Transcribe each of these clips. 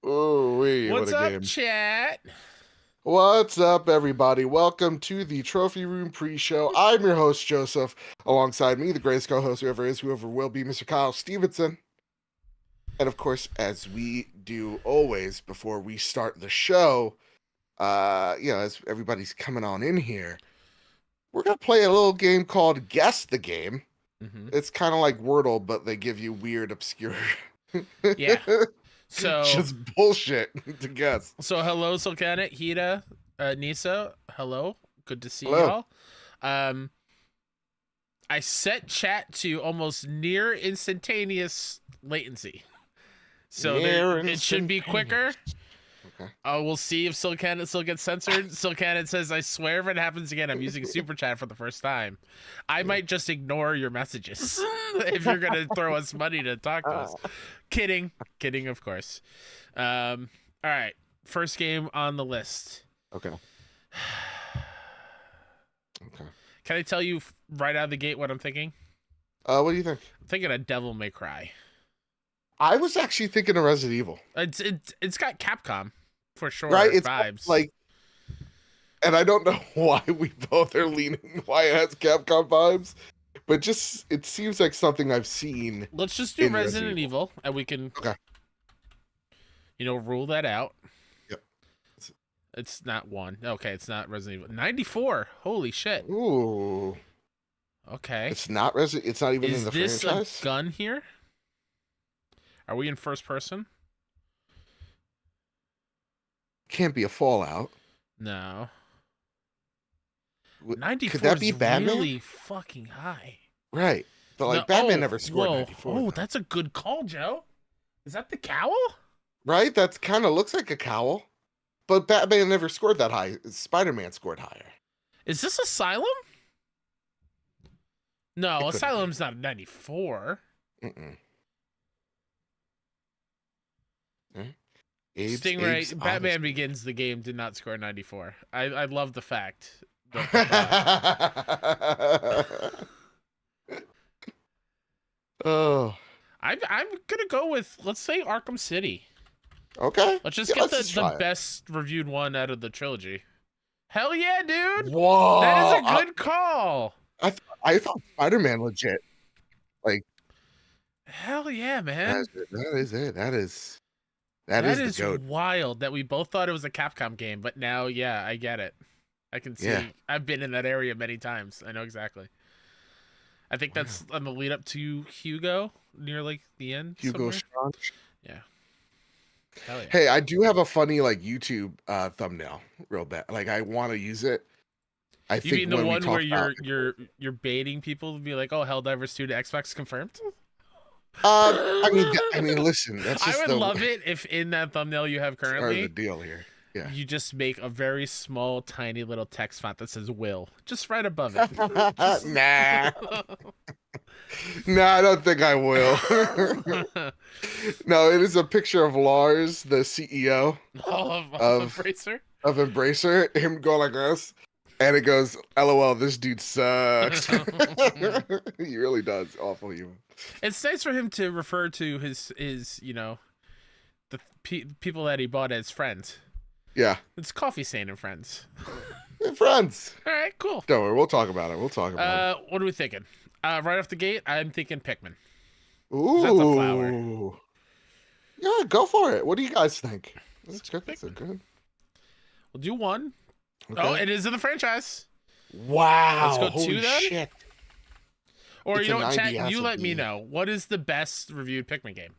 Oh, what What's a up, game. chat? What's up, everybody? Welcome to the Trophy Room pre-show. I'm your host, Joseph. Alongside me, the greatest co-host, whoever will be, Mr. Kyle Stevenson. And of course, as we do always before we start the show, as everybody's coming on in here, we're going to play a little game called Guess the Game. Mm-hmm. It's kind of like Wordle, but they give you weird, obscure... Yeah. So, just bullshit to guess. hello, Sulcana, Hida, Nisa. Hello, good to see Hello. y'all. I set chat to almost near instantaneous latency, so it should be quicker. Okay. We'll see if Sulcana still gets censored. Sulcana says, "I swear if it happens again, I'm using super chat for the first time. I might just ignore your messages if you're gonna throw us money to talk to us." Kidding, of course. All right, first game on the list. Okay. Okay. Can I tell you right out of the gate what I'm thinking? What do you think? I'm thinking of Devil May Cry. I was actually thinking of Resident Evil. It's got Capcom for sure. Right? It's vibes. like, and I don't know why we both are leaning why it has Capcom vibes, but just it seems like something I've seen. Let's just do Resident Evil, and we can, rule that out. Yep. It's not one. Okay, it's not Resident Evil. 94. Holy shit. Ooh. Okay. It's not Resident. It's not even in the franchise. Is this a gun here? Are we in first person? Can't be a Fallout. No. 94 Could that be Batman? Really fucking high. Right. But Batman never scored 94. Oh, that's a good call, Joe. Is that the cowl? Right? That kind of looks like a cowl. But Batman never scored that high. Spider-Man scored higher. Is this Asylum? No, Asylum's not 94. Mm-mm. Stingray, Batman Begins the game did not score 94. I love the fact. Oh. I'm gonna go with, let's say, Arkham City. Okay. Let's just get the best reviewed one out of the trilogy. Hell yeah, dude! Whoa! That is a good call. I thought Spider-Man legit. Like, hell yeah, man! That is it. That is the goat. Wild that we both thought it was a Capcom game, but now, yeah, I get it. I can see. Yeah. I've been in that area many times. I know exactly. I think that's on the lead up to Hugo, near like the end. Hugo Strong. Yeah. Hell yeah. Hey, I do have a funny YouTube thumbnail, real bad. Like, I want to use it. You mean the one where you're baiting people to be like, "Oh, Helldivers 2 to Xbox confirmed"? I mean, listen. That's just I would love it if in that thumbnail you have currently the deal here. Yeah. You just make a very small, tiny little text font that says "Will" just right above it. Nah. I don't think I will. No, it is a picture of Lars, the CEO of Emracer. Of Emracer, him going like this, and it goes, "LOL, this dude sucks." He really does. Awful human. It's nice for him to refer to his the people that he bought as friends. Yeah. It's Coffee Stain and Friends. Friends. All right, cool. Don't worry, we'll talk about it. What are we thinking? Right off the gate, I'm thinking Pikmin. Ooh. That's a flower. Yeah, go for it. What do you guys think? That's good. We'll do one. Okay. Oh, it is in the franchise. Wow. Let's go two then. Shit. Or you know what, chat? You let me know. What is the best reviewed Pikmin game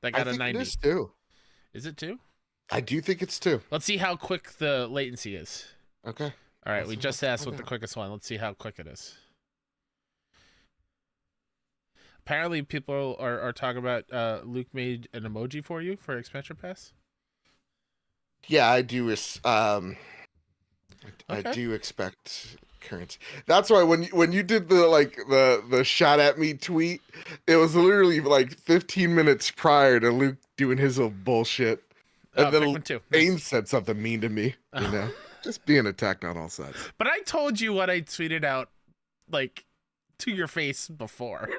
that got a 90? It is 2. Is it 2? I do think it's 2. Let's see how quick the latency is. Okay. All right, we just asked what the quickest one. Let's see how quick it is. Apparently, people are talking about Luke made an emoji for you for expansion pass. Yeah, I do. I do expect currency. That's why when you did the shot at me tweet, it was literally like 15 minutes prior to Luke doing his little bullshit. And then Aim said something mean to me, just being attacked on all sides. But I told you what I tweeted out, like, to your face before.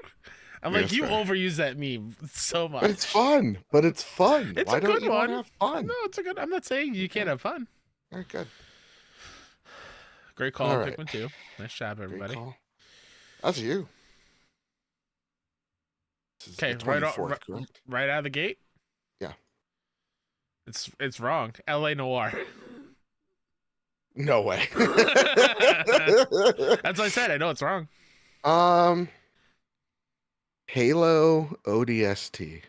I'm Yeah, like, that's you fair. overuse that meme so much. But it's fun. But it's fun. It's Why a don't good you want one. to have fun? No, it's a good. I'm not saying you can't have fun. All right, good. Great call All on right. Pikmin 2. Nice job, Great everybody. call. That's you. This is Okay, the 24th, correct? right out of the gate. Yeah. It's wrong. L.A. Noir. No way. That's what I said. I know it's wrong. Halo ODST.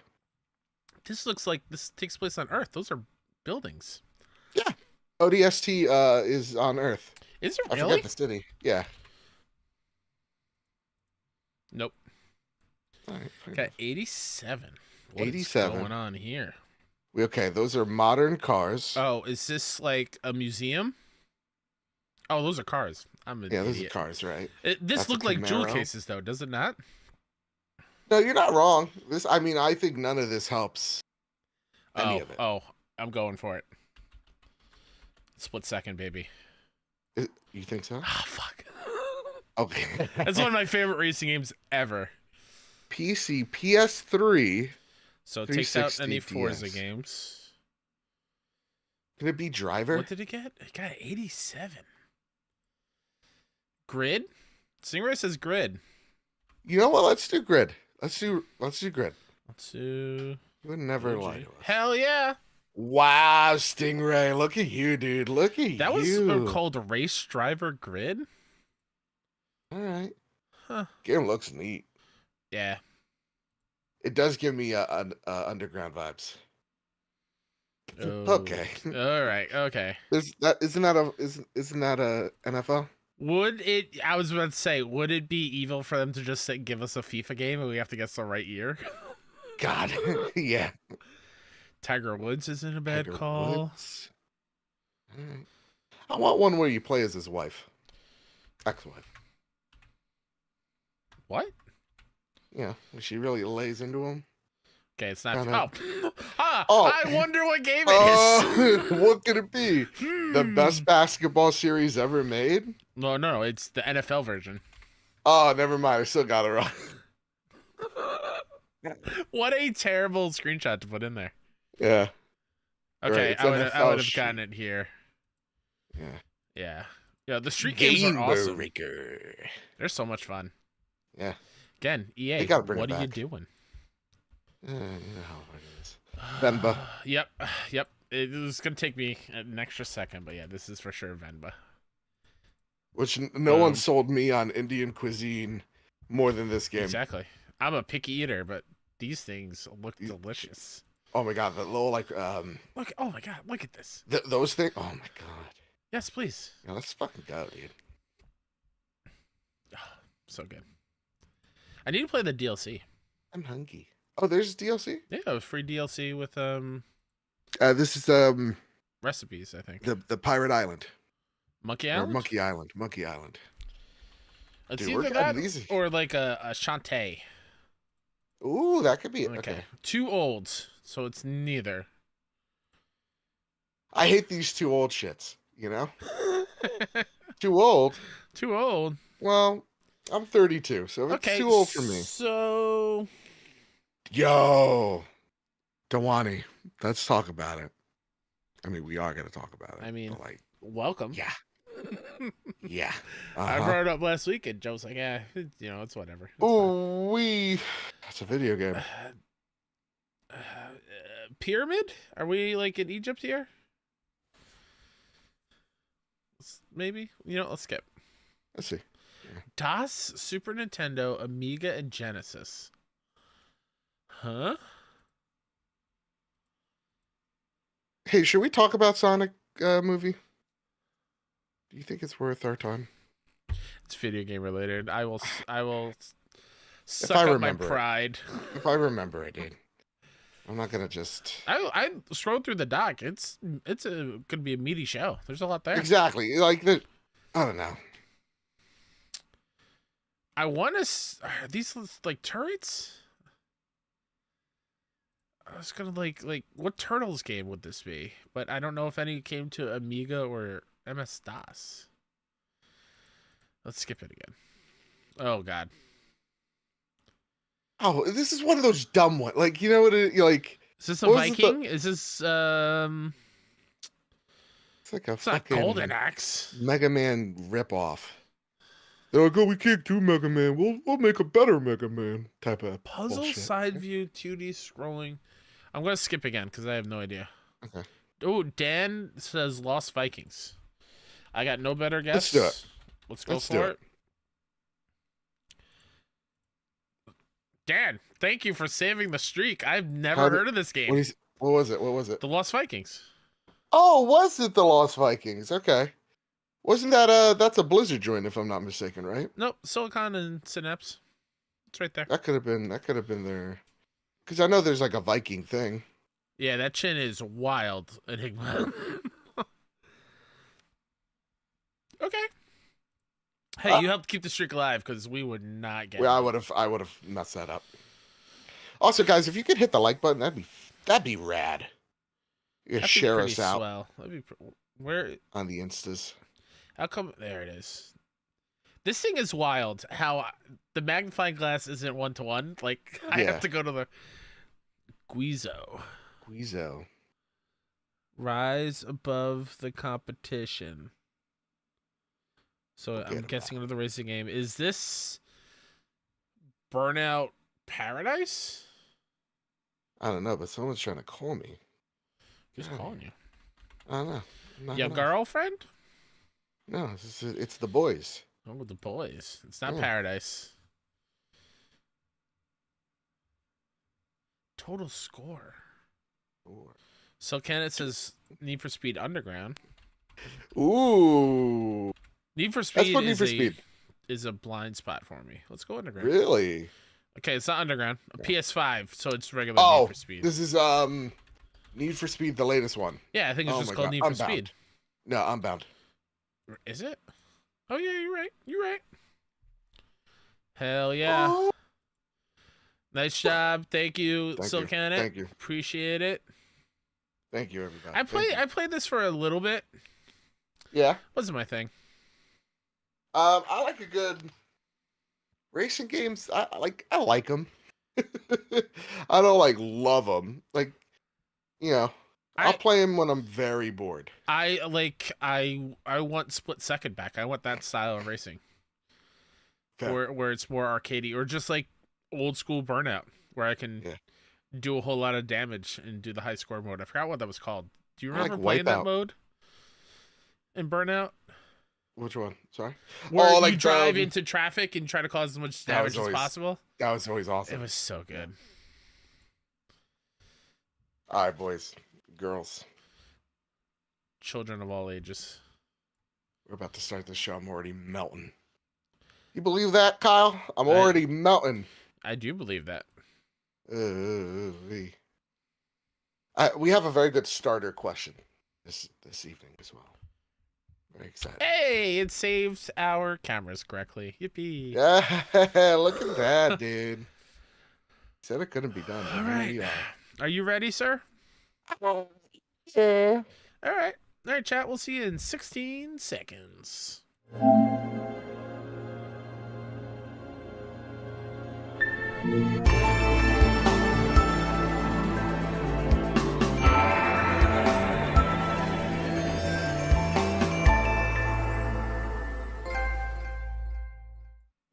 This looks like this takes place on Earth. Those are buildings. Yeah. ODST is on Earth. Is it I really? forget the city. Yeah. Nope. All right, fair Got enough. 87. What 87. is going on here? Okay, those are modern cars. Oh, is this like a museum? Oh, those are cars. I'm an Yeah, those are idiot. cars, right? This That's a looked like jewel Camaro. cases, though, does it not? No, you're not wrong. I think none of this helps any of it. Oh, I'm going for it. Split second, baby. You think so? Ah, fuck. Okay. That's one of my favorite racing games ever. PC, PS3. So it takes out 360 any Forza DS. games. Can it be driver? What did it get? It got 87. Grid? Stingray says grid. You know what? Let's do grid. Let's do grid. Let's do. You would never lie to us. Hell yeah. Wow, Stingray. Look at you, dude. Look at That was you. called Race Driver Grid? All right. Huh. Game looks neat. Yeah. It does give me underground vibes. Okay. All right. Okay. Isn't that a NFL? Would it? I was about to say, would it be evil for them to just give us a FIFA game and we have to guess the right year? God. Yeah. Tiger Woods isn't a bad Tiger call. Woods. All right. I want one where you play as his wife. Ex-wife. What? Yeah. She really lays into him. Okay, it's not. Kinda. Oh, I wonder what game it is. What could it be? The best basketball series ever made? No, it's the NFL version. Oh, never mind. I still got it wrong. What a terrible screenshot to put in there. Yeah. Okay, Right, I would NFL have gotten it here. Yeah. Yeah. The street games are awesome. Breaker. They're so much fun. Yeah. Again, EA, They gotta bring what it are you back. doing? You know how it is. Venba. Yep. It was gonna take me an extra second, but yeah, this is for sure Venba. Which no one sold me on Indian cuisine more than this game. Exactly. I'm a picky eater, but these things look delicious. Oh my god, the little like Look! Oh my god! Look at this. those things. Oh my god. Yes, please. Yeah, let's fucking go, dude. So good. I need to play the DLC. I'm hungry. Oh, there's DLC. Yeah, it was free DLC with This is recipes. I think the Pirate Island. Monkey Or Island. Monkey Island. Monkey Island. It's Dude, we're either getting that these. or like a Shantae. Ooh, that could be it. Okay. Okay. Too old, so it's neither. I hate these two old shits, you know? Too old? Too old. Well, I'm 32, so it's too old for me. So Yo, Dewani, let's talk about it. I mean, we are going to talk about it. I mean, but like, welcome. yeah. Yeah. I brought it up last week, and Joe's like, "Yeah, it's whatever." It's Oh, that's a video game. Pyramid? Are we like in Egypt here? Maybe. Let's skip. Let's see. DOS, Super Nintendo, Amiga, and Genesis. Huh? Hey, should we talk about Sonic movie? Do you think it's worth our time? It's video game related. I will I suck up my remember it. pride. If I remember it, dude. I'm not gonna just. I scrolled through the doc. It's gonna be a meaty show. There's a lot there. Exactly. Like the. I don't know. I want to. Are these like turrets? I was gonna like what Turtles game would this be? But I don't know if any came to Amiga or MS DOS. Let's skip it again. Oh God. Oh, this is one of those dumb ones. Like, you know what? Like, Is this a what was it, Viking? Is this it's like a It's not fucking Golden Axe. Mega Man ripoff. They're like, oh, we can't do Mega Man. We'll make a better Mega Man type of Puzzle bullshit. side view 2D scrolling. I'm gonna skip again because I have no idea. Okay. Oh, Dan says Lost Vikings. I got no better guess. Let's do it. Let's go Let's for do it. Dan, thank you for saving the streak. I've never heard of this game. What was it? What was it? The Lost Vikings. Oh, was it the Lost Vikings? Okay. Wasn't that that's a Blizzard joint if I'm not mistaken, right? Nope, Silicon and Synapse. It's right there. That could have been there. Because I know there's like a Viking thing. Yeah, that chin is wild, Enigma. Okay. Hey, you helped keep the streak alive because we would not get. Well, I would have messed that up. Also, guys, if you could hit the like button, that'd be rad. You could share us out swell. That'd be where on the Instas. How come? There it is. This thing is wild. How the magnifying glass isn't 1-to-1. Like I have to go to the Guizo. Rise above the competition. So I'm guessing another racing game. Is this Burnout Paradise? I don't know, but someone's trying to call me. Who's calling you? I don't know. Your girlfriend? No, it's the boys. Oh, the boys. It's not Paradise. Total score. So Kenneth says Need for Speed Underground. Ooh. Need for Speed, Need for Speed is a blind spot for me. Let's go Underground. Really? Okay, it's not Underground. PS5, so it's regular Need for Speed. This is Need for Speed, the latest one. Yeah, I think it's just called Need for Speed. No, Unbound. Is it? Oh yeah, you're right. You're right. Hell yeah. Oh. Nice job. Thank you, Silkanet. Thank you. Appreciate it. Thank you, everybody. I played this for a little bit. Yeah. Wasn't my thing. I like a good racing games. I like them. I don't like love them. Like, you know, I'll play them when I'm very bored. I want Split Second back. I want that style of racing. Where it's more arcadey or just like old school Burnout where I can do a whole lot of damage and do the high score mode. I forgot what that was called. Do you remember playing that mode in Burnout? Which one? Sorry. Where you drive into traffic and try to cause as much damage as possible. That was always awesome. It was so good. All right, boys, girls, children of all ages. We're about to start the show. I'm already melting. You believe that, Kyle? I'm already melting. I do believe that. We have a very good starter question this evening as well. Very excited. Hey, it saved our cameras correctly. Yippee. Yeah, look at that, dude. Said it couldn't be done. All right. Are you ready, sir? Yeah. All right. All right, chat. We'll see you in 16 seconds.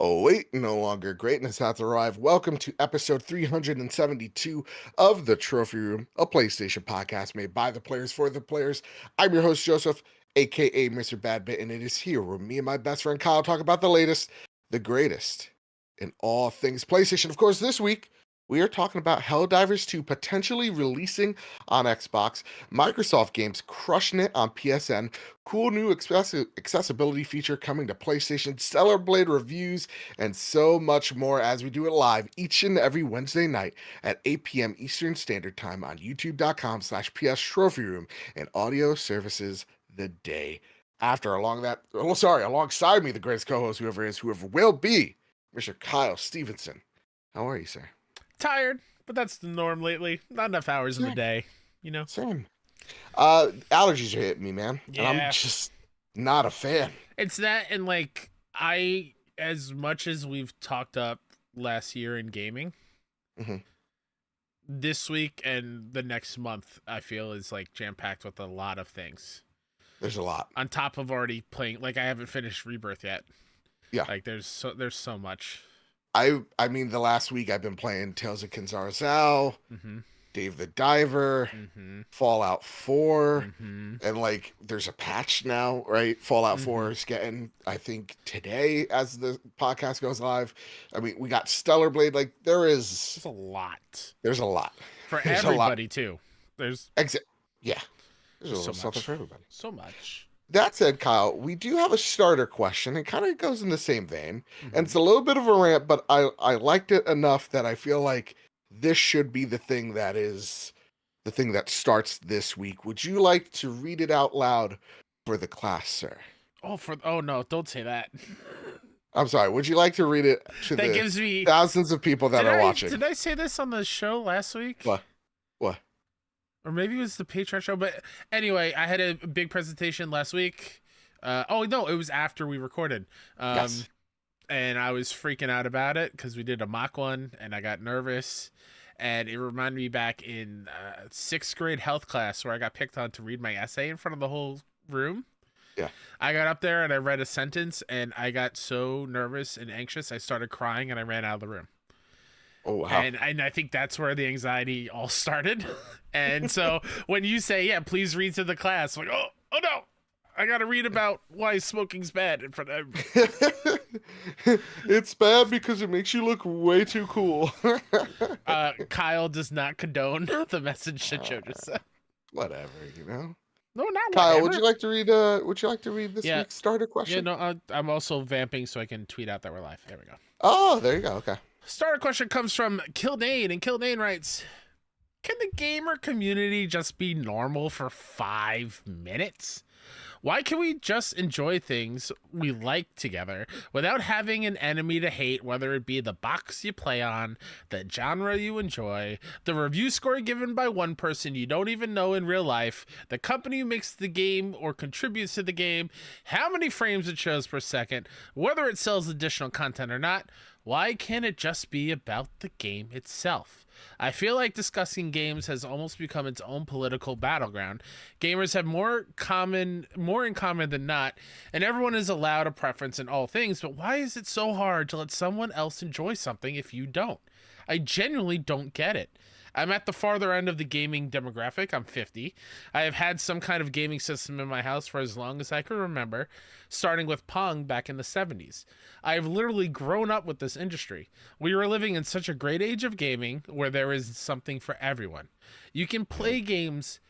Oh, wait, no longer greatness hath arrived. Welcome to episode 372 of The Trophy Room, a PlayStation podcast made by the players for the players. I'm your host, Joseph, aka Mr. Badbit, and it is here where me and my best friend Kyle talk about the latest, the greatest in all things PlayStation. Of course, this week, we are talking about Helldivers 2 potentially releasing on Xbox, Microsoft games crushing it on PSN, cool new accessibility feature coming to PlayStation, Stellar Blade reviews, and so much more as we do it live each and every Wednesday night at 8 p.m. Eastern Standard Time on youtube.com/PS Trophy Room and audio services the day after. Alongside me, the greatest co-host, whoever will be, Mr. Kyle Stevenson. How are you, sir? Tired, but that's the norm lately. Not enough hours in the day, you know. Same. Allergies are hitting me, man. Yeah. And I'm just not a fan. It's that, and like as much as we've talked up last year in gaming, hmm This week and the next month, I feel is like jam packed with a lot of things. There's a lot. On top of already playing, like I haven't finished Rebirth yet. Yeah. Like there's so much. I mean, the last week I've been playing Tales of Kinzarzal, Mm-hmm. Dave the Diver, Mm-hmm. Fallout 4, Mm-hmm. and like there's a patch now, right? Fallout Mm-hmm. 4 is getting, I think, today as the podcast goes live. I mean, we got Stellar Blade. Like There's a lot there's a lot for There's a lot. everybody too. There's Yeah, there's a so little something much for everybody. So much. That said, Kyle, we do have a starter question. It kind of goes in the same vein, Mm-hmm. and it's a little bit of a rant, but I liked it enough that I feel like this should be the thing that starts this week. Would you like to read it out loud for the class, sir? Oh no, don't say that. I'm sorry. Would you like to read it to That the gives me thousands of people that are watching? Did I say this on the show last week? What? Or maybe it was the Patreon show. But anyway, I had a big presentation last week. Oh no, it was after we recorded. Yes. And I was freaking out about it because we did a mock one, and I got nervous. And it reminded me back in 6th grade health class where I got picked on to read my essay in front of the whole room. Yeah. I got up there and I read a sentence, and I got so nervous and anxious, I started crying and I ran out of the room. Oh wow. And I think that's where the anxiety all started. And so when you say, yeah, please read to the class, like, oh no, I got to read about why smoking's bad in front of It's bad because it makes you look way too cool. Kyle does not condone the message that Joe just said. Whatever, you know. No, not Kyle, whatever. would you like to read this week's starter question? Yeah, no, I'm also vamping so I can tweet out that we're live. There we go. Oh, there you go. Okay. Starter question comes from Kildane, and Kildane writes, can the gamer community just be normal for 5 minutes? Why can we just enjoy things we like together without having an enemy to hate, whether it be the box you play on, the genre you enjoy, the review score given by one person you don't even know in real life, the company who makes the game or contributes to the game, how many frames it shows per second, whether it sells additional content or not? Why can't it just be about the game itself? I feel like discussing games has almost become its own political battleground. Gamers have more in common than not, and everyone is allowed a preference in all things, but why is it so hard to let someone else enjoy something if you don't? I genuinely don't get it. I'm at the farther end of the gaming demographic. I'm 50. I have had some kind of gaming system in my house for as long as I can remember, starting with Pong back in the 70s. I have literally grown up with this industry. We are living in such a great age of gaming where there is something for everyone. You can play games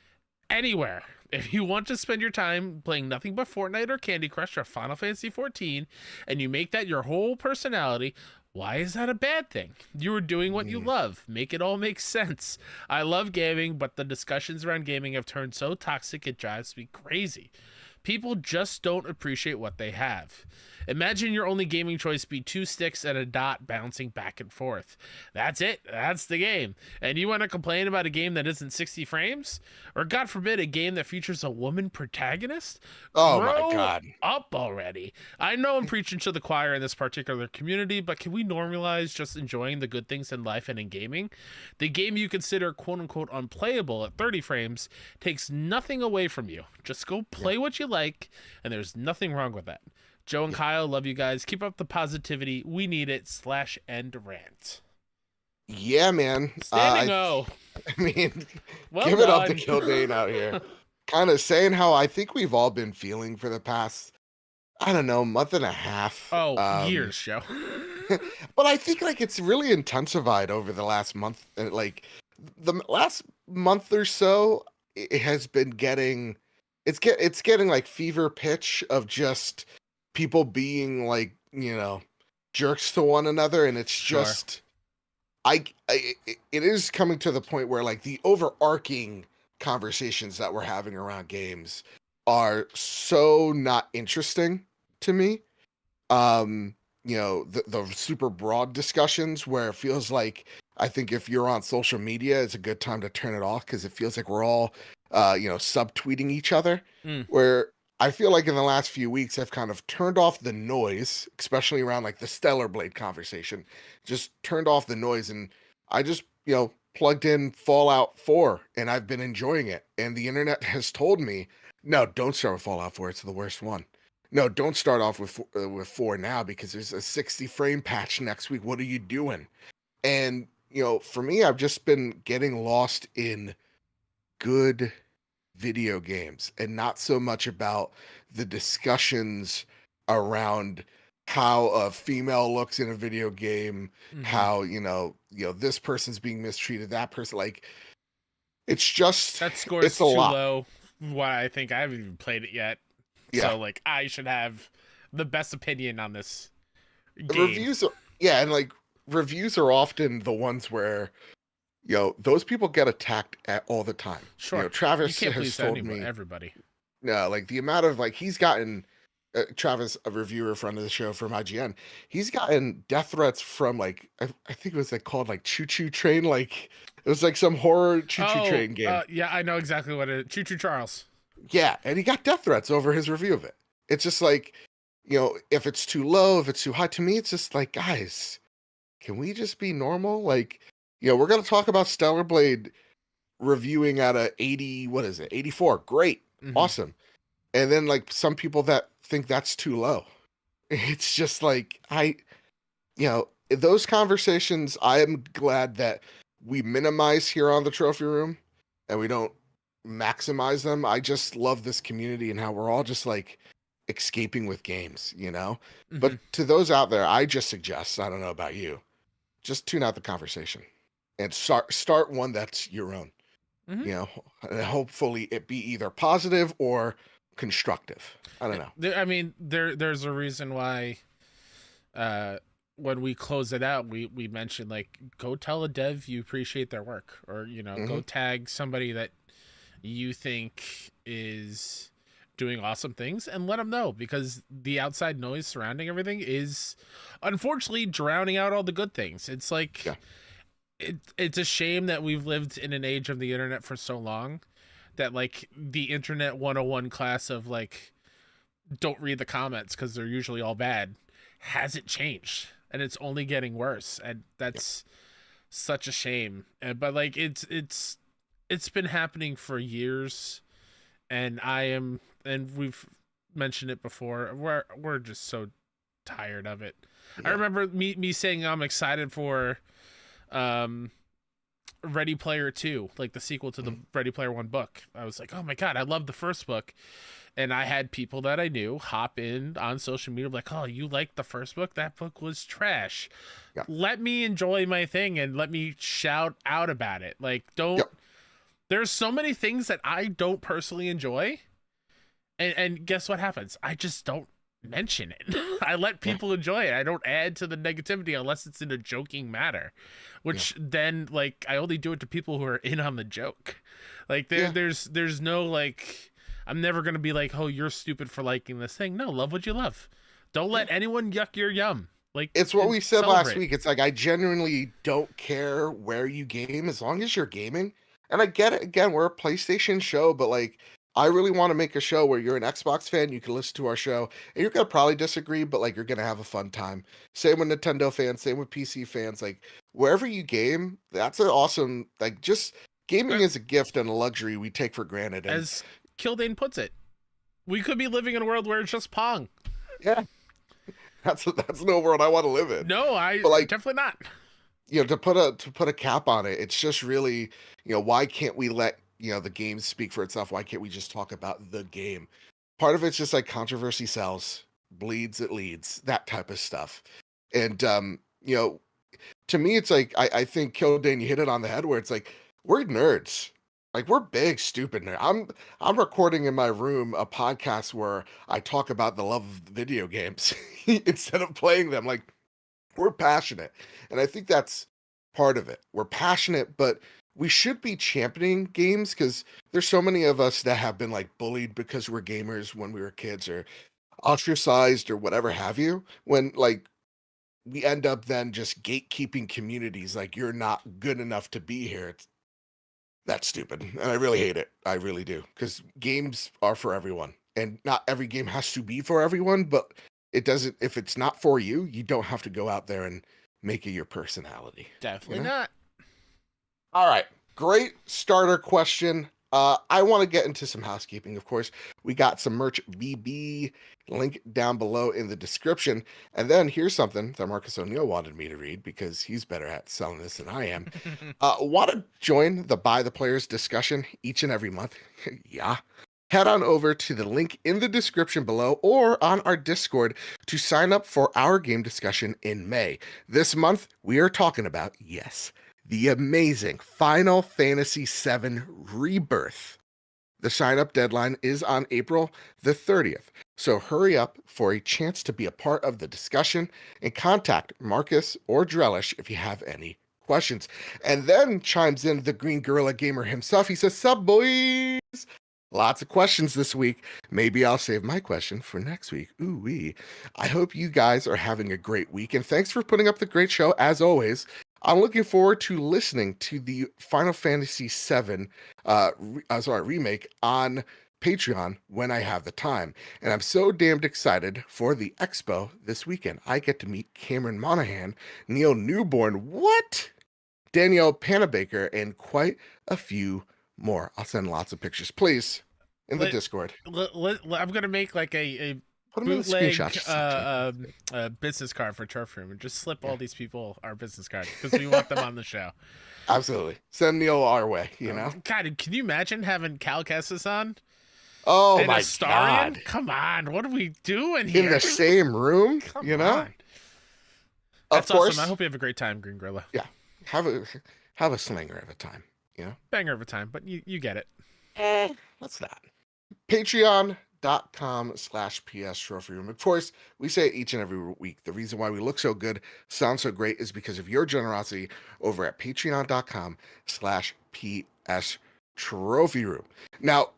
anywhere. If you want to spend your time playing nothing but Fortnite or Candy Crush or Final Fantasy XIV, and you make that your whole personality, why is that a bad thing? You are doing what you love. Make it all make sense. I love gaming, but the discussions around gaming have turned so toxic it drives me crazy. People just don't appreciate what they have. Imagine your only gaming choice be 2 sticks and a dot bouncing back and forth. That's it. That's the game. And you want to complain about a game that isn't 60 frames? Or God forbid, a game that features a woman protagonist? Oh Grow my God. up already. I know I'm preaching to the choir in this particular community, but can we normalize just enjoying the good things in life and in gaming? The game you consider quote-unquote unplayable at 30 frames takes nothing away from you. Just go play what you like, and there's nothing wrong with that. Joe and Kyle, love you guys. Keep up the positivity. We need it. /end rant. Yeah, man. Standing O. I mean, Well give it up to done. Kildane out here. Kind of saying how I think we've all been feeling for the past, I don't know, month and a half. Oh, years, Joe. But I think like it's really intensified over the last month. Like the last month or so, it has been getting, it's getting like fever pitch of just people being like, you know, jerks to one another, and it's Sure. just, it is coming to the point where like the overarching conversations that we're having around games are so not interesting to me. You know, the super broad discussions where it feels like, I think if you're on social media, it's a good time to turn it off because it feels like we're all, you know, subtweeting each other. Where I feel like in the last few weeks, I've kind of turned off the noise, especially around like the Stellar Blade conversation, just turned off the noise. And I just, plugged in Fallout 4 and I've been enjoying it. And the internet has told me, no, don't start with Fallout 4. It's the worst one. No, don't start off with 4 now because there's a 60 frame patch next week. What are you doing? And, for me, I've just been getting lost in good video games and not so much about the discussions around how a female looks in a video game, how, this person's being mistreated, that person, like, it's just, That score is it's a too lot. low. Why I think I haven't even played it yet. Yeah. So like I should have the best opinion on this The game. reviews are, yeah, and like reviews are often the ones where, those people get attacked all the time. Sure. Travis you can't has please told me, everybody. no, like the amount of like he's gotten Travis, a reviewer friend of the show from IGN, he's gotten death threats from like I think it was like called like Choo Choo Train, like it was like some horror Choo Choo Train game. Yeah, I know exactly what it is. Choo Choo Charles. Yeah, and he got death threats over his review of it. It's just like, if it's too low, if it's too high, to me, it's just like, guys, can we just be normal? Like, we're gonna talk about Stellar Blade reviewing at a 80, what is it, 84? Great, awesome. And then like some people that think that's too low. It's just like those conversations, I am glad that we minimize here on the Trophy Room and we don't maximize them. I just love this community and how we're all just like escaping with games, But to those out there, I just suggest, I don't know about you, just tune out the conversation and start one that's your own. And hopefully it be either positive or constructive. I don't know. I mean, there's a reason why when we close it out, we mentioned like go tell a dev you appreciate their work, or go tag somebody that you think is doing awesome things and let them know, because the outside noise surrounding everything is unfortunately drowning out all the good things. It's like it's a shame that we've lived in an age of the internet for so long that like the internet 101 class of like don't read the comments because they're usually all bad hasn't changed, and it's only getting worse, and that's such a shame. But like it's been happening for years, and we've mentioned it before, we're just so tired of it. I remember me saying I'm excited for Ready Player 2, like the sequel to the Ready Player 1 book. I was like, oh my god, I love the first book. And I had people that I knew hop in on social media like, oh, you liked the first book? That book was trash. Let me enjoy my thing and let me shout out about it. Like, there's so many things that I don't personally enjoy, and guess what happens? I just don't mention it. I let people enjoy it. I don't add to the negativity unless it's in a joking matter, which then like I only do it to people who are in on the joke. Like there's no like, I'm never gonna be like, oh, you're stupid for liking this thing. No, love what you love. Don't let anyone yuck your yum. Like, it's what we said celebrate. last week. It's like, I genuinely don't care where you game as long as you're gaming. And I get it. Again, we're a PlayStation show, but like, I really want to make a show where you're an Xbox fan, you can listen to our show, and you're going to probably disagree, but like, you're going to have a fun time. Same with Nintendo fans, same with PC fans. Like, wherever you game, that's an awesome, like, just gaming is a gift and a luxury we take for granted. And as Kildane puts it, we could be living in a world where it's just Pong. Yeah. That's no world I want to live in. No, but like, definitely not. To put a cap on it, it's just really, why can't we let, the game speak for itself? Why can't we just talk about the game? Part of it's just like controversy sells, bleeds, it leads, that type of stuff. And, to me, it's like, I think Kildane, you hit it on the head where it's like, we're nerds. Like, we're big, stupid nerds. I'm recording in my room a podcast where I talk about the love of video games instead of playing them. Like, we're passionate. And I think that's part of it. We're passionate, but we should be championing games, because there's so many of us that have been like bullied because we're gamers when we were kids, or ostracized or whatever have you, when like we end up then just gatekeeping communities, like, you're not good enough to be here. That's stupid, and I really hate it. I really do, because games are for everyone, and not every game has to be for everyone, but it doesn't, if it's not for you, you don't have to go out there and make it your personality. Definitely not. All right. Great starter question. I want to get into some housekeeping, of course. We got some merch BB link down below in the description. And then here's something that Marcus O'Neill wanted me to read because he's better at selling this than I am. Want to join the Buy the Players discussion each and every month? Yeah. Head on over to the link in the description below or on our Discord to sign up for our game discussion in May. This month, we are talking about, yes, the amazing Final Fantasy VII Rebirth. The sign up deadline is on April the 30th. So hurry up for a chance to be a part of the discussion and contact Marcus or Drellish if you have any questions. And then chimes in the Green Gorilla Gamer himself. He says, "Sup, boys? Lots of questions this week. Maybe I'll save my question for next week. Ooh-wee. I hope you guys are having a great week, and thanks for putting up the great show, as always. I'm looking forward to listening to the Final Fantasy VII remake on Patreon when I have the time. And I'm so damned excited for the expo this weekend. I get to meet Cameron Monaghan, Neil Newborn, what? Danielle Panabaker, and quite a few more. I'll send lots of pictures, please, in the Discord. I'm gonna make like a Put them in the bootleg screenshot. business card for Turf Room and just slip all these people our business card because we want them on the show. Absolutely. Send Neil our way, you know? God, can you imagine having Cal Kessis on? Oh and my Astarion? God. Come on, what are we doing here? In the same room, Come you know? on. That's Of course. awesome. I hope you have a great time, Green Gorilla. Yeah. Have a slinger of a time, you know? Banger of a time, but you get it. That's not. Patreon.com/PS Trophy Room. Of course, we say it each and every week. The reason why we look so good, sound so great is because of your generosity over at patreon.com/PS Trophy Room. Now,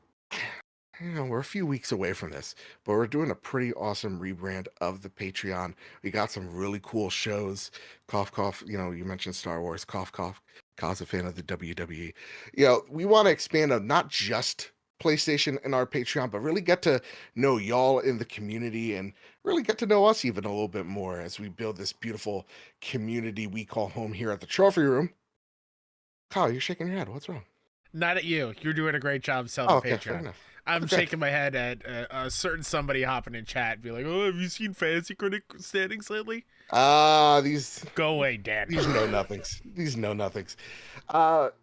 we're a few weeks away from this, but we're doing a pretty awesome rebrand of the Patreon. We got some really cool shows. Cough, cough. You mentioned Star Wars. Cough, cough. Cause a fan of the WWE. We want to expand on not just PlayStation in our Patreon, but really get to know y'all in the community and really get to know us even a little bit more as we build this beautiful community we call home here at the Trophy Room. Kyle, you're shaking your head. What's wrong? Not at you. You're doing a great job selling okay, Patreon. fair enough. I'm shaking my head at a certain somebody hopping in chat and be like, "Oh, have you seen Fantasy Critic standings lately?" These go away, Dan. These know nothings.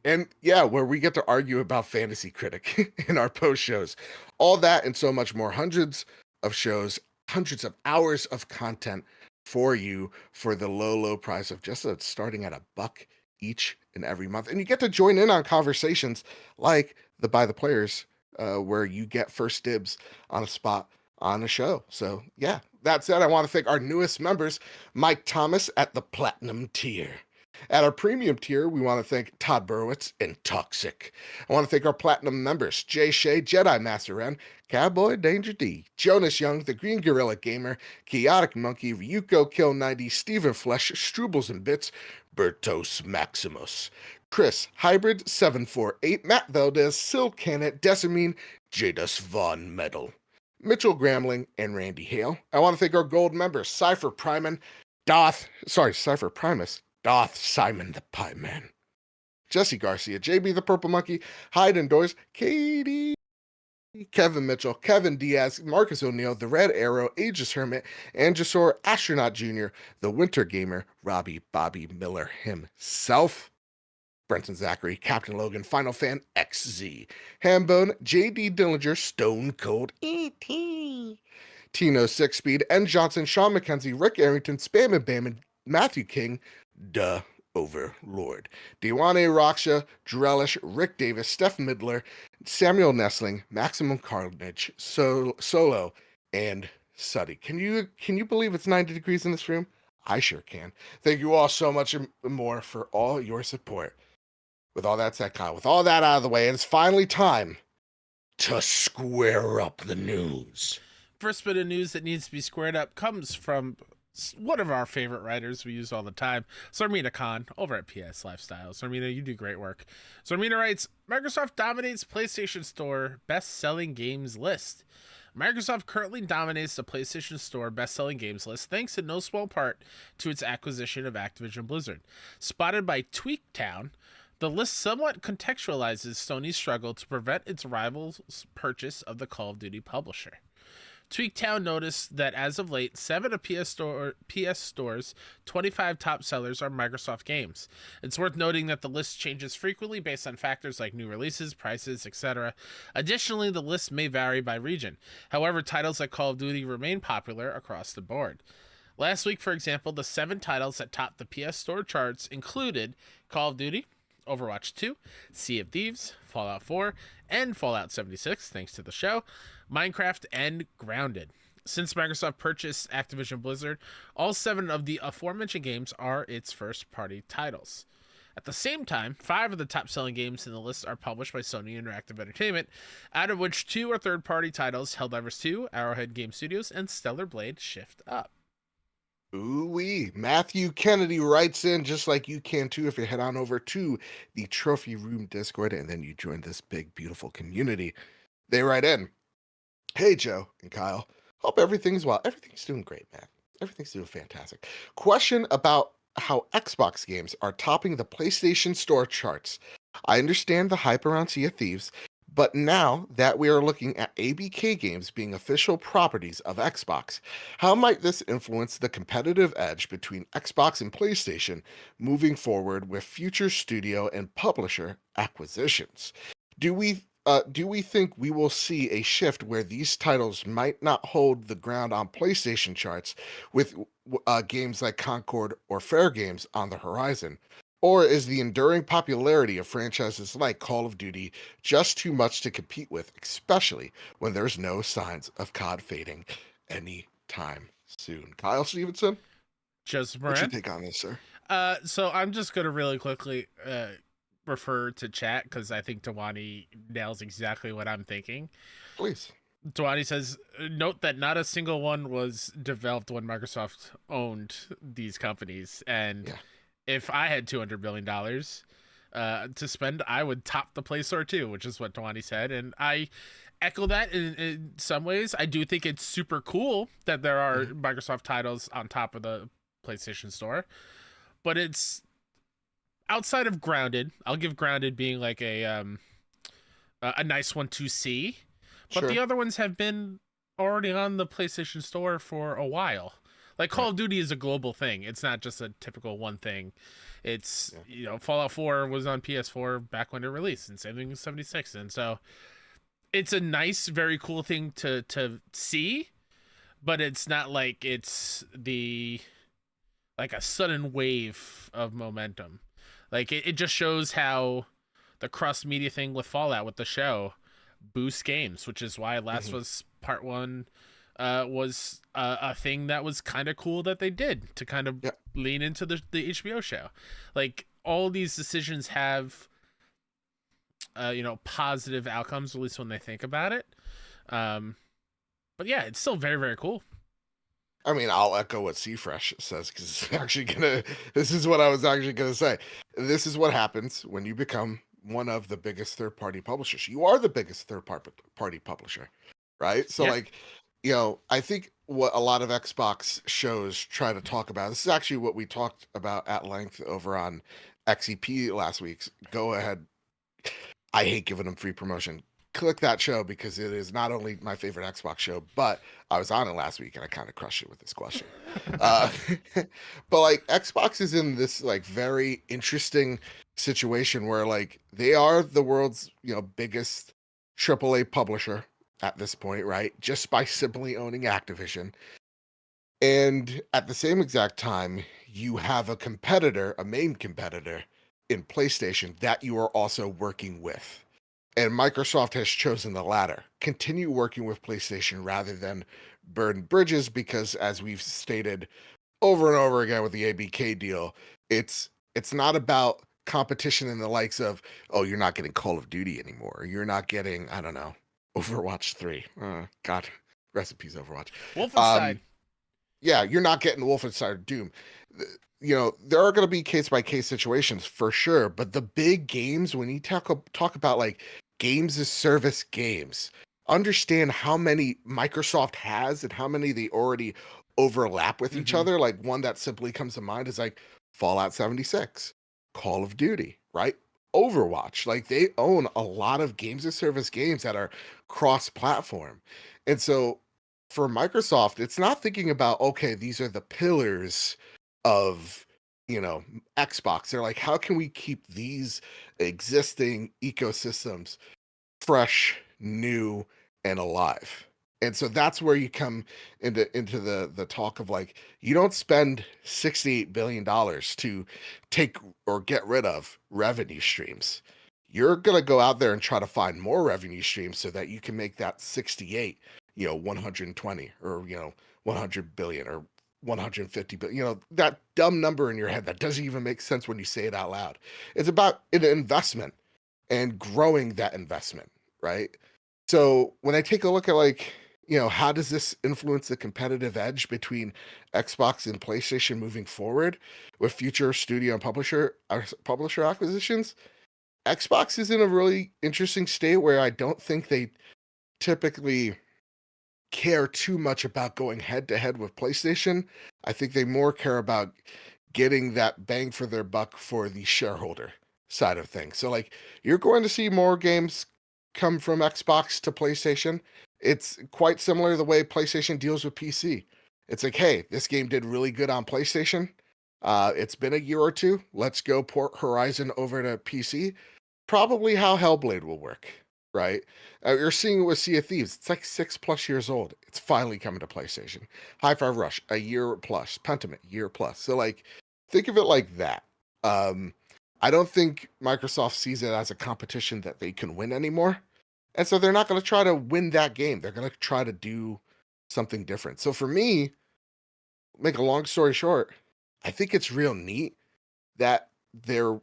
And yeah, where we get to argue about Fantasy Critic in our post shows, all that and so much more. Hundreds of shows, hundreds of hours of content for you for the low price of just starting at $1 each and every month, and you get to join in on conversations like the By the Players. Where you get first dibs on a spot on a show. So yeah, that said, I want to thank our newest members, Mike Thomas at the Platinum tier. At our premium tier, we want to thank Todd Burwitz and Toxic. I want to thank our platinum members, Jay Shea, Jedi Master Ren, Cowboy Danger D, Jonas Young, The Green Gorilla Gamer, Chaotic Monkey, Ryuko Kill 90, Stephen Flesh, Strubles and Bits, Bertos Maximus, Chris, Hybrid 748, Matt Valdez, Sil Canet, Decimine, Jadus Von Metal, Mitchell Gramling, and Randy Hale. I want to thank our gold members, Cypher Primus, Doth Simon the Pie Man, Jesse Garcia, JB the Purple Monkey, Hyde Indoors, Katie, Kevin Mitchell, Kevin Diaz, Marcus O'Neill, The Red Arrow, Aegis Hermit, Angisor, Astronaut Jr., The Winter Gamer, Robbie Bobby Miller himself, Brenton Zachary, Captain Logan, Final Fan XZ, Hambone, JD Dillinger, Stone Cold E.T., Tino Six Speed, N. Johnson, Sean McKenzie, Rick Arrington, Spam and Bam, and Matthew King, Duh Overlord, Diwane Raksha, Drellish, Rick Davis, Steph Midler, Samuel Nestling, Maximum Carnage, Solo, and Suddy. Can you believe it's 90 degrees in this room? I sure can. Thank you all so much more for all your support. With all that said, Kyle, with all that out of the way, it's finally time to square up the news. First bit of news that needs to be squared up comes from one of our favorite writers we use all the time, Sarmina Khan, over at PS Lifestyle. Sarmina, you do great work. Sarmina writes, Microsoft dominates PlayStation Store best-selling games list. Microsoft currently dominates the PlayStation Store best-selling games list thanks in no small part to its acquisition of Activision Blizzard. Spotted by Tweaktown, The list somewhat contextualizes Sony's struggle to prevent its rivals' purchase of the Call of Duty publisher. Tweaktown noticed that as of late, 7 of PS Store's 25 top sellers are Microsoft games. It's worth noting that the list changes frequently based on factors like new releases, prices, etc. Additionally, the list may vary by region. However, titles like Call of Duty remain popular across the board. Last week, for example, the 7 titles that topped the PS Store charts included Call of Duty, Overwatch 2, Sea of Thieves, Fallout 4, and Fallout 76, thanks to the show, Minecraft, and Grounded. Since Microsoft purchased Activision Blizzard, all 7 of the aforementioned games are its first-party titles. At the same time, 5 of the top-selling games in the list are published by Sony Interactive Entertainment, out of which 2 are third-party titles, Helldivers 2, Arrowhead Game Studios, and Stellar Blade Shift Up. Ooh-wee. Matthew Kennedy writes in, just like you can too if you head on over to the Trophy Room Discord and then you join this big, beautiful community. They write in, "Hey, Joe and Kyle. Hope everything's well. Everything's doing great, man. Everything's doing fantastic. Question about how Xbox games are topping the PlayStation Store charts. I understand the hype around Sea of Thieves, but now that we are looking at ABK games being official properties of Xbox, how might this influence the competitive edge between Xbox and PlayStation moving forward with future studio and publisher acquisitions? Do we think we will see a shift where these titles might not hold the ground on PlayStation charts with games like Concord or Fair Games on the horizon? Or is the enduring popularity of franchises like Call of Duty just too much to compete with, especially when there's no signs of COD fading anytime soon?" Kyle Stevenson, Joseph what's your Moran? take on this, sir? So I'm just going to really quickly refer to chat because I think Dewani nails exactly what I'm thinking. Please. Dewani says, note that not a single one was developed when Microsoft owned these companies. And Yeah. if I had $200 million to spend, I would top the Play Store too, which is what Dewani said. And I echo that in some ways. I do think it's super cool that there are Microsoft titles on top of the PlayStation Store. But it's outside of Grounded. I'll give Grounded being like a nice one to see. But Sure. the other ones have been already on the PlayStation Store for a while. Like Call of Duty is a global thing. It's not just a typical one thing. It's, Fallout 4 was on PS4 back when it released, and same thing with 76. And so it's a nice, very cool thing to see, but it's not like it's like a sudden wave of momentum. Like it just shows how the cross media thing with Fallout with the show boosts games, which is why Last of Us Part 1 was a thing that was kind of cool that they did to kind of lean into the HBO show. Like all these decisions have positive outcomes, at least when they think about it. But yeah, it's still very, very cool. I mean, I'll echo what Seafresh says because this is what I was actually gonna say. This is what happens when you become one of the biggest third-party publishers. You are the biggest third-party publisher, right? So like, I think what a lot of Xbox shows try to talk about, this is actually what we talked about at length over on XEP last week. Go ahead. I hate giving them free promotion. Click that show because it is not only my favorite Xbox show, but I was on it last week and I kind of crushed it with this question. But like Xbox is in this like very interesting situation where like they are the world's biggest AAA publisher at this point, right? Just by simply owning Activision. And at the same exact time, you have a competitor, a main competitor in PlayStation that you are also working with. And Microsoft has chosen the latter. Continue working with PlayStation rather than burn bridges because, as we've stated over and over again with the ABK deal, it's not about competition in the likes of, oh, you're not getting Call of Duty anymore. You're not getting, I don't know, Overwatch 3. God, recipes Overwatch. Wolfenstein. Yeah, you're not getting Wolfenstein Doom. There are going to be case-by-case situations for sure, but the big games, when you talk about like games as service games, understand how many Microsoft has and how many they already overlap with each other. Like one that simply comes to mind is like Fallout 76, Call of Duty, right? Overwatch. Like they own a lot of games as service games that are cross-platform. And so for Microsoft, it's not thinking about, okay, these are the pillars of, Xbox. They're like, how can we keep these existing ecosystems fresh, new, and alive? And so that's where you come into the talk of like, you don't spend $68 billion to take or get rid of revenue streams. You're gonna go out there and try to find more revenue streams so that you can make that 68, 120, or 100 billion or 150 billion, that dumb number in your head that doesn't even make sense when you say it out loud. It's about an investment and growing that investment, right? So when I take a look at like, how does this influence the competitive edge between Xbox and PlayStation moving forward with future studio and publisher acquisitions? Xbox is in a really interesting state where I don't think they typically care too much about going head to head with PlayStation. I think they more care about getting that bang for their buck for the shareholder side of things. So like you're going to see more games come from Xbox to PlayStation. It's quite similar to the way PlayStation deals with PC. It's like, hey, this game did really good on PlayStation. It's been a year or two. Let's go port Horizon over to PC. Probably how Hellblade will work, right? You're seeing it with Sea of Thieves. It's like 6+ years old. It's finally coming to PlayStation. Hi-Fi Rush, a year plus. Pentiment, year plus. So like, think of it like that. I don't think Microsoft sees it as a competition that they can win anymore. And so they're not going to try to win that game. They're going to try to do something different. So for me, make a long story short, I think it's real neat that they're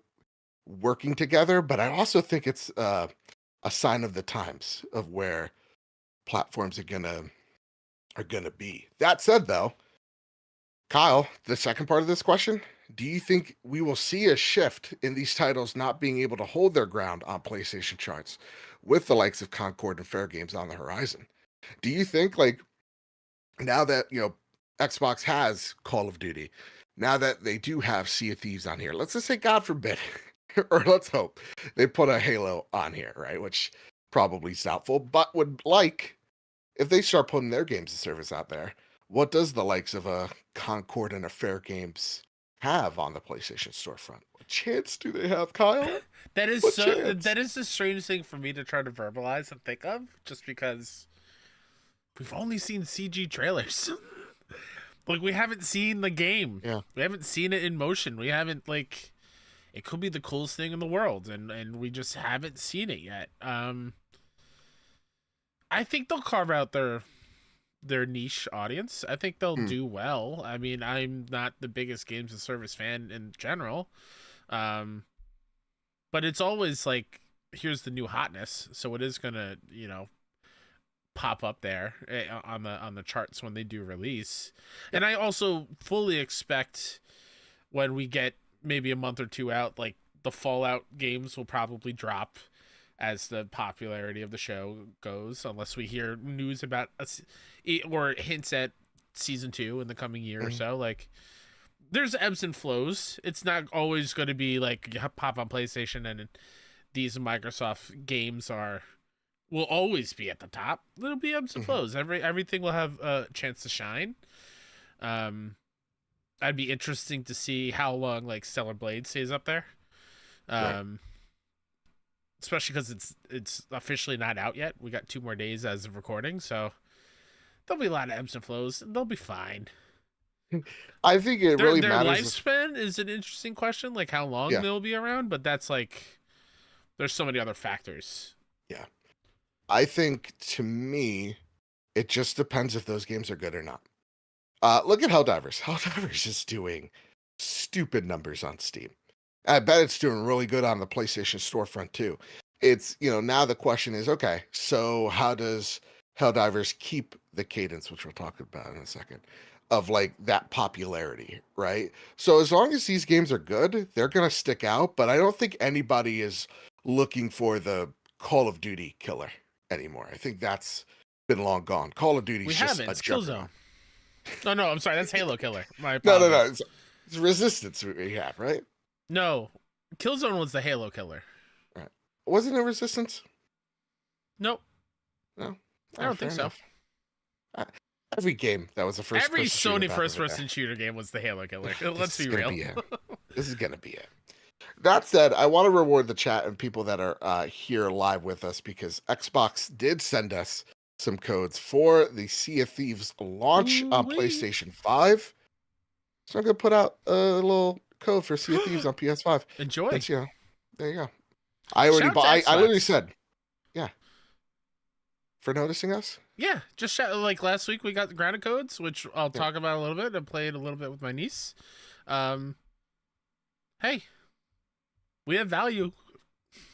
working together, but I also think it's a sign of the times of where platforms are gonna be. That said, though, Kyle, the second part of this question, do you think we will see a shift in these titles not being able to hold their ground on PlayStation charts with the likes of Concord and Fair Games on the horizon? Do you think like now that Xbox has Call of Duty, now that they do have Sea of Thieves on here, let's just say God forbid, or let's hope they put a Halo on here, right? Which probably is doubtful, but would like if they start putting their games of service out there. What does the likes of a Concord and a Fair Games have on the PlayStation storefront? What chance do they have, Kyle? That is What so. chance? That is the strangest thing for me to try to verbalize and think of, just because we've only seen CG trailers. Like we haven't seen the game. Yeah. We haven't seen it in motion. We haven't like. It could be the coolest thing in the world, and we just haven't seen it yet. I think they'll carve out their niche audience. I think they'll do well. I mean, I'm not the biggest games of service fan in general. But it's always like, here's the new hotness. So it is gonna, pop up there on the charts when they do release. And I also fully expect when we get maybe a month or two out, like the Fallout games will probably drop as the popularity of the show goes, unless we hear news about or hints at season 2 in the coming year or so. Like there's ebbs and flows. It's not always going to be like you pop on PlayStation and these Microsoft games will always be at the top. It'll be ebbs and flows. Everything will have a chance to shine. I'd be interesting to see how long like Stellar Blade stays up there. Right. Especially because it's officially not out yet. We got 2 more days as of recording, so there'll be a lot of ebbs and flows. They'll be fine. I think it really their matters. Lifespan is an interesting question, like how long they'll be around, but that's like there's so many other factors. Yeah. I think to me, it just depends if those games are good or not. Look at Helldivers. Helldivers is doing stupid numbers on Steam. I bet it's doing really good on the PlayStation storefront too. It's, now the question is, okay, so how does Helldivers keep the cadence, which we'll talk about in a second, of like that popularity, right? So as long as these games are good, they're going to stick out, but I don't think anybody is looking for the Call of Duty killer anymore. I think that's been long gone. Call of Duty is just a juggernaut. Oh, no, I'm sorry. That's Halo Killer. My no. It's Resistance we have, right? No. Killzone was the Halo Killer. wasn't it Resistance? Nope. No, I don't think fair so. enough. Every game that was a first Every person shooter Sony back in the first-person day. shooter game was the Halo killer. This Let's is be gonna real. be it. This is gonna be it. That said, I want to reward the chat and people that are here live with us because Xbox did send us some codes for the Sea of Thieves launch on Ooh-wee. PlayStation 5. So I'm gonna put out a little code for Sea of Thieves on PS5. Enjoy. Since, you know, there you go. I already Shout bought. out to I literally Xbox. said, yeah, for noticing us. Yeah, just like last week we got the grounded codes, which I'll Yeah. talk about a little bit. I played a little bit with my niece. Hey, we have value.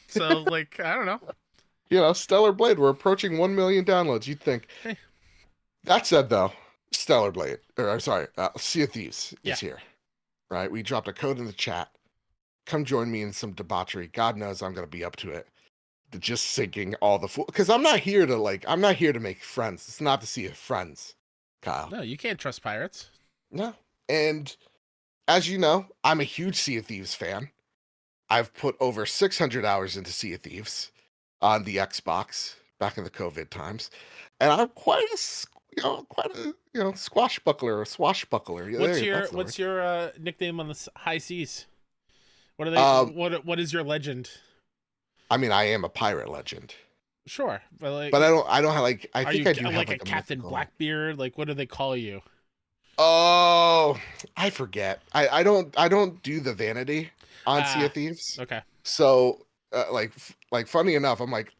So like, I don't know. You know, Stellar Blade. We're approaching 1 million downloads. You'd think. Hey. That said, though, Stellar Blade, or I'm sorry, Sea of Thieves Yeah. is here. Right? We dropped a code in the chat. Come join me in some debauchery. God knows I'm gonna be up to it. Just sinking all the fool because I'm not here to make friends. It's not to see friends, Kyle. No, you can't trust pirates. No. And as you know, I'm a huge Sea of Thieves fan. I've put over 600 hours into Sea of Thieves on the Xbox back in the COVID times, and I'm quite a swashbuckler. What's your nickname on the high seas? What are they? What is your legend? I mean, I am a pirate legend. Sure, but I don't have like. I think I do have like a a Captain mythical... Blackbeard. Like, what do they call you? Oh, I forget. I don't do the vanity on Sea of Thieves. Okay. So like funny enough, I'm like,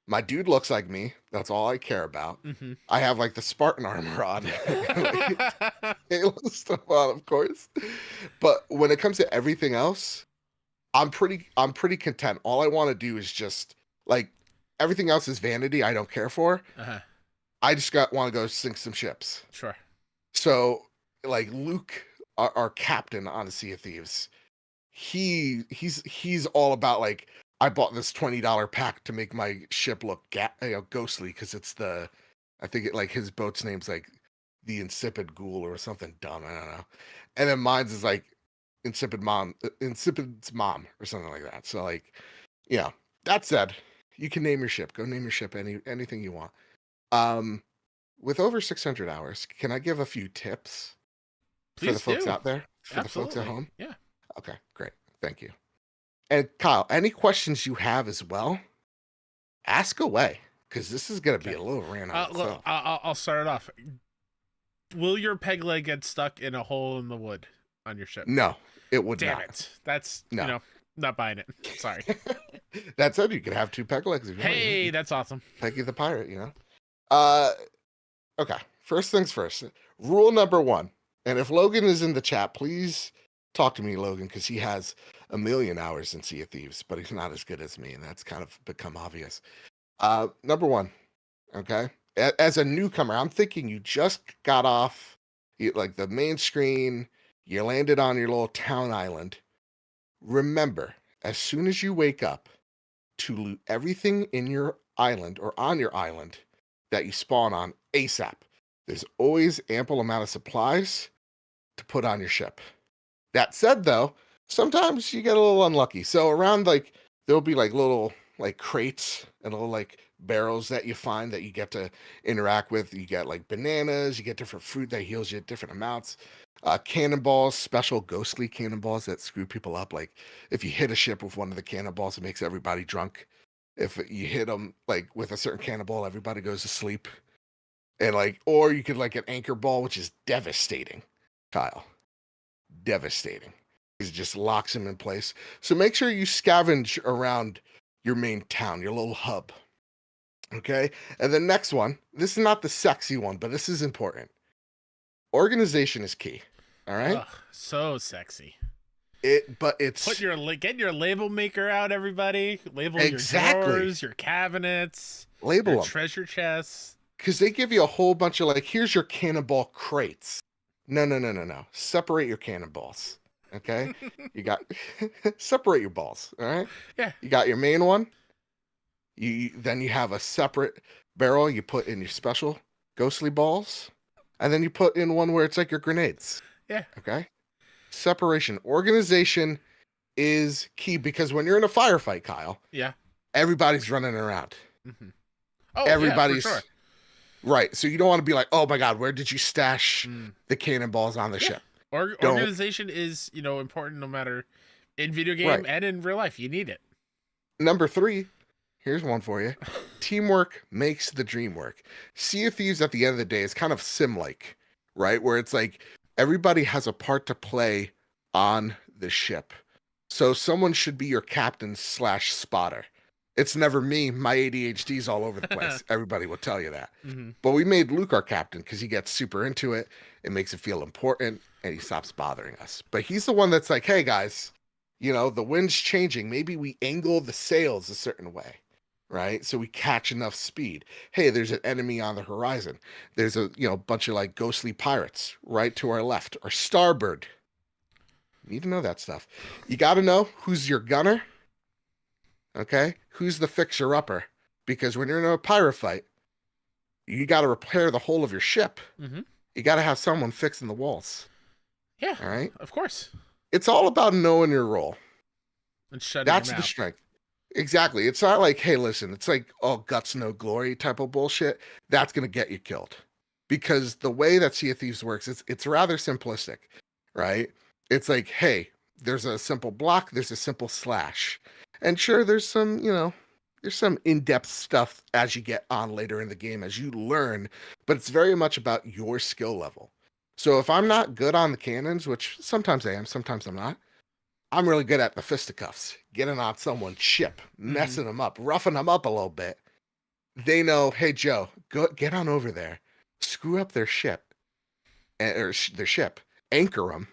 my dude looks like me. That's all I care about. Mm-hmm. I have like the Spartan armor on, Halo stuff on, of course. But when it comes to everything else, I'm pretty content. All I want to do is just like everything else is vanity. I don't care for. Uh-huh. I just want to go sink some ships. Sure. So like Luke, our captain on the Sea of Thieves, he's all about like, I bought this $20 pack to make my ship look ghostly because it's I think like his boat's name's like the Insipid Ghoul or something dumb. I don't know. And then mine's is like Insipid's mom or something like that. So like, yeah. That said, you can name your ship. Go name your ship anything you want. With over 600 hours, can I give a few tips for the folks out there? For Absolutely. the folks at home? Yeah. Okay, great. Thank you. And Kyle, any questions you have as well, ask away, because this is going to be a little rant on itself. I'll start it off. Will your peg leg get stuck in a hole in the wood on your ship? No, it would Damn not. it. That's, not buying it. Sorry. That said, you can have two peg legs. If you Hey, want. that's awesome. Peggy the pirate, Okay, first things first. Rule number 1. And if Logan is in the chat, please talk to me, Logan, because he has 1 million hours in Sea of Thieves, but he's not as good as me, and that's kind of become obvious. Number 1, okay? As a newcomer, I'm thinking you just got off like the main screen, you landed on your little town island. Remember, as soon as you wake up, to loot everything in your island or on your island that you spawn on ASAP. There's always ample amount of supplies to put on your ship. That said, though, sometimes you get a little unlucky. So around like there'll be like little like crates and little like barrels that you find that you get to interact with. You get like bananas, you get different fruit that heals you at different amounts. Cannonballs, special ghostly cannonballs that screw people up. Like if you hit a ship with one of the cannonballs, it makes everybody drunk. If you hit them like with a certain cannonball, everybody goes to sleep. And like, or you could like an anchor ball, which is devastating, Kyle. Devastating. It just locks him in place. So make sure you scavenge around your main town, your little hub. Okay? And the next one, this is not the sexy one, but this is important. Organization is key. All right? Ugh, so sexy. It's get your label maker out, everybody. Label your drawers, your cabinets, label your them. Treasure chests. Because they give you a whole bunch of like, here's your cannonball crates. No. Separate your cannonballs. Okay? You got separate your balls. All right? Yeah. You got your main one. Then you have a separate barrel you put in your special ghostly balls. And then you put in one where it's like your grenades. Yeah. Okay? Separation. Organization is key because when you're in a firefight, Kyle. Yeah. everybody's running around. Mm-hmm. Oh, Everybody's yeah, for sure. right. So you don't want to be like, oh my God, where did you stash the cannonballs on the ship? Don't. Organization is, important no matter in video game Right. and in real life. You need it. Number 3, here's one for you. Teamwork makes the dream work. Sea of Thieves at the end of the day is kind of sim-like, right? Where it's like everybody has a part to play on the ship. So someone should be your captain / spotter. It's never me. My ADHD's all over the place. Everybody will tell you that. Mm-hmm. But we made Luke our captain because he gets super into it. It makes it feel important and he stops bothering us. But he's the one that's like, hey guys, the wind's changing. Maybe we angle the sails a certain way, right? So we catch enough speed. Hey, there's an enemy on the horizon. There's a bunch of like ghostly pirates right to our left or starboard. You need to know that stuff. You got to know who's your gunner. Okay, who's the fixer-upper? Because when you're in a pirate fight, you got to repair the whole of your ship. Mm-hmm. You got to have someone fixing the walls. Yeah, all right. Of course. It's all about knowing your role. And shutting That's your the mouth. strength. Exactly. It's not like, hey, listen, it's like, oh, guts, no glory type of bullshit. That's going to get you killed. Because the way that Sea of Thieves works, it's rather simplistic, right? It's like, hey, there's a simple block, there's a simple slash. And sure, there's some in-depth stuff as you get on later in the game, as you learn, but it's very much about your skill level. So if I'm not good on the cannons, which sometimes I am, sometimes I'm not, I'm really good at the fisticuffs, getting on someone's ship, messing them up, roughing them up a little bit. They know, hey, Joe, get on over there, screw up their ship, their ship, anchor them,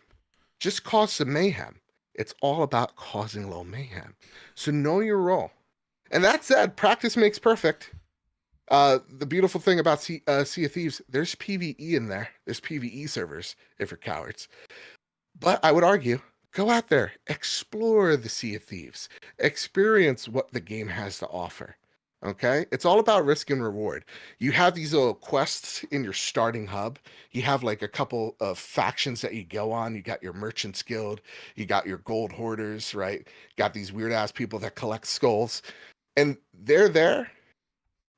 just cause some mayhem. It's all about causing a little mayhem. So know your role. And that said, practice makes perfect. The beautiful thing about Sea of Thieves, there's PvE in there. There's PvE servers if you're cowards. But I would argue, go out there, explore the Sea of Thieves, experience what the game has to offer. Okay? It's all about risk and reward. You have these little quests in your starting hub. You have like a couple of factions that you go on. You got your Merchants Guild. You got your Gold Hoarders, right? You got these weird ass people that collect skulls. And they're there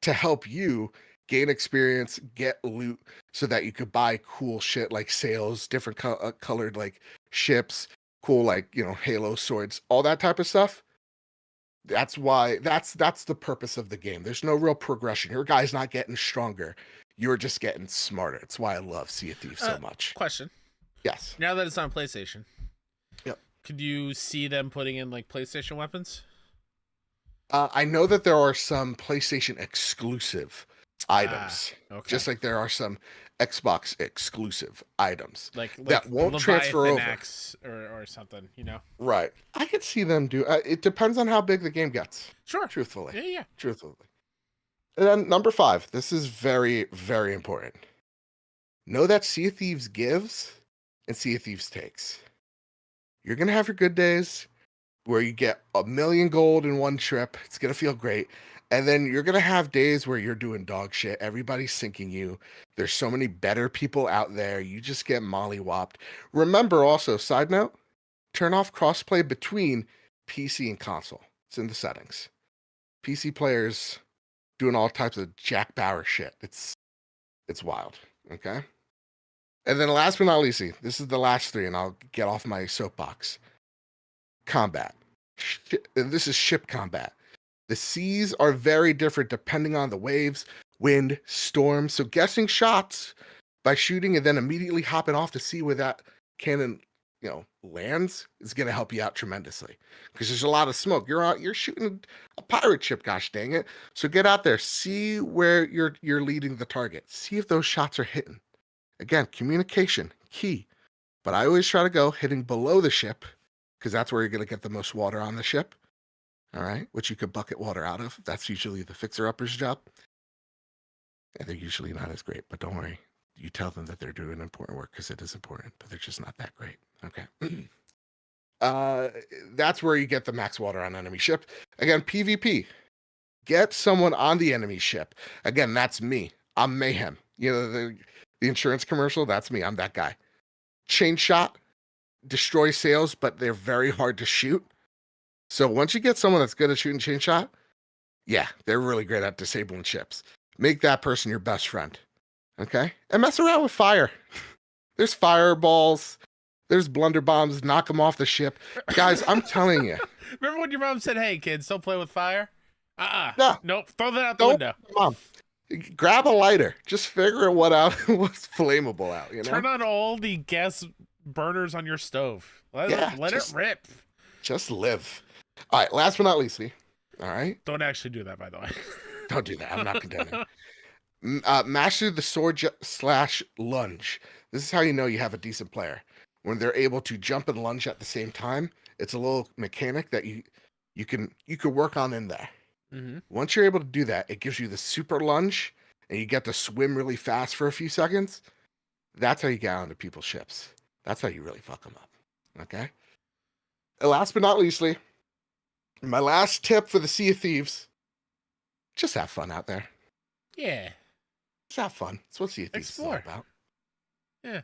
to help you gain experience, get loot, so that you could buy cool shit like sails, different colored like ships, cool like, Halo swords, all that type of stuff. That's why that's the purpose of the game. There's no real progression. Your guy's not getting stronger. You're just getting smarter. It's why I love Sea of Thieves so much. Question. Yes. Now that it's on PlayStation. Yep. Could you see them putting in like PlayStation weapons? I know that there are some PlayStation exclusive items, okay. just like there are some Xbox exclusive items like that won't Leviathan transfer over. Axe or something, Right. I could see them do. It depends on how big the game gets. Sure. Truthfully. Yeah. Truthfully. And then number 5. This is very, very important. Know that Sea of Thieves gives and Sea of Thieves takes. You're gonna have your good days where you get 1,000,000 gold in one trip. It's going to feel great. And then you're going to have days where you're doing dog shit. Everybody's sinking you. There's so many better people out there. You just get mollywopped. Remember also, side note, turn off crossplay between PC and console. It's in the settings. PC players doing all types of Jack Bauer shit. It's wild. Okay? And then last but not least, this is the last 3, and I'll get off my soapbox. Combat. This is ship combat. The seas are very different depending on the waves, wind, storm. So guessing shots by shooting and then immediately hopping off to see where that cannon, lands is going to help you out tremendously because there's a lot of smoke. You're shooting a pirate ship, gosh dang it. So get out there, see where you're leading the target. See if those shots are hitting. Again, communication, key. But I always try to go hitting below the ship because that's where you're going to get the most water on the ship, all right, which you could bucket water out of. That's usually the fixer-upper's job. And they're usually not as great, but don't worry. You tell them that they're doing important work because it is important, but they're just not that great, okay? That's where you get the max water on enemy ship. Again, PvP. Get someone on the enemy ship. Again, that's me. I'm Mayhem. The insurance commercial, that's me. I'm that guy. Chain shot. Destroy sails, but they're very hard to shoot. So once you get someone that's good at shooting chain shot, Yeah, they're really great at disabling ships. Make that person your best friend. Okay? And mess around with fire. There's fireballs. There's blunderbombs. Knock them off the ship. Guys, I'm telling you. Remember when your mom said, "Hey, kids, don't play with fire"? No, Nope. Throw that out the don't. window. Mom, grab a lighter. Just figure what out what's flammable out, you know? Turn on all the gas burners on your stove. Let it rip. Just live. All right, last but not leastly. All right? Don't actually do that, by the way. Don't do that. I'm not condoning. Master the sword slash lunge. This is how you know you have a decent player. When they're able to jump and lunge at the same time, it's a little mechanic that you can work on in there. Mm-hmm. Once you're able to do that, it gives you the super lunge, and you get to swim really fast for a few seconds. That's how you get onto people's ships. That's how you really fuck them up. Okay? And last but not leastly, my last tip for the Sea of Thieves, just have fun out there. Yeah. Just have fun. That's what Sea of Thieves is all about. Yeah.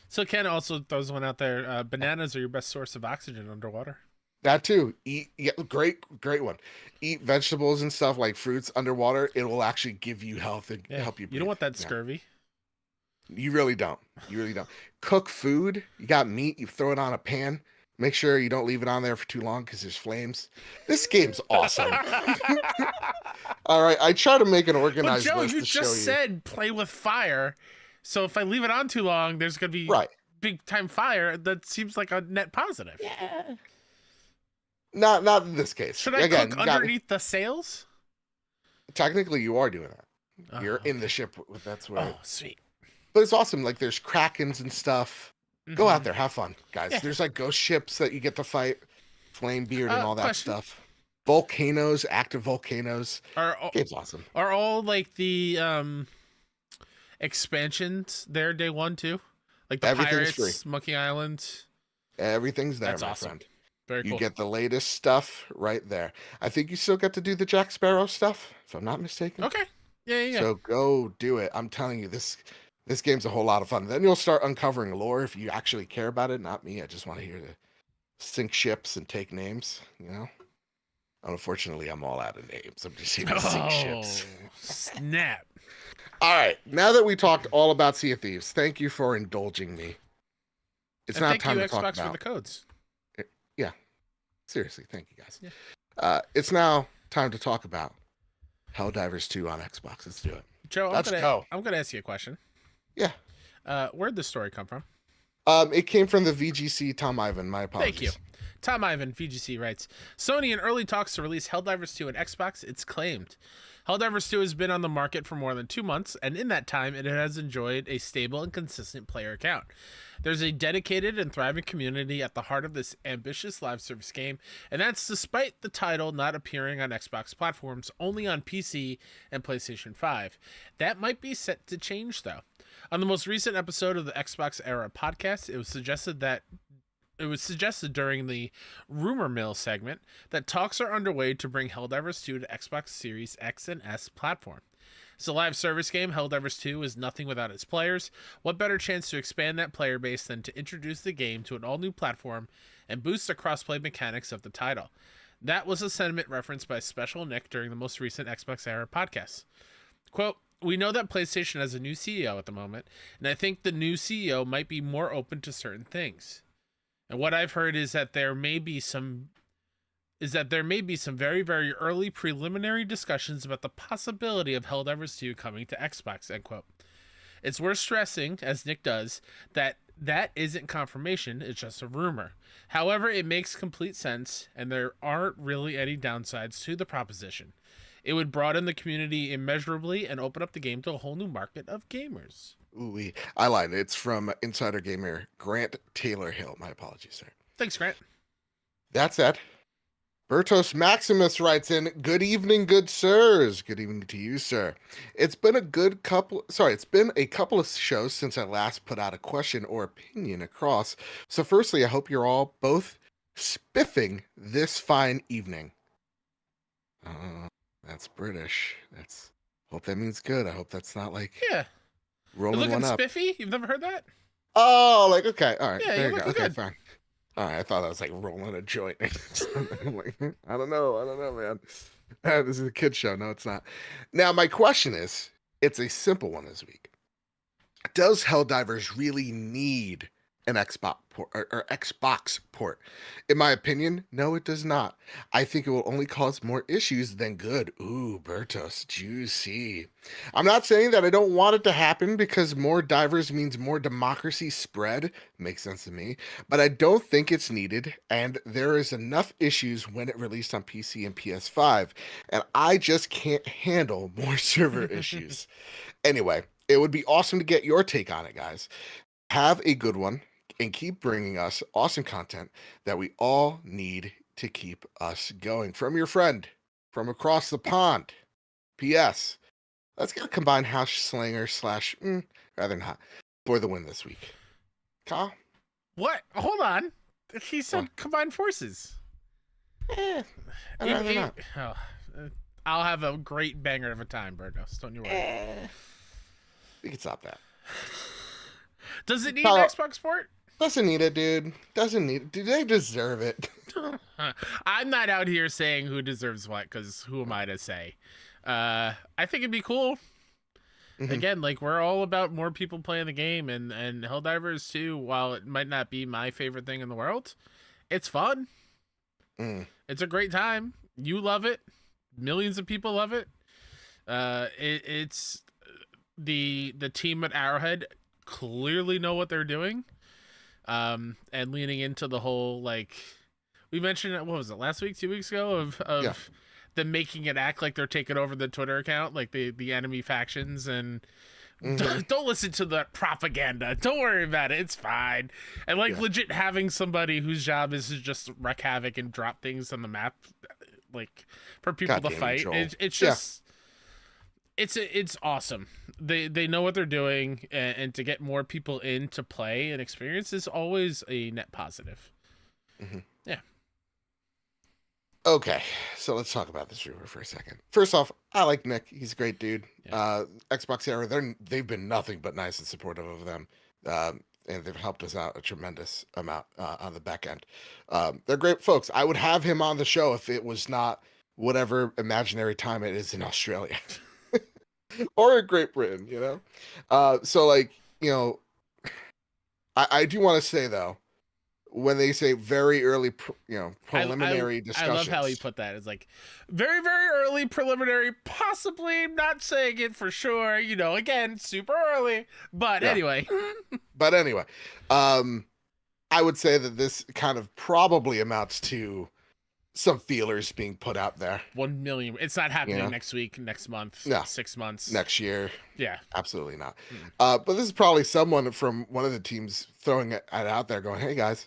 So Ken also throws one out there. Bananas are your best source of oxygen underwater. That too. Great one. Eat vegetables and stuff like fruits underwater. It will actually give you health and help you breathe. You don't want that scurvy. You really don't. Cook food. You got meat. You throw it on a pan. Make sure you don't leave it on there for too long because there's flames. This game's awesome. All right, I try to make an organized list to show you. You just said play with fire. So if I leave it on too long, there's going to be big time fire. That seems like a net positive. Yeah. Not in this case. Should I cook underneath the sails? Technically, you are doing that. You're in the ship. That's where. Oh, sweet. But it's awesome. Like there's krakens and stuff. Go out there, have fun, guys. Yeah. There's like ghost ships that you get to fight, flame beard and all that stuff. Volcanoes, active volcanoes. Game's awesome. Are all like the expansions there day one too? Like the Pirates, free. Monkey Island. Everything's there, That's my awesome. friend. Very cool. You get the latest stuff right there. I think you still get to do the Jack Sparrow stuff, if I'm not mistaken. Okay. Yeah. So go do it. I'm telling you, this game's a whole lot of fun. Then you'll start uncovering lore if you actually care about it. Not me. I just want to hear to sink ships and take names, you know? Unfortunately, I'm all out of names. I'm just here to sink ships. Snap. All right. Now that we talked all about Sea of Thieves, thank you for indulging me. It's not time to talk about... Xbox for the codes. Yeah. Seriously, thank you guys. Yeah. It's now time to talk about Helldivers 2 on Xbox. Let's do it. Joe, I'm gonna ask you a question. Yeah. Where'd the story come from? It came from the VGC Tom Ivan. My apologies. Thank you. Tom Ivan, VGC writes, Sony in early talks to release Helldivers 2 on Xbox, it's claimed. Helldivers 2 has been on the market for more than 2 months, and in that time, it has enjoyed a stable and consistent player count. There's a dedicated and thriving community at the heart of this ambitious live service game, and that's despite the title not appearing on Xbox platforms, only on PC and PlayStation 5. That might be set to change, though. On the most recent episode of the Xbox Era podcast, it was suggested during the Rumor Mill segment that talks are underway to bring Helldivers 2 to Xbox Series X and S platform. It's a live service game. Helldivers 2 is nothing without its players. What better chance to expand that player base than to introduce the game to an all-new platform and boost the crossplay mechanics of the title? That was a sentiment referenced by Special Nick during the most recent Xbox Era podcast. Quote, we know that PlayStation has a new CEO at the moment, and I think the new CEO might be more open to certain things. And what I've heard is that there may be some very, very early preliminary discussions about the possibility of Helldivers 2 coming to Xbox, end quote. It's worth stressing, as Nick does, that isn't confirmation, it's just a rumor. However, it makes complete sense, and there aren't really any downsides to the proposition. It would broaden the community immeasurably and open up the game to a whole new market of gamers. Ooh, I lied. It's from Insider Gamer Grant Taylor Hill. My apologies, sir. Thanks, Grant. That's it. Bertos Maximus writes in, good evening, good sirs. Good evening to you, sir. It's been a couple of shows since I last put out a question or opinion across. So firstly, I hope you're all both spiffing this fine evening. That's British. Hope that means good. I hope that's not like rolling one up. Spiffy? You've never heard that? Oh, like okay, all right. Yeah, there you go. Okay, good. fine. All right, I thought that was like rolling a joint. I'm like, I don't know, man. This is a kid show. No, it's not. Now, my question is, it's a simple one this week. Does Helldivers really need an Xbox port or Xbox port? In my opinion, no, it does not. I think it will only cause more issues than good. Ooh, Bertos, juicy. I'm not saying that I don't want it to happen because more divers means more democracy spread. Makes sense to me. But I don't think it's needed, and there is enough issues when it released on PC and PS5, and I just can't handle more server issues. Anyway, it would be awesome to get your take on it, guys. Have a good one and keep bringing us awesome content that we all need to keep us going. From your friend from across the pond. P.S. Let's get a combined house slanger slash, rather not, for the win this week. Kyle? What? Hold on. He said combined forces. I'd rather not. I'll have a great banger of a time, Bertos. Don't you worry. We can stop that. Does it need an Xbox port? Doesn't need it, dude. Doesn't need it. Do they deserve it? I'm not out here saying who deserves what, because who am I to say? I think it'd be cool. Mm-hmm. Again, like, we're all about more people playing the game, and Helldivers 2, while it might not be my favorite thing in the world, it's fun. It's a great time. You love it. Millions of people love it. It's the team at Arrowhead clearly know what they're doing, and leaning into the whole, like, we mentioned, what was it, last week, 2 weeks ago, of them making it act like they're taking over the Twitter account, like the enemy factions, and don't listen to the propaganda, don't worry about it, it's fine, and legit having somebody whose job is to just wreak havoc and drop things on the map, like, for people to fight. It's just it's awesome. They know what they're doing, and to get more people in to play and experience is always a net positive. Yeah. Okay, so let's talk about this rumor for a second. First off, I like Nick. He's a great dude. Xbox Era, they've been nothing but nice and supportive of them. And they've helped us out a tremendous amount on the back end. They're great folks. I would have him on the show if it was not whatever imaginary time it is in Australia. Or in Great Britain, you know? So, like, you know, I do want to say, though, when they say very early, preliminary discussions. I love how he put that. It's like, very, very early preliminary, possibly not saying it for sure, you know, again, super early. But anyway. But anyway, I would say that this kind of probably amounts to some feelers being put out there. 1 million. It's not happening next week, next month, 6 months. Next year. Yeah. Absolutely not. But this is probably someone from one of the teams throwing it out there going, hey, guys,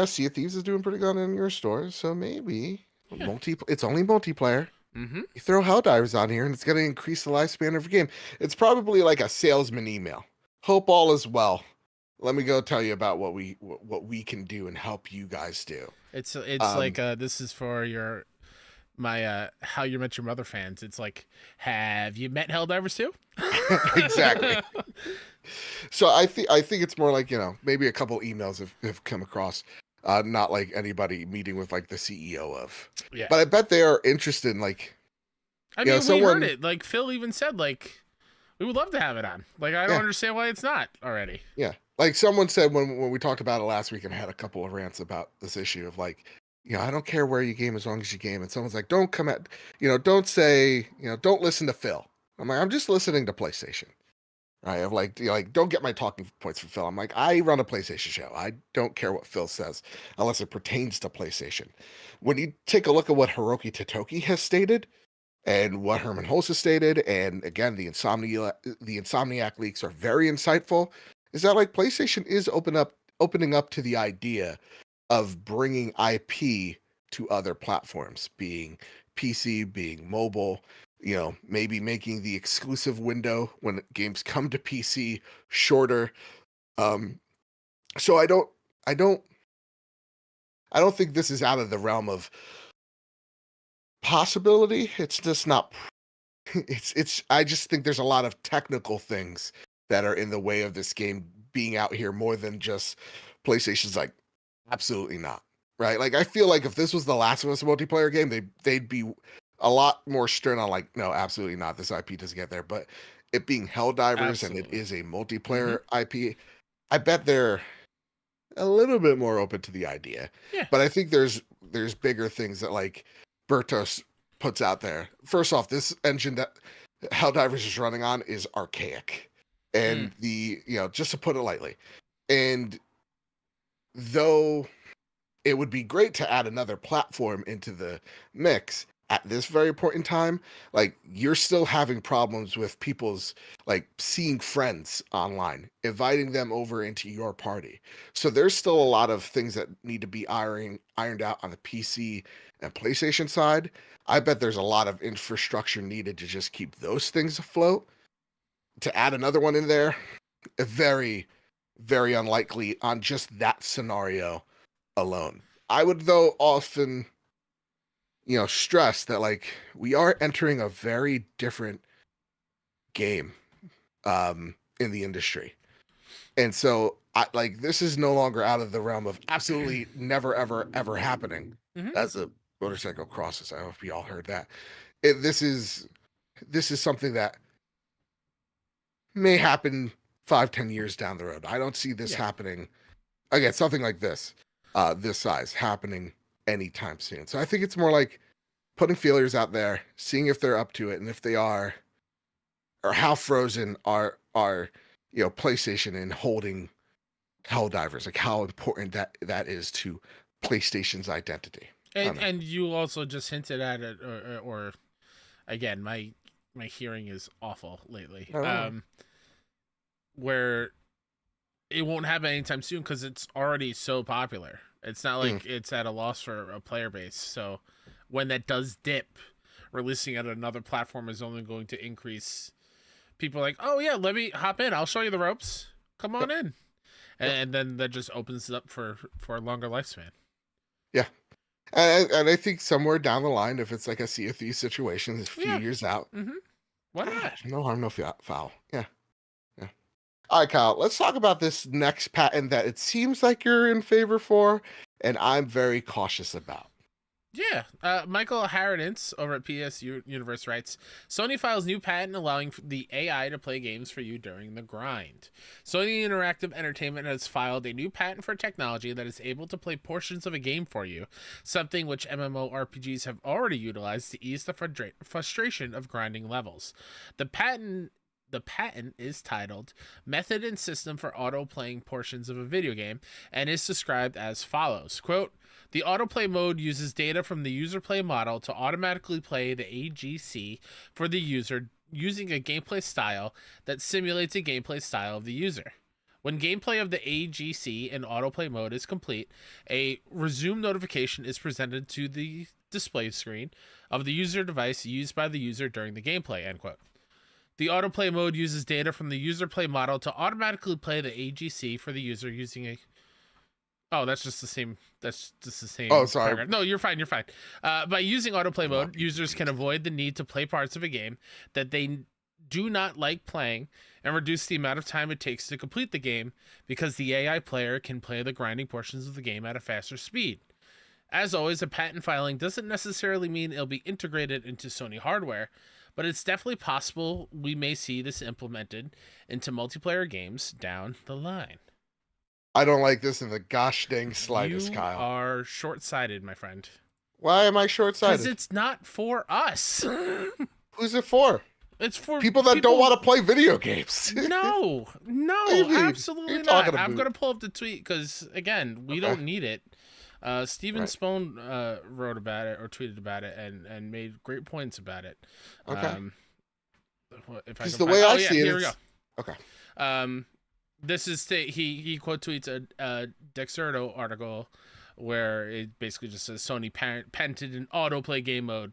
Sea of Thieves is doing pretty good in your store, so maybe it's only multiplayer. You throw Helldivers on here, and it's going to increase the lifespan of your game. It's probably like a salesman email. Hope all is well. Let me go tell you about what we can do and help you guys do. It's like this is for my How You Met Your Mother fans. It's like, have you met Helldivers too? Exactly. So I think it's more like, maybe a couple emails have come across, not like anybody meeting with like the CEO of. Yeah. But I bet they are interested in, like. I mean, we heard it. Like Phil even said, like, we would love to have it on. Like, I don't understand why it's not already. Yeah. Like someone said when we talked about it last week and had a couple of rants about this issue of like, I don't care where you game as long as you game. And someone's like, don't come at, don't say, don't listen to Phil. I'm like, I'm just listening to PlayStation. Right? I'm like, don't get my talking points from Phil. I'm like, I run a PlayStation show. I don't care what Phil says unless it pertains to PlayStation. When you take a look at what Hiroki Totoki has stated and what Herman Hulse has stated, and again, the Insomniac leaks are very insightful, is that like PlayStation is opening up to the idea of bringing IP to other platforms, being PC, being mobile, maybe making the exclusive window when games come to PC shorter. So I don't think this is out of the realm of possibility. It's just not. I just think there's a lot of technical things that are in the way of this game being out here more than just PlayStation's like, absolutely not. Right? Like, I feel like if this was the Last of Us multiplayer game, they'd be a lot more stern on like, no, absolutely not. This IP doesn't get there. But it being Helldivers and it Absolutely. is a multiplayer IP, I bet they're a little bit more open to the idea. Yeah. But I think there's bigger things that like Bertos puts out there. First off, this engine that Helldivers is running on is archaic. Mm. And just to put it lightly. And though it would be great to add another platform into the mix at this very point in time, like you're still having problems with people's like seeing friends online, inviting them over into your party. So there's still a lot of things that need to be ironed out on the PC and PlayStation side. I bet there's a lot of infrastructure needed to just keep those things afloat. To add another one in there, very, very unlikely on just that scenario alone. I would, though, often, stress that like we are entering a very different game in the industry. And so I like this is no longer out of the realm of absolutely never, ever, ever happening as a motorcycle crosses. I hope you all heard that. This is something that may happen 5-10 years down the road. I don't see this happening again, something like this size happening anytime soon. So I think it's more like putting feelers out there, seeing if they're up to it, and if they are, or how frozen are PlayStation in holding Helldivers, like how important that is to PlayStation's identity. And you also just hinted at it, or again, my hearing is awful lately. Where it won't happen anytime soon because it's already so popular. It's not like it's at a loss for a player base. So when that does dip, releasing at another platform is only going to increase. People like, oh yeah, let me hop in. I'll show you the ropes. Come on in, and then that just opens it up for a longer lifespan. Yeah, and I think somewhere down the line, if it's like a Sea of Thieves situation, it's a few years out. Why not? No harm, no foul. Yeah. All right, Kyle, let's talk about this next patent that it seems like you're in favor for, and I'm very cautious about. Yeah, Michael Harradence over at PS Universe writes, Sony files new patent allowing the AI to play games for you during the grind. Sony Interactive Entertainment has filed a new patent for technology that is able to play portions of a game for you, something which MMORPGs have already utilized to ease the frustration of grinding levels. The patent is titled Method and System for Auto-Playing Portions of a Video Game and is described as follows, quote, the autoplay mode uses data from the user play model to automatically play the AGC for the user using a gameplay style that simulates a gameplay style of the user. When gameplay of the AGC in autoplay mode is complete, a resume notification is presented to the display screen of the user device used by the user during the gameplay, end quote. The autoplay mode uses data from the user play model to automatically play the AGC for the user using a... Oh, that's just the same. That's just the same. Oh, sorry. Paragraph. No, you're fine. You're fine. By using autoplay mode, users can avoid the need to play parts of a game that they do not like playing and reduce the amount of time it takes to complete the game because the AI player can play the grinding portions of the game at a faster speed. As always, a patent filing doesn't necessarily mean it'll be integrated into Sony hardware, but it's definitely possible we may see this implemented into multiplayer games down the line. I don't like this in the gosh dang slightest, Kyle. You are short-sighted, my friend. Why am I short-sighted? Because it's not for us. Who's it for? It's for people that don't want to play video games. No, absolutely not. I'm going to pull up the tweet because, again, we don't need it. Steven Spohn wrote about it or tweeted about it and made great points about it. Okay. Because the way I see it, here we go. Okay. This is he quote tweets a Dexerto article where it basically just says Sony patented an autoplay game mode.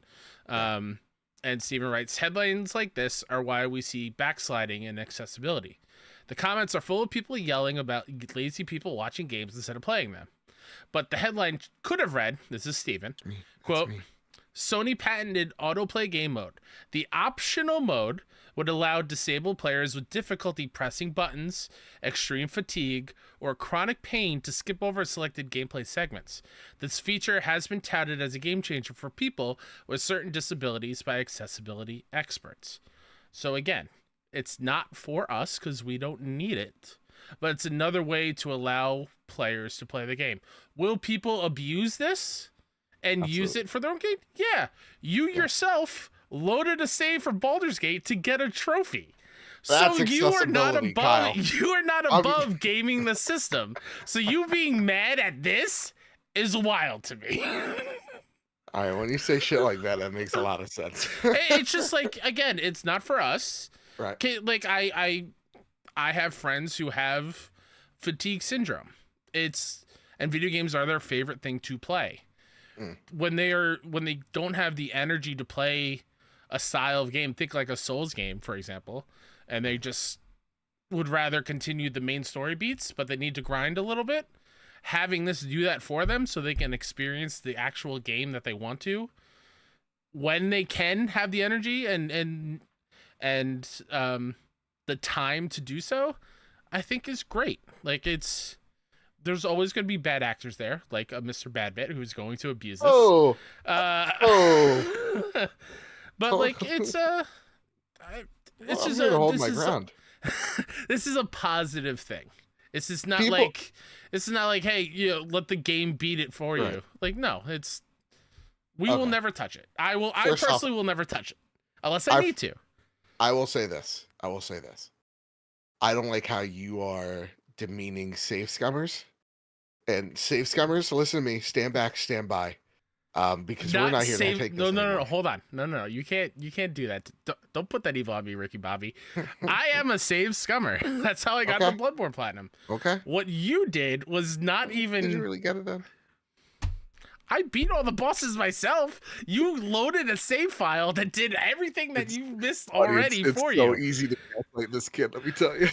And Steven writes, headlines like this are why we see backsliding in accessibility. The comments are full of people yelling about lazy people watching games instead of playing them. But the headline could have read, this is Steven, quote, Sony patented autoplay game mode. The optional mode would allow disabled players with difficulty pressing buttons, extreme fatigue, or chronic pain to skip over selected gameplay segments. This feature has been touted as a game changer for people with certain disabilities by accessibility experts. So again, it's not for us because we don't need it, but it's another way to allow players to play the game. Will people abuse this and use it for their own game? Yeah. You yourself loaded a save for Baldur's Gate to get a trophy. That's so you are not accessibility, above Kyle. you are not above gaming the system. So you being mad at this is wild to me. All right, when you say shit like that, that makes a lot of sense. It's just like, again, it's not for us. Right. Okay, like I have friends who have fatigue syndrome. And video games are their favorite thing to play. When they don't have the energy to play a style of game, think like a Souls game, for example, and they just would rather continue the main story beats, but they need to grind a little bit. Having this do that for them so they can experience the actual game that they want to, when they can have the energy and the time to do so, I think is great. Like, there's always going to be bad actors there, like a Mr. Badbit who's going to abuse this. But like, it's just hold my ground. This is a positive thing. This is not like, hey, let the game beat it for you. Like, no, we will never touch it. I personally will never touch it unless I need to. I will say this. I don't like how you are demeaning save scummers. And save scummers, listen to me. Stand back, stand by. Because we're not here to take this. No. Hold on. No. You can't do that. Don't put that evil on me, Ricky Bobby. I am a save scummer. That's how I got the Bloodborne Platinum. Okay. What you did was not even. Did you really get it then? I beat all the bosses myself. You loaded a save file that did everything that you missed already for you. It's so easy to play this kid, let me tell you.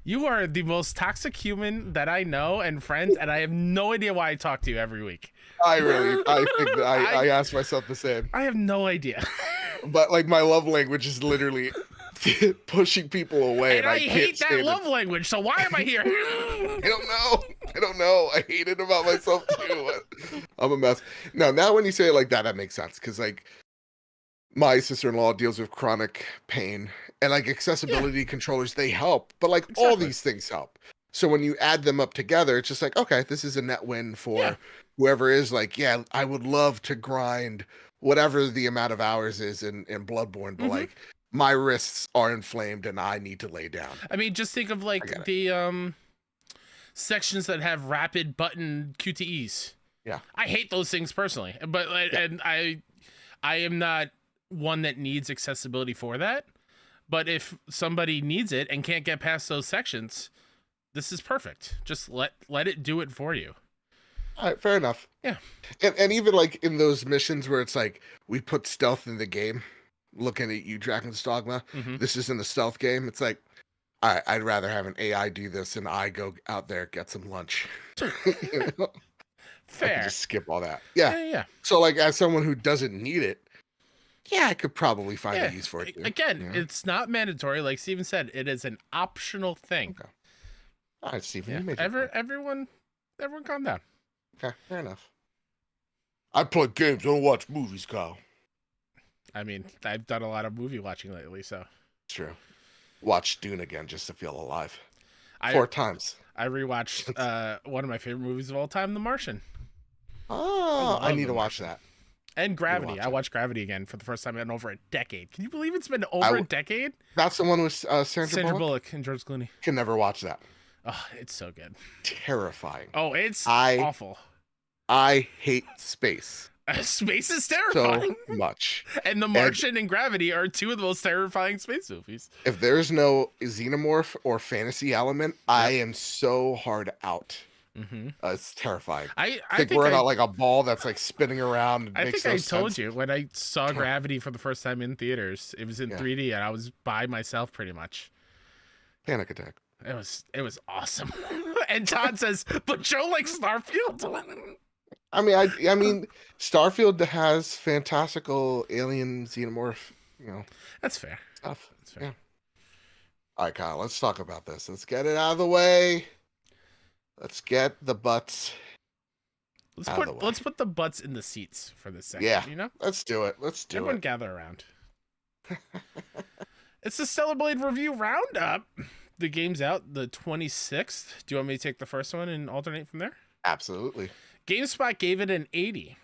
You are the most toxic human that I know and friends, and I have no idea why I talk to you every week. I think that I ask myself the same. I have no idea. But like, my love language is literally pushing people away. And I hate that love language, so why am I here? I don't know. I hate it about myself too. I'm a mess. Now when you say it like that makes sense. Because like, my sister-in-law deals with chronic pain, and like accessibility controllers, they help. But like, all these things help. So when you add them up together, it's just like, okay, this is a net win for whoever is like, yeah, I would love to grind whatever the amount of hours is in Bloodborne, but like, my wrists are inflamed and I need to lay down. I mean, just think of like the sections that have rapid button QTEs. Yeah. I hate those things personally, but and I am not one that needs accessibility for that. But if somebody needs it and can't get past those sections, this is perfect. Just let it do it for you. All right, fair enough. Yeah. And even like in those missions where it's like, we put stealth in the game, looking at you, Dragon's Dogma, this isn't a stealth game. It's like, all right, I'd rather have an AI do this and I go out there, get some lunch. You know? Fair. I can just skip all that. Yeah. Yeah. So like, as someone who doesn't need it, yeah, I could probably find a use for it too. Again, it's not mandatory. Like Steven said, it is an optional thing. Okay. All right, Steven, you made everyone calm down. Okay, fair enough. I play games, I don't watch movies, Kyle. I mean, I've done a lot of movie watching lately, so. It's true. Watch Dune again just to feel alive. 4 times. I rewatched one of my favorite movies of all time, The Martian. Oh, I need to watch that. And Gravity. I watched Gravity again for the first time in over a decade. Can you believe it's been over a decade? That's the one with Sandra Bullock and George Clooney. Can never watch that. Oh, it's so good. Terrifying. Oh, it's awful. I hate space. Space is terrifying. So much. And The Martian and Gravity are 2 of the most terrifying space movies. If there's no xenomorph or fantasy element, I am so hard out. It's terrifying. I think we're not like a ball that's like spinning around. I think I told you when I saw Gravity for the first time in theaters, it was in 3D and I was by myself pretty much. Panic attack. It was awesome. And Todd says, but Joe likes Starfield. I mean, Starfield has fantastical alien xenomorph, That's fair. stuff. That's fair. Yeah. All right, Kyle, let's talk about this. Let's get it out of the way. Let's get the butts out of the way. Let's put the butts in the seats for this section. Yeah, You know, let's do it. Let's do everyone it. gather around. It's the Stellar Blade review roundup. The game's out the 26th. Do you want me to take the first one and alternate from there? Absolutely. GameSpot gave it an 80.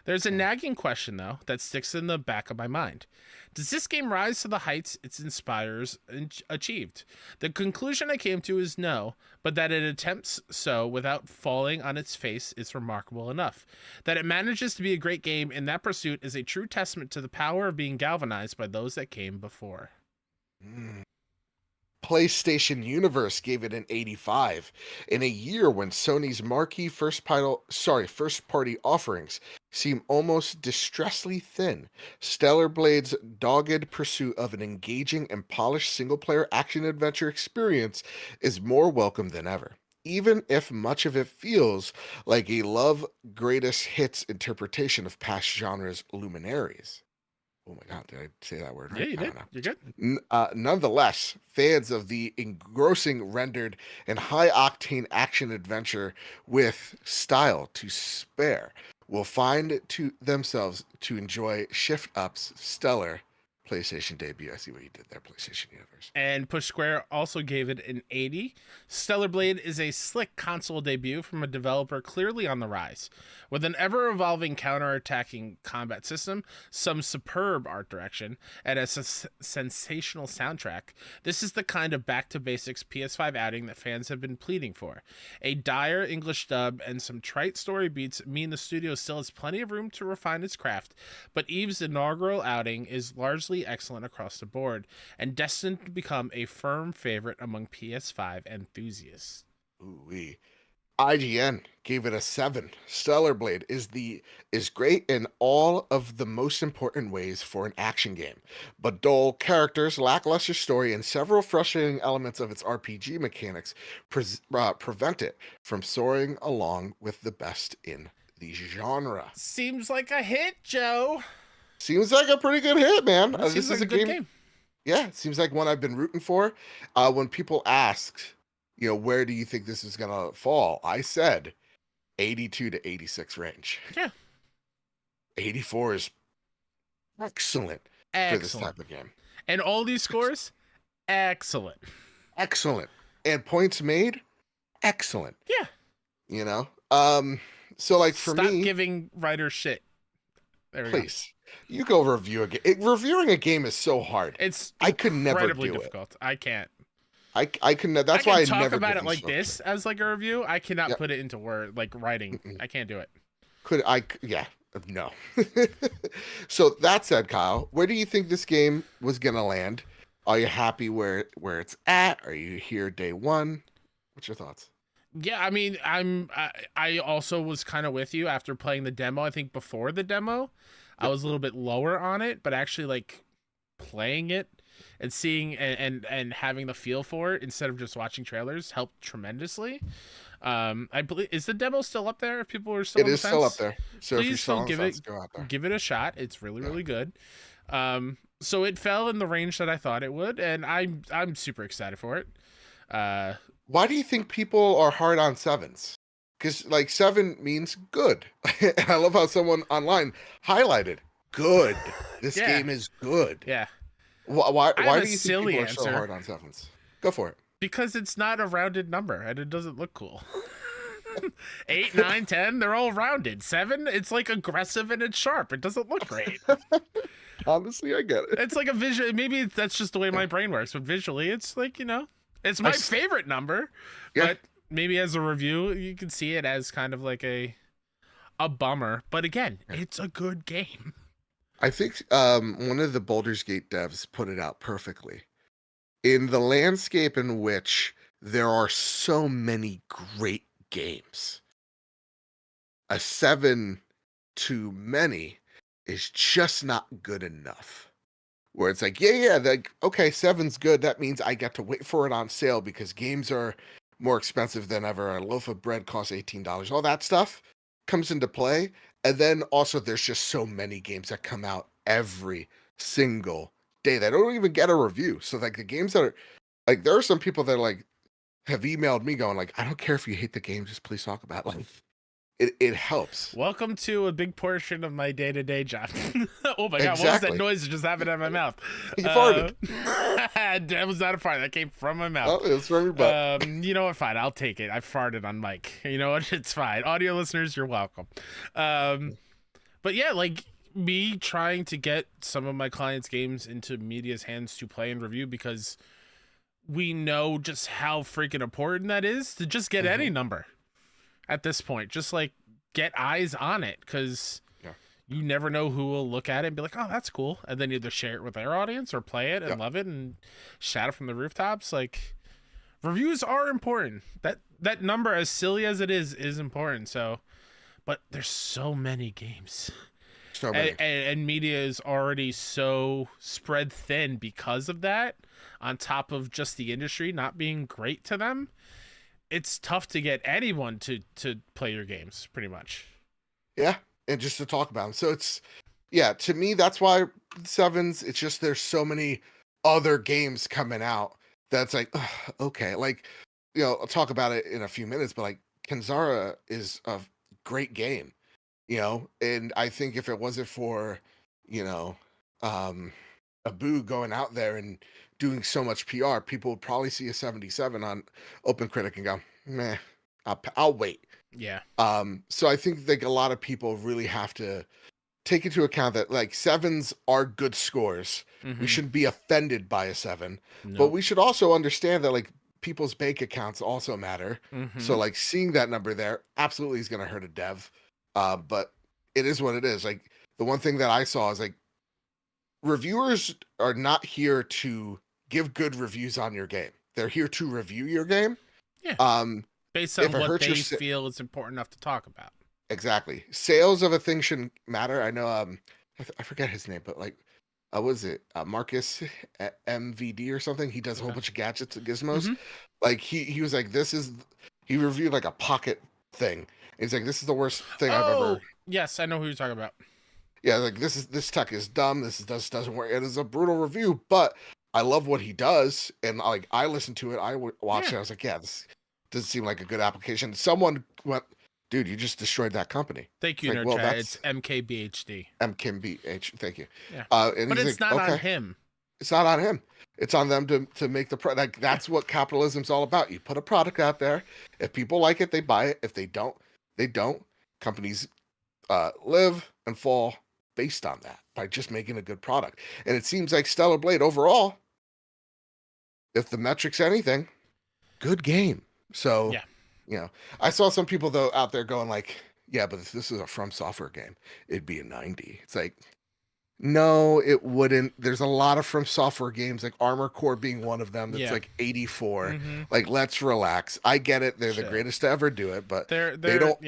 There's a nagging question, though, that sticks in the back of my mind. Does this game rise to the heights it inspires and achieved? The conclusion I came to is no, but that it attempts so without falling on its face is remarkable enough. That it manages to be a great game in that pursuit is a true testament to the power of being galvanized by those that came before. PlayStation Universe gave it an 85. In a year when Sony's marquee first-party offerings seem almost distressingly thin, Stellar Blade's dogged pursuit of an engaging and polished single-player action-adventure experience is more welcome than ever, even if much of it feels like a love greatest hits interpretation of past genres' luminaries. Oh my God, did I say that word right? Yeah, you did. You're good. Nonetheless, fans of the engrossing rendered and high-octane action-adventure with style to spare will find it to themselves to enjoy Shift Up's stellar PlayStation debut. I see what you did there, PlayStation Universe. And Push Square also gave it an 80. Stellar Blade is a slick console debut from a developer clearly on the rise. With an ever-evolving counter-attacking combat system, some superb art direction, and a sensational soundtrack, this is the kind of back-to-basics PS5 outing that fans have been pleading for. A dire English dub and some trite story beats mean the studio still has plenty of room to refine its craft, but Eve's inaugural outing is largely excellent across the board, and destined to become a firm favorite among PS5 enthusiasts. Ooh-wee. IGN gave it a 7. Stellar Blade is great in all of the most important ways for an action game, but dull characters, lackluster story, and several frustrating elements of its RPG mechanics prevent it from soaring along with the best in the genre. Seems like a hit, Joe. Seems like a pretty good hit, man. This This like is a good game. Yeah, it seems like one I've been rooting for. When people asked, where do you think this is going to fall? I said 82 to 86 range. Yeah. 84 is excellent for this type of game. And all these scores, excellent. Excellent. And points made, excellent. Yeah. So like for Stop me, giving writers shit. There we please. You go review a game. Reviewing a game is so hard. I could never do difficult. I can't. I couldn't. That's why I talk never about give it like this as like a review. I cannot put it into word like writing. I can't do it. Yeah. No. So that said, Kyle, where do you think this game was gonna land? Are you happy where it's at? Are you here day one? What's your thoughts? Yeah, I mean, I also was kind of with you after playing the demo. I think before the demo, I was a little bit lower on it, but actually like playing it and seeing and having the feel for it instead of just watching trailers helped tremendously. I believe, is the demo still up there? If people are still, it is still up there. So please if you're still give it, go out there. Give it a shot. It's really good. So it fell in the range that I thought it would, and I'm super excited for it. Why do you think people are hard on 7s? Because like 7 means good. I love how someone online highlighted good. This game is good. Yeah. Why do you think people are so hard on 7s? Go for it. Because it's not a rounded number and it doesn't look cool. 8, 9, 10, they're all rounded. 7, it's like aggressive and it's sharp. It doesn't look great. Honestly, I get it. It's like a visual. Maybe that's just the way my brain works, but visually, it's like, it's my favorite number. Yeah. But maybe as a review, you can see it as kind of like a bummer. But again, it's a good game. I think one of the Baldur's Gate devs put it out perfectly. In the landscape in which there are so many great games, a 7 too many is just not good enough. Where it's like, okay, 7's good. That means I get to wait for it on sale because games are more expensive than ever. A loaf of bread costs $18. All that stuff, comes into play. And then also there's just so many games that come out every single day that don't even get a review. So like the games that are like, there are some people that like have emailed me going like, I don't care if you hate the game, just please talk about it. Like it helps. Welcome to a big portion of my day-to-day job. Oh my god, what was Exactly. that noise that just happened in my mouth? You farted. That was not a fart. That came from my mouth. Oh, it's from your butt. You know what? Fine, I'll take it. I farted on mic. You know what? It's fine. Audio listeners, you're welcome. But yeah, like me trying to get some of my clients' games into media's hands to play and review because we know just how freaking important that is to just get any number at this point. Just like get eyes on it, because you never know who will look at it and be like, oh, that's cool, and then either share it with their audience or play it and love it and shout it from the rooftops. Like, reviews are important. That number, as silly as it is important. So, but there's so many games. So many. And media is already so spread thin because of that, on top of just the industry not being great to them. It's tough to get anyone to play your games, pretty much. Yeah, and just to talk about them. So it's, to me, that's why Sevens, it's just there's so many other games coming out that's like, ugh, okay. Like, I'll talk about it in a few minutes, but like, Kanzara is a great game, and I think if it wasn't for, Abu going out there and doing so much PR, people would probably see a 77 on OpenCritic and go, meh, I'll wait. Yeah. So I think like a lot of people really have to take into account that like 7s are good scores. We shouldn't be offended by a 7, but we should also understand that like people's bank accounts also matter. So like seeing that number there absolutely is going to hurt a dev. But it is what it is. Like the one thing that I saw is like reviewers are not here to give good reviews on your game. They're here to review your game. Yeah. Based on what they feel is important enough to talk about. Exactly. Sales of a thing shouldn't matter. I know, I forget his name, but like, what was it? Marcus MVD or something? He does a whole bunch of gadgets and gizmos. Like he was like, he reviewed like a pocket thing. He's like, this is the worst thing I've ever. Yes, I know who you're talking about. Yeah, like this tech is dumb. This doesn't work. It is a brutal review, but I love what he does, and like I listened to it, I watched it. I was like, this doesn't seem like a good application. Someone went, dude, you just destroyed that company. Thank you, Nerd Chat. It's MKBHD. MKBH. Thank you. Yeah. And but it's like, not on him. It's not on him. It's on them to make the product. Like, that's what capitalism's all about. You put a product out there. If people like it, they buy it. If they don't, they don't. Companies live and fall based on that by just making a good product. And it seems like Stellar Blade overall, if the metric's anything, good game. So, I saw some people though out there going like, yeah, but if this is a From Software game, it'd be a 90. It's like, no, it wouldn't. There's a lot of From Software games, like Armor Core being one of them, that's like 84. Like, let's relax. I get it. They're the greatest to ever do it, but they don't.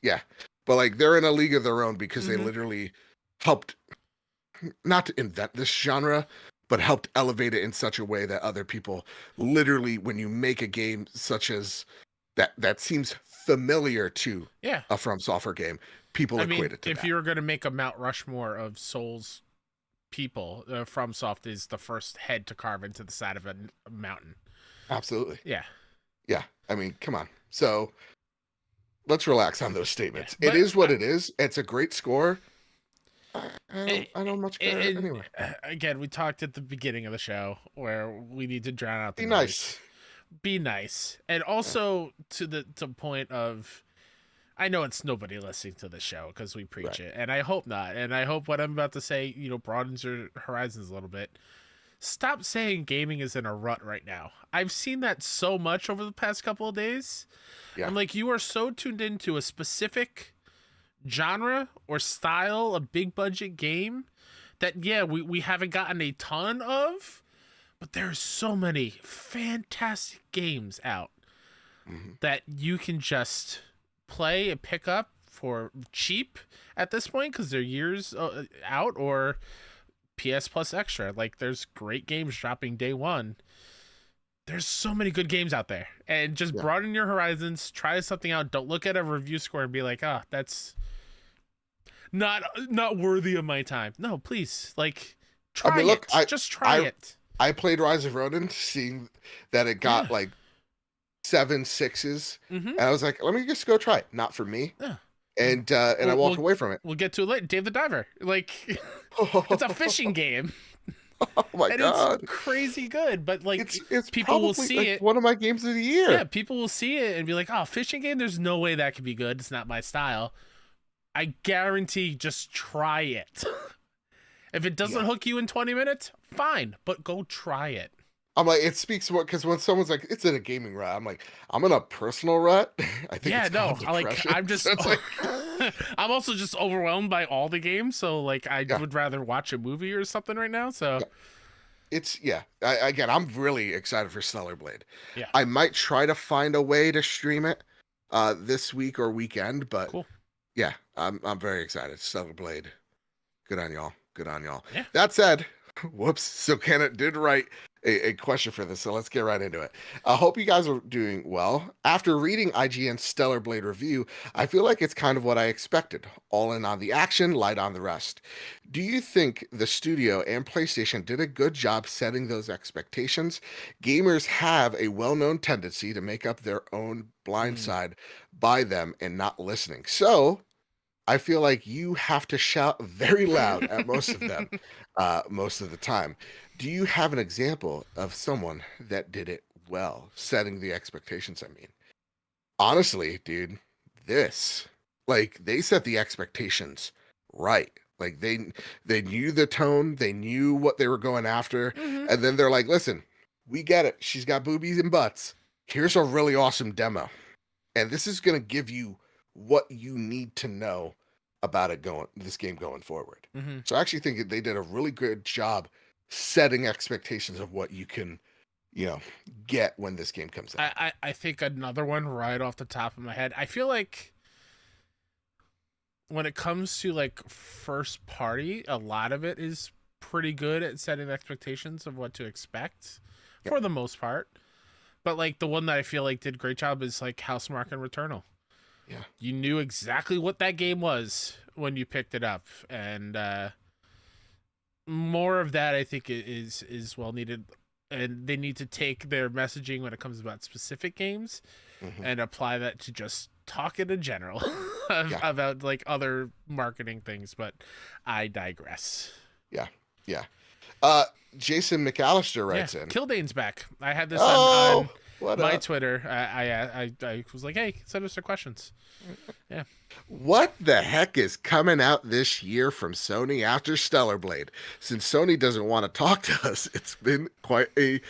Yeah. But like they're in a league of their own because they literally helped not to invent this genre, but helped elevate it in such a way that other people literally, when you make a game such as that seems familiar to a From Software game, people equate it to if you were going to make a Mount Rushmore of Souls people, FromSoft is the first head to carve into the side of a mountain. Absolutely. Yeah. Yeah. I mean, come on. So let's relax on those statements. It is what it is. It's a great score. I don't much care anyway. Again, we talked at the beginning of the show where we need to drown out the noise. Nice. Be nice. And also to the point of, I know it's nobody listening to the show because we preach it, and I hope not. And I hope what I'm about to say, broadens your horizons a little bit. Stop saying gaming is in a rut right now. I've seen that so much over the past couple of days. I'm like, you are so tuned into a specific genre or style, a big budget game that, we haven't gotten a ton of, but there's so many fantastic games out that you can just play and pick up for cheap at this point because they're years out, or PS Plus Extra. Like, there's great games dropping day one there's so many good games out there, and just broaden your horizons, try something out. Don't look at a review score and be like, oh, that's not worthy of my time. No, please, like, try just try it. I played Rise of Ronin, seeing that it got like 7 6s, and I was like, let me just go try it. Not for me. Yeah. And I walked away from it. We'll get to it later. Dave the Diver, like, it's a fishing game. Oh my god, it's crazy good, but like, it's people will see it. One of my games of the year. Yeah, people will see it and be like, "Oh, fishing game. There's no way that could be good. It's not my style." I guarantee, just try it. If it doesn't hook you in 20 minutes, fine, but go try it. I'm like, it speaks what, because when someone's like, it's in a gaming rut, I'm like, I'm in a personal rut. I think I'm just so like... I'm also just overwhelmed by all the games, so like I would rather watch a movie or something right now. So again, I'm really excited for Stellar Blade. Yeah, I might try to find a way to stream it this week or weekend, but cool. Yeah, I'm very excited. Stellar Blade, good on y'all. Yeah. That said, whoops, so Kenneth did write a question for this, so let's get right into it. I hope you guys are doing well. After reading IGN's Stellar Blade review, I feel like it's kind of what I expected. All in on the action, light on the rest. Do you think the studio and PlayStation did a good job setting those expectations? Gamers have a well-known tendency to make up their own blind side by them and not listening. So I feel like you have to shout very loud at most of them, most of the time. Do you have an example of someone that did it well, setting the expectations? I mean, honestly, dude, they set the expectations right. Like they knew the tone, they knew what they were going after, and then they're like, listen, we get it. She's got boobies and butts. Here's a really awesome demo, and this is gonna give you what you need to know about this game going forward. So I actually think they did a really good job setting expectations of what you can, get when this game comes out. I think another one right off the top of my head, I feel like when it comes to like first party, a lot of it is pretty good at setting expectations of what to expect for the most part. But like the one that I feel like did a great job is like Housemarque and Returnal. Yeah. You knew exactly what that game was when you picked it up, and more of that I think is well needed, and they need to take their messaging when it comes about specific games and apply that to just talking in general about like other marketing things, but I digress. Yeah. Jason McAllister writes in. Kildane's back. I had this on my up? Twitter. I was like, hey, send us your questions. Yeah. What the heck is coming out this year from Sony after Stellar Blade? Since Sony doesn't want to talk to us, it's been quite a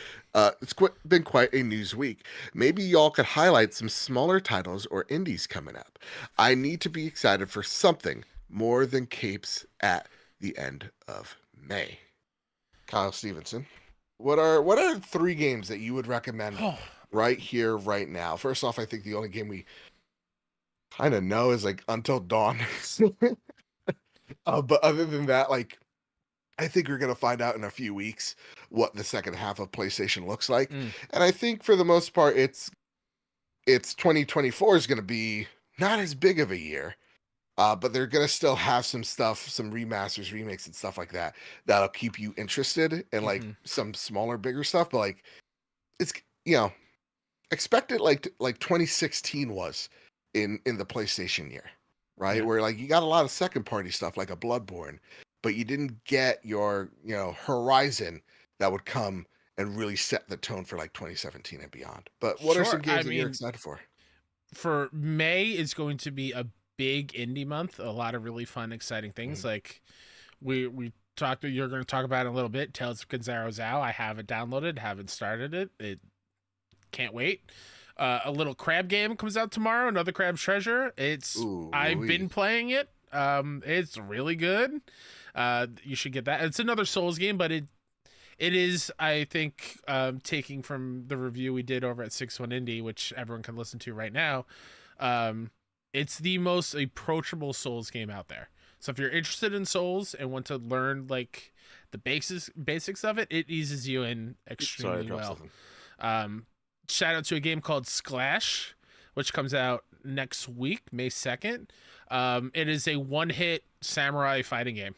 news week. Maybe y'all could highlight some smaller titles or indies coming up. I need to be excited for something more than capes at the end of May. Kyle Stevenson, what are 3 games that you would recommend right here, right now? First off, I think the only game we kind of know is like Until Dawn. But other than that, like, I think we're gonna find out in a few weeks what the second half of PlayStation looks like. And I think for the most part, it's 2024 is gonna be not as big of a year. But they're gonna still have some stuff, some remasters, remakes, and stuff like that that'll keep you interested in like some smaller, bigger stuff. But like, it's expect it like 2016 was in the PlayStation year, right? Where like you got a lot of second party stuff like a Bloodborne, but you didn't get your horizon that would come and really set the tone for like 2017 and beyond. But what are some games that you're excited for? For May is going to be a big indie month. A lot of really fun, exciting things. Like we talked. You're going to talk about it in a little bit. Tales of Gonzaro Zhao. I have it downloaded. Haven't started it. It can't wait. A little crab game comes out tomorrow. Another Crab's Treasure. I've been playing it. It's really good. You should get that. It's another Souls game, but it is, I think, taking from the review we did over at 6-1 Indie, which everyone can listen to right now. It's the most approachable Souls game out there. So if you're interested in Souls and want to learn like the basics of it, it eases you in extremely well. Shout out to a game called Sklash, which comes out next week, May 2nd. It is a one-hit samurai fighting game,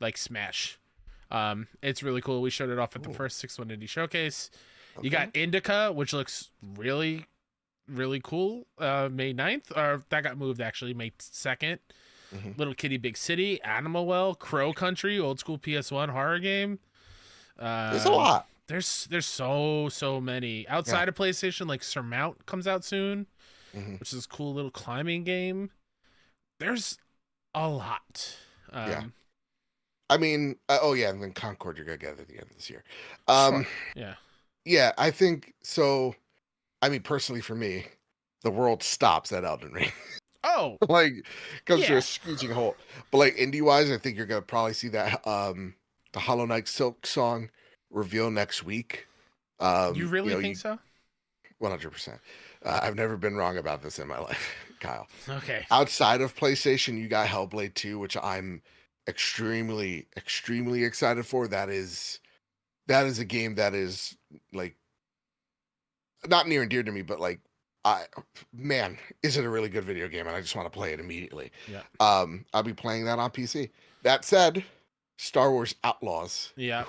like Smash. It's really cool. We showed it off at the first 6-1 Indie Showcase. Okay. You got Indica, which looks really, really cool. May 9th, or that got moved actually, May 2nd. Little Kitty Big City, Animal Well, Crow Country, old school PS1 horror game. There's a lot. There's so many. Outside of PlayStation, like Surmount comes out soon, which is a cool little climbing game. There's a lot. I mean, and then Concord you're gonna get at the end of this year. Sure. Yeah, I think so. I mean, personally for me, the world stops at Elden Ring. Oh, like comes to a screeching halt. But like indie wise, I think you're gonna probably see that the Hollow Knight Silk Song reveal next week. You really think so? 100%. I've never been wrong about this in my life, Kyle. Okay. Outside of PlayStation, you got Hellblade 2, which I'm extremely, extremely excited for. That is a game that is like not near and dear to me, but like is it a really good video game? And I just want to play it immediately. Yeah. I'll be playing that on PC. That said, Star Wars Outlaws. Yeah.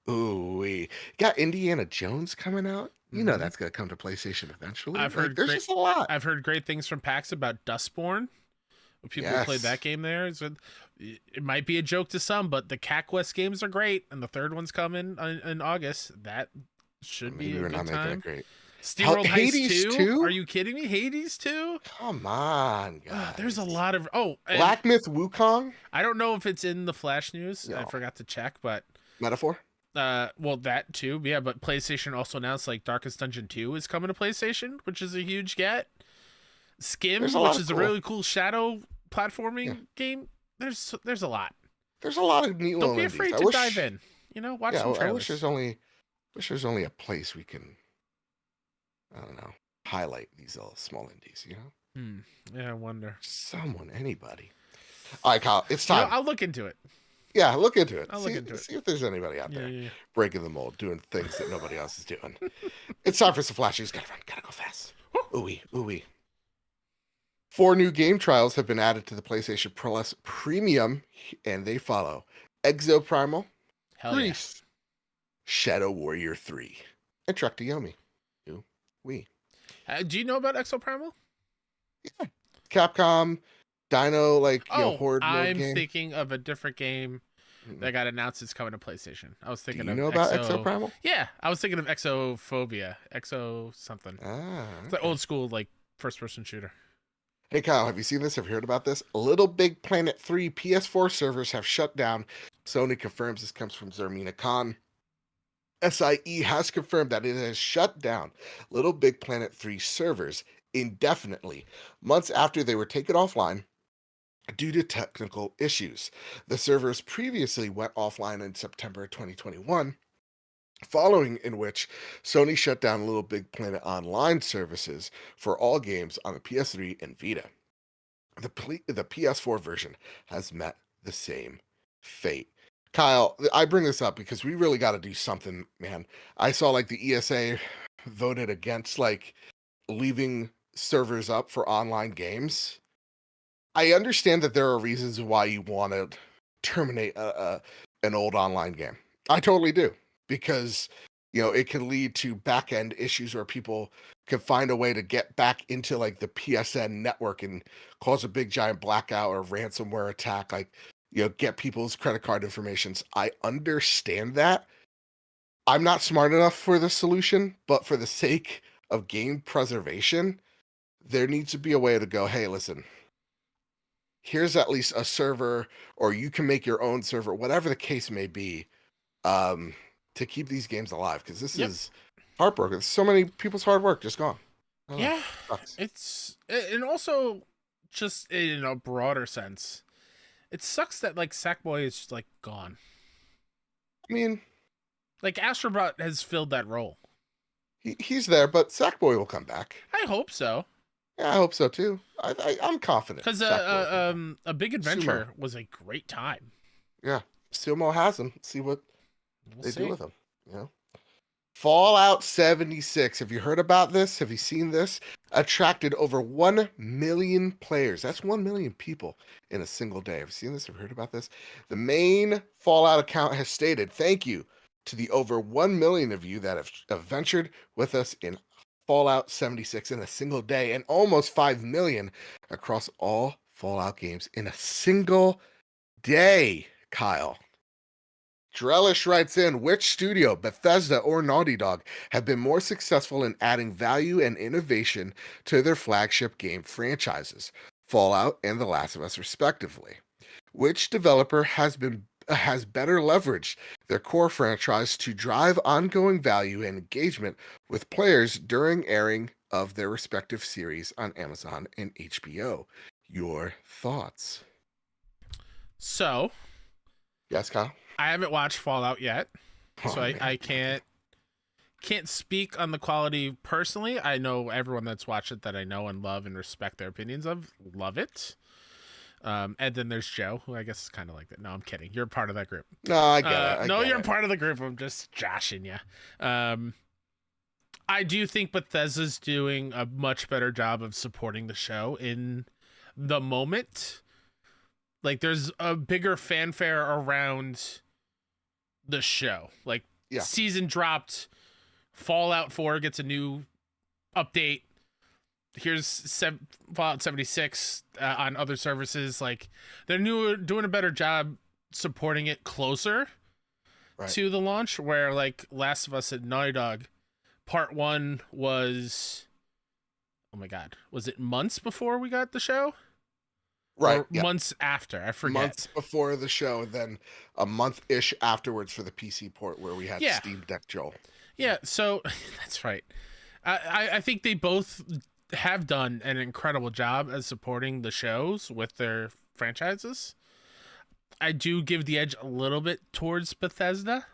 We got Indiana Jones coming out. You know that's gonna come to PlayStation eventually. I've heard there's just a lot. I've heard great things from PAX about Dustborn. People who played that game there. So it might be a joke to some, but the Cat Quest games are great, and the third one's coming in August. That should be a good time. Great. SteamWorld Heist Hades 2? Are you kidding me? Hades 2? Come on, guys. There's a lot of Black Myth Wukong. I don't know if it's in the Flash news. No. I forgot to check, but Metaphor. Well, that too, yeah. But PlayStation also announced like Darkest Dungeon 2 is coming to PlayStation, which is a huge get. Skim, which is a really cool shadow platforming game. There's a lot. There's a lot of neat. Don't be afraid to dive in. Watch some trailers. I wish there's only a place we can, I don't know, highlight these little small indies. Yeah, I wonder. Anybody. All right, Kyle, it's time. I'll look into it. Yeah, look into it. See if there's anybody out there breaking the mold, doing things that nobody else is doing. It's time for some flash news. Gotta run, gotta go fast. Ooh-wee. 4 new game trials have been added to the PlayStation Plus Premium, and they follow Exoprimal, Grease, Shadow Warrior 3, and Trek to Yomi. Ooh-wee. Do you know about Exoprimal? Yeah. Capcom, Dino, Horde I'm game. thinking of a different game that got announced. It's coming to PlayStation. I was thinking. Do you know about Exoprimal? Yeah, I was thinking of Exophobia, Exo something. It's like old school, first-person shooter. Hey Kyle, have you seen this? Have you heard about this? Little Big Planet 3 PS4 servers have shut down. Sony confirms this comes from Zermina Khan. SIE has confirmed that it has shut down Little Big Planet 3 servers indefinitely, months after they were taken offline due to technical issues. The servers previously went offline in September 2021, following in which Sony shut down Little Big Planet online services for all games on the PS3 and Vita. The PS4 version has met the same fate. Kyle, I bring this up because we really got to do something, man. I saw the ESA voted against leaving servers up for online games. I understand that there are reasons why you want to terminate an old online game. I totally do, because it can lead to back end issues where people can find a way to get back into the PSN network and cause a big giant blackout or ransomware attack. Get people's credit card informations. I understand that. I'm not smart enough for the solution, but for the sake of game preservation, there needs to be a way to go, hey, listen, here's at least a server, or you can make your own server, whatever the case may be, to keep these games alive, because this is heartbroken. So many people's hard work just gone. Yeah, and also just in a broader sense, it sucks that Sackboy is just gone. I mean, Astrobot has filled that role. He's there, but Sackboy will come back. I hope so. Yeah, I hope so too. I'm confident. Because a Big Adventure was a great time. Yeah, Sumo has him. See what they do with him. Fallout 76. Have you heard about this? Have you seen this? Attracted over 1 million players. That's 1 million people in a single day. Have you seen this? Have you heard about this? The main Fallout account has stated, thank you to the over 1 million of you that have ventured with us in Fallout 76 in a single day, and almost 5 million across all Fallout games in a single day, Kyle. Drellish writes in, which studio, Bethesda or Naughty Dog, have been more successful in adding value and innovation to their flagship game franchises, Fallout and The Last of Us respectively? Which developer has better leveraged their core franchise to drive ongoing value and engagement with players during airing of their respective series on Amazon and HBO? Your thoughts? So, Yes, Kyle? I haven't watched Fallout yet, so Oh, I can't speak on the quality personally. I know everyone that's watched it that I know and love and respect their opinions of love it. And then there's Joe, who I guess is kind of like that. No, I'm kidding. You're part of that group. No, I get it. No, you're part of the group. I'm just joshing you. I do think Bethesda's doing a much better job of supporting the show in the moment. Like, there's a bigger fanfare around the show. Like, Yeah. Season dropped, Fallout 4 gets a new update. Here's Fallout 76 on other services. Like, they're doing a better job supporting it closer to the launch, where like Last of Us at Naughty Dog, part 1 was, oh my god, was it months before we got the show? Right. Or months after, I forget. Months before the show, then a month-ish afterwards for the PC port where we had Steam Deck Joel. Yeah, so that's right. I think they both have done an incredible job at supporting the shows with their franchises. I do give the edge a little bit towards Bethesda.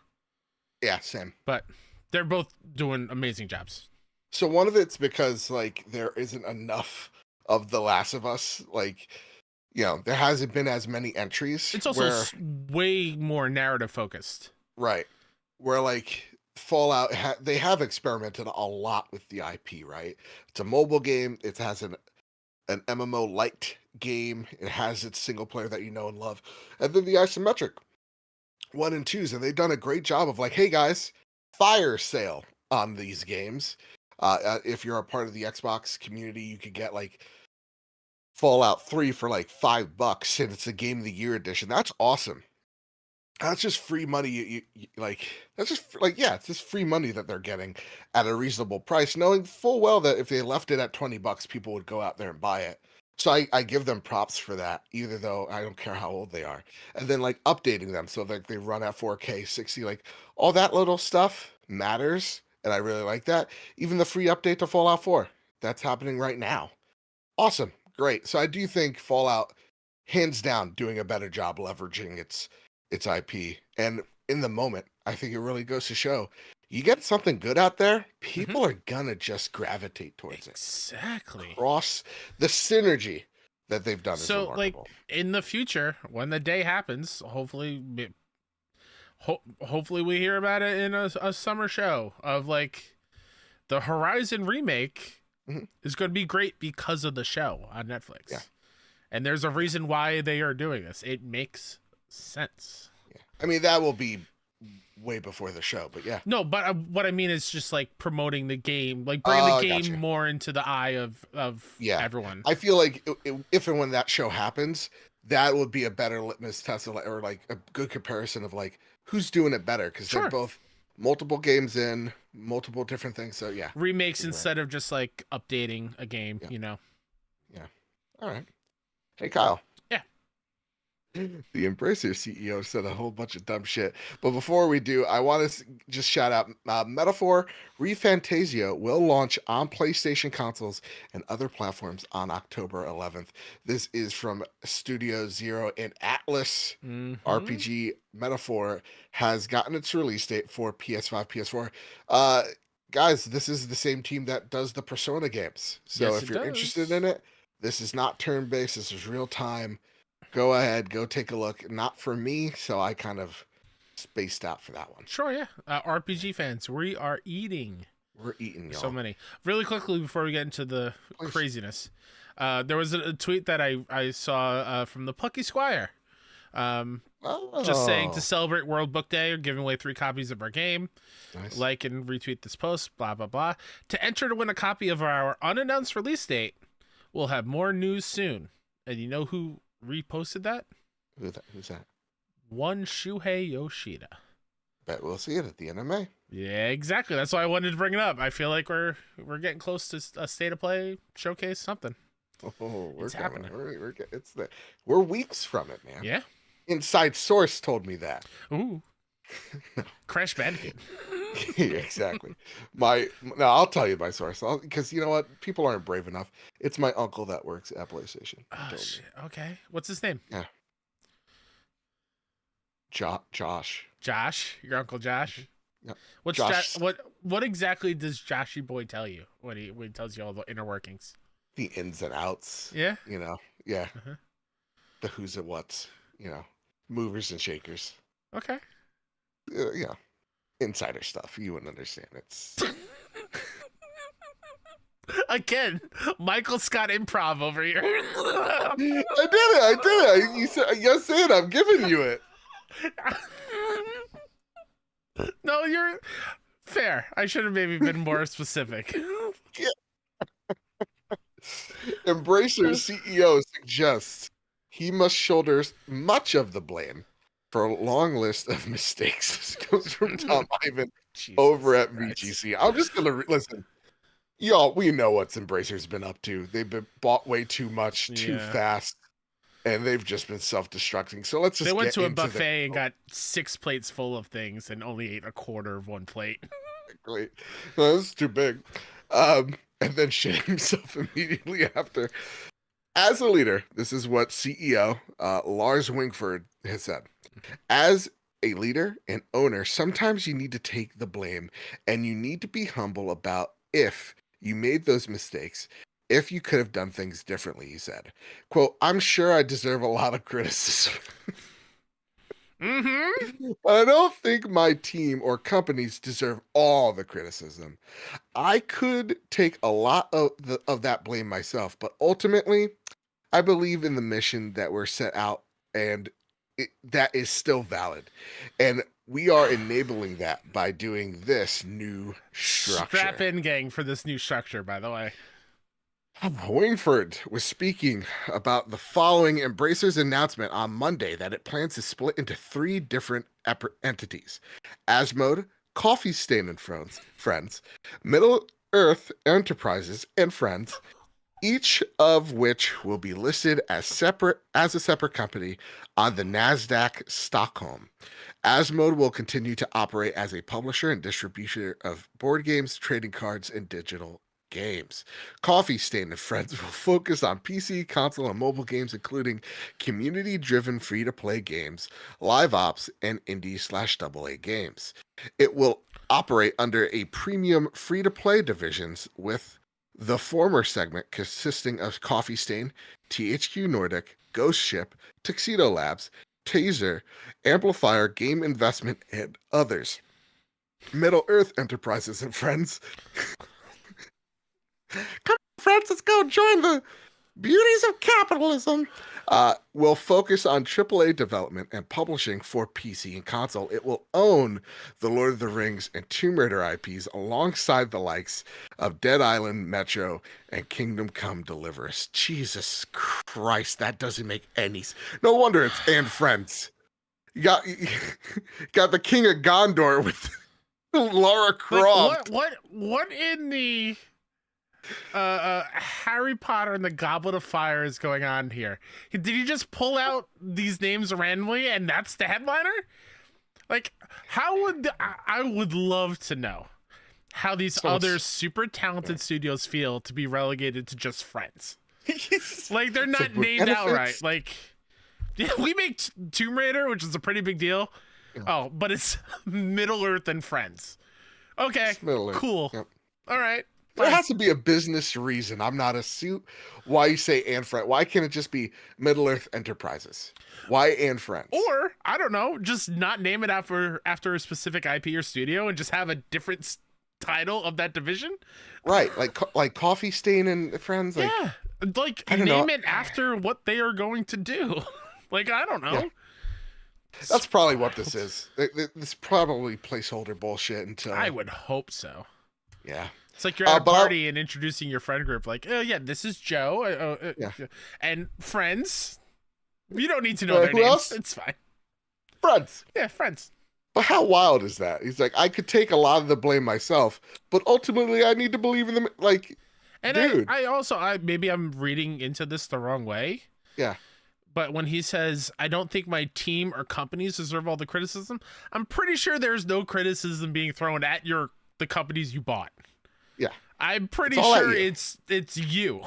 Yeah, same. But they're both doing amazing jobs. So one of it's because like there isn't enough of The Last of Us, like, you know, there hasn't been as many entries. It's also way more narrative focused. Right. Where like Fallout, they have experimented a lot with the IP, right? It's a mobile game. It has an MMO light game. It has its single player that you know and love. And then the isometric 1 and 2s. And they've done a great job of like, hey guys, fire sale on these games. If you're a part of the Xbox community, you could get like Fallout 3 for like $5, and it's a Game of the Year edition. That's awesome. That's just free money. You like, that's just like, yeah, it's just free money that they're getting at a reasonable price, knowing full well that if they left it at $20, people would go out there and buy it. So I give them props for that, either though I don't care how old they are. And then like updating them so that they run at 4K 60, like all that little stuff matters. And I really like that. Even the free update to Fallout 4, that's happening right now. Awesome. Great. So I do think Fallout, hands down, doing a better job leveraging its IP. And in the moment, I think it really goes to show, you get something good out there, people are gonna just gravitate towards it. Exactly. Across the synergy that they've done is remarkable. Like in the future, when the day happens, hopefully we hear about it in a summer show of like the Horizon remake is going to be great because of the show on Netflix. Yeah. And there's a reason why they are doing this. It makes sense. Yeah. I mean, that will be way before the show, but yeah. No, but what I mean is just like promoting the game, like bringing the game more into the eye of everyone. I feel like if and when that show happens, that would be a better litmus test of, or like a good comparison of like who's doing it better, because they're both multiple games in, multiple different things. So yeah, remakes instead of just like updating a game, you know. Yeah. All right. Hey Kyle. Yeah. The Emracer CEO said a whole bunch of dumb shit. But before we do, I want to just shout out Metaphor ReFantasio will launch on PlayStation consoles and other platforms on October 11th. This is from Studio Zero and Atlas RPG. Metaphor has gotten its release date for PS5, PS4. Guys, this is the same team that does the Persona games. So if you're interested in it, this is not turn-based. This is real time. Go ahead, go take a look. Not for me, so I kind of spaced out for that one. Sure, yeah. RPG fans, we are eating. We're eating, y'all. So many. Really quickly before we get into the craziness, there was a tweet that I saw from the Plucky Squire. Just saying to celebrate World Book Day, we're giving away 3 copies of our game. Nice. Like and retweet this post, blah, blah, blah. To enter to win a copy of our unannounced release date, we'll have more news soon. And you know who reposted that? Who's that? One Shuhei Yoshida. Bet we'll see it at the NMA. Yeah, exactly. That's why I wanted to bring it up. I feel like we're getting close to a state of play showcase, something. Oh, It's happening. We're weeks from it, man. Yeah. Inside source told me that. Ooh. Crash Bandicoot. Yeah, exactly. I'll tell you my source because you know what? People aren't brave enough. It's my uncle that works at PlayStation. Oh, shit. Okay. What's his name? Yeah. Josh. Josh? Your Uncle Josh? Yeah. What's Josh. What exactly does Joshy Boy tell you when he tells you all the inner workings? The ins and outs. Yeah. You know. Yeah. Uh-huh. The who's and what's. You know. Movers and shakers. Okay. Yeah. Insider stuff. You wouldn't understand. It's. Again, Michael Scott improv over here. I did it. You said yes, it. I'm giving you it. No, you're fair. I should have maybe been more specific. Emracer CEO suggests he must shoulder much of the blame for a long list of mistakes. This comes from Tom Ivan over at VGC. I'm just gonna listen. Y'all, we know what Embracer's been up to. They've been bought way too much, too fast, and they've just been self-destructing. So let's just. They went to a buffet and got 6 plates full of things and only ate a quarter of one plate. Great, no, this is too big. And then shit himself immediately after. As a leader, this is what CEO Lars Wingford has said. As a leader and owner, sometimes you need to take the blame, and you need to be humble about if you made those mistakes, if you could have done things differently, he said. Quote, I'm sure I deserve a lot of criticism. Mm-hmm. But I don't think my team or companies deserve all the criticism. I could take a lot of that blame myself, but ultimately, I believe in the mission that we're set out, and that is still valid. And we are enabling that by doing this new structure. Strap in, gang, for this new structure, by the way. Wingford was speaking about the following Embracer's announcement on Monday that it plans to split into 3 different entities. Asmode, Coffee Stain and Friends, Middle Earth Enterprises and Friends, each of which will be listed as a separate company on the NASDAQ Stockholm. Asmode will continue to operate as a publisher and distributor of board games, trading cards, and digital games. Coffee Stain and Friends will focus on PC, console, and mobile games, including community-driven free-to-play games, live ops, and indie/AA games. It will operate under a premium free-to-play divisions with the former segment consisting of Coffee Stain, THQ Nordic, Ghost Ship, Tuxedo Labs, Taser, Amplifier, Game Investment, and others. Middle Earth Enterprises and Friends. Come on, friends, let's go join the beauties of capitalism. Will focus on AAA development and publishing for PC and console. It will own the Lord of the Rings and Tomb Raider IPs alongside the likes of Dead Island, Metro, and Kingdom Come Deliverance. Jesus Christ, that doesn't make any sense. No wonder it's and Friends. You got the King of Gondor with Lara Croft. What in the Harry Potter and the Goblet of Fire is going on here? Did he just pull out these names randomly and that's the headliner? Like, how would I would love to know how these other super talented studios feel to be relegated to just Friends. Like, they're not named outright. Like, yeah, we make Tomb Raider, which is a pretty big deal. Yeah. Oh, but it's Middle Earth and Friends. Okay, cool. Yep. All right. There Fine. has to be a business reason. I'm not a suit. Why you say and friend? Why can't it just be Middle Earth Enterprises? Why and friends? Or I don't know, just not name it after a specific IP or studio and just have a different title of that division. Right, like Coffee Stain and Friends. Like, Yeah, like I don't name know. it after what they are going to do. Like I don't know. Yeah. That's probably what this is. This probably placeholder bullshit until. I would hope so. Yeah. It's like you're at a but party and introducing your friend group, like, oh yeah, this is Joe, Yeah. and friends. You don't need to know their who names. else? It's fine. Friends. Yeah, friends. But how wild is that? He's like, I could take a lot of the blame myself, but ultimately I need to believe in them. Like, And dude. I also maybe I'm reading into this the wrong way. Yeah. But when he says, I don't think my team or companies deserve all the criticism, I'm pretty sure there's no criticism being thrown at the companies you bought. Yeah. I'm pretty It's all at sure you. it's you.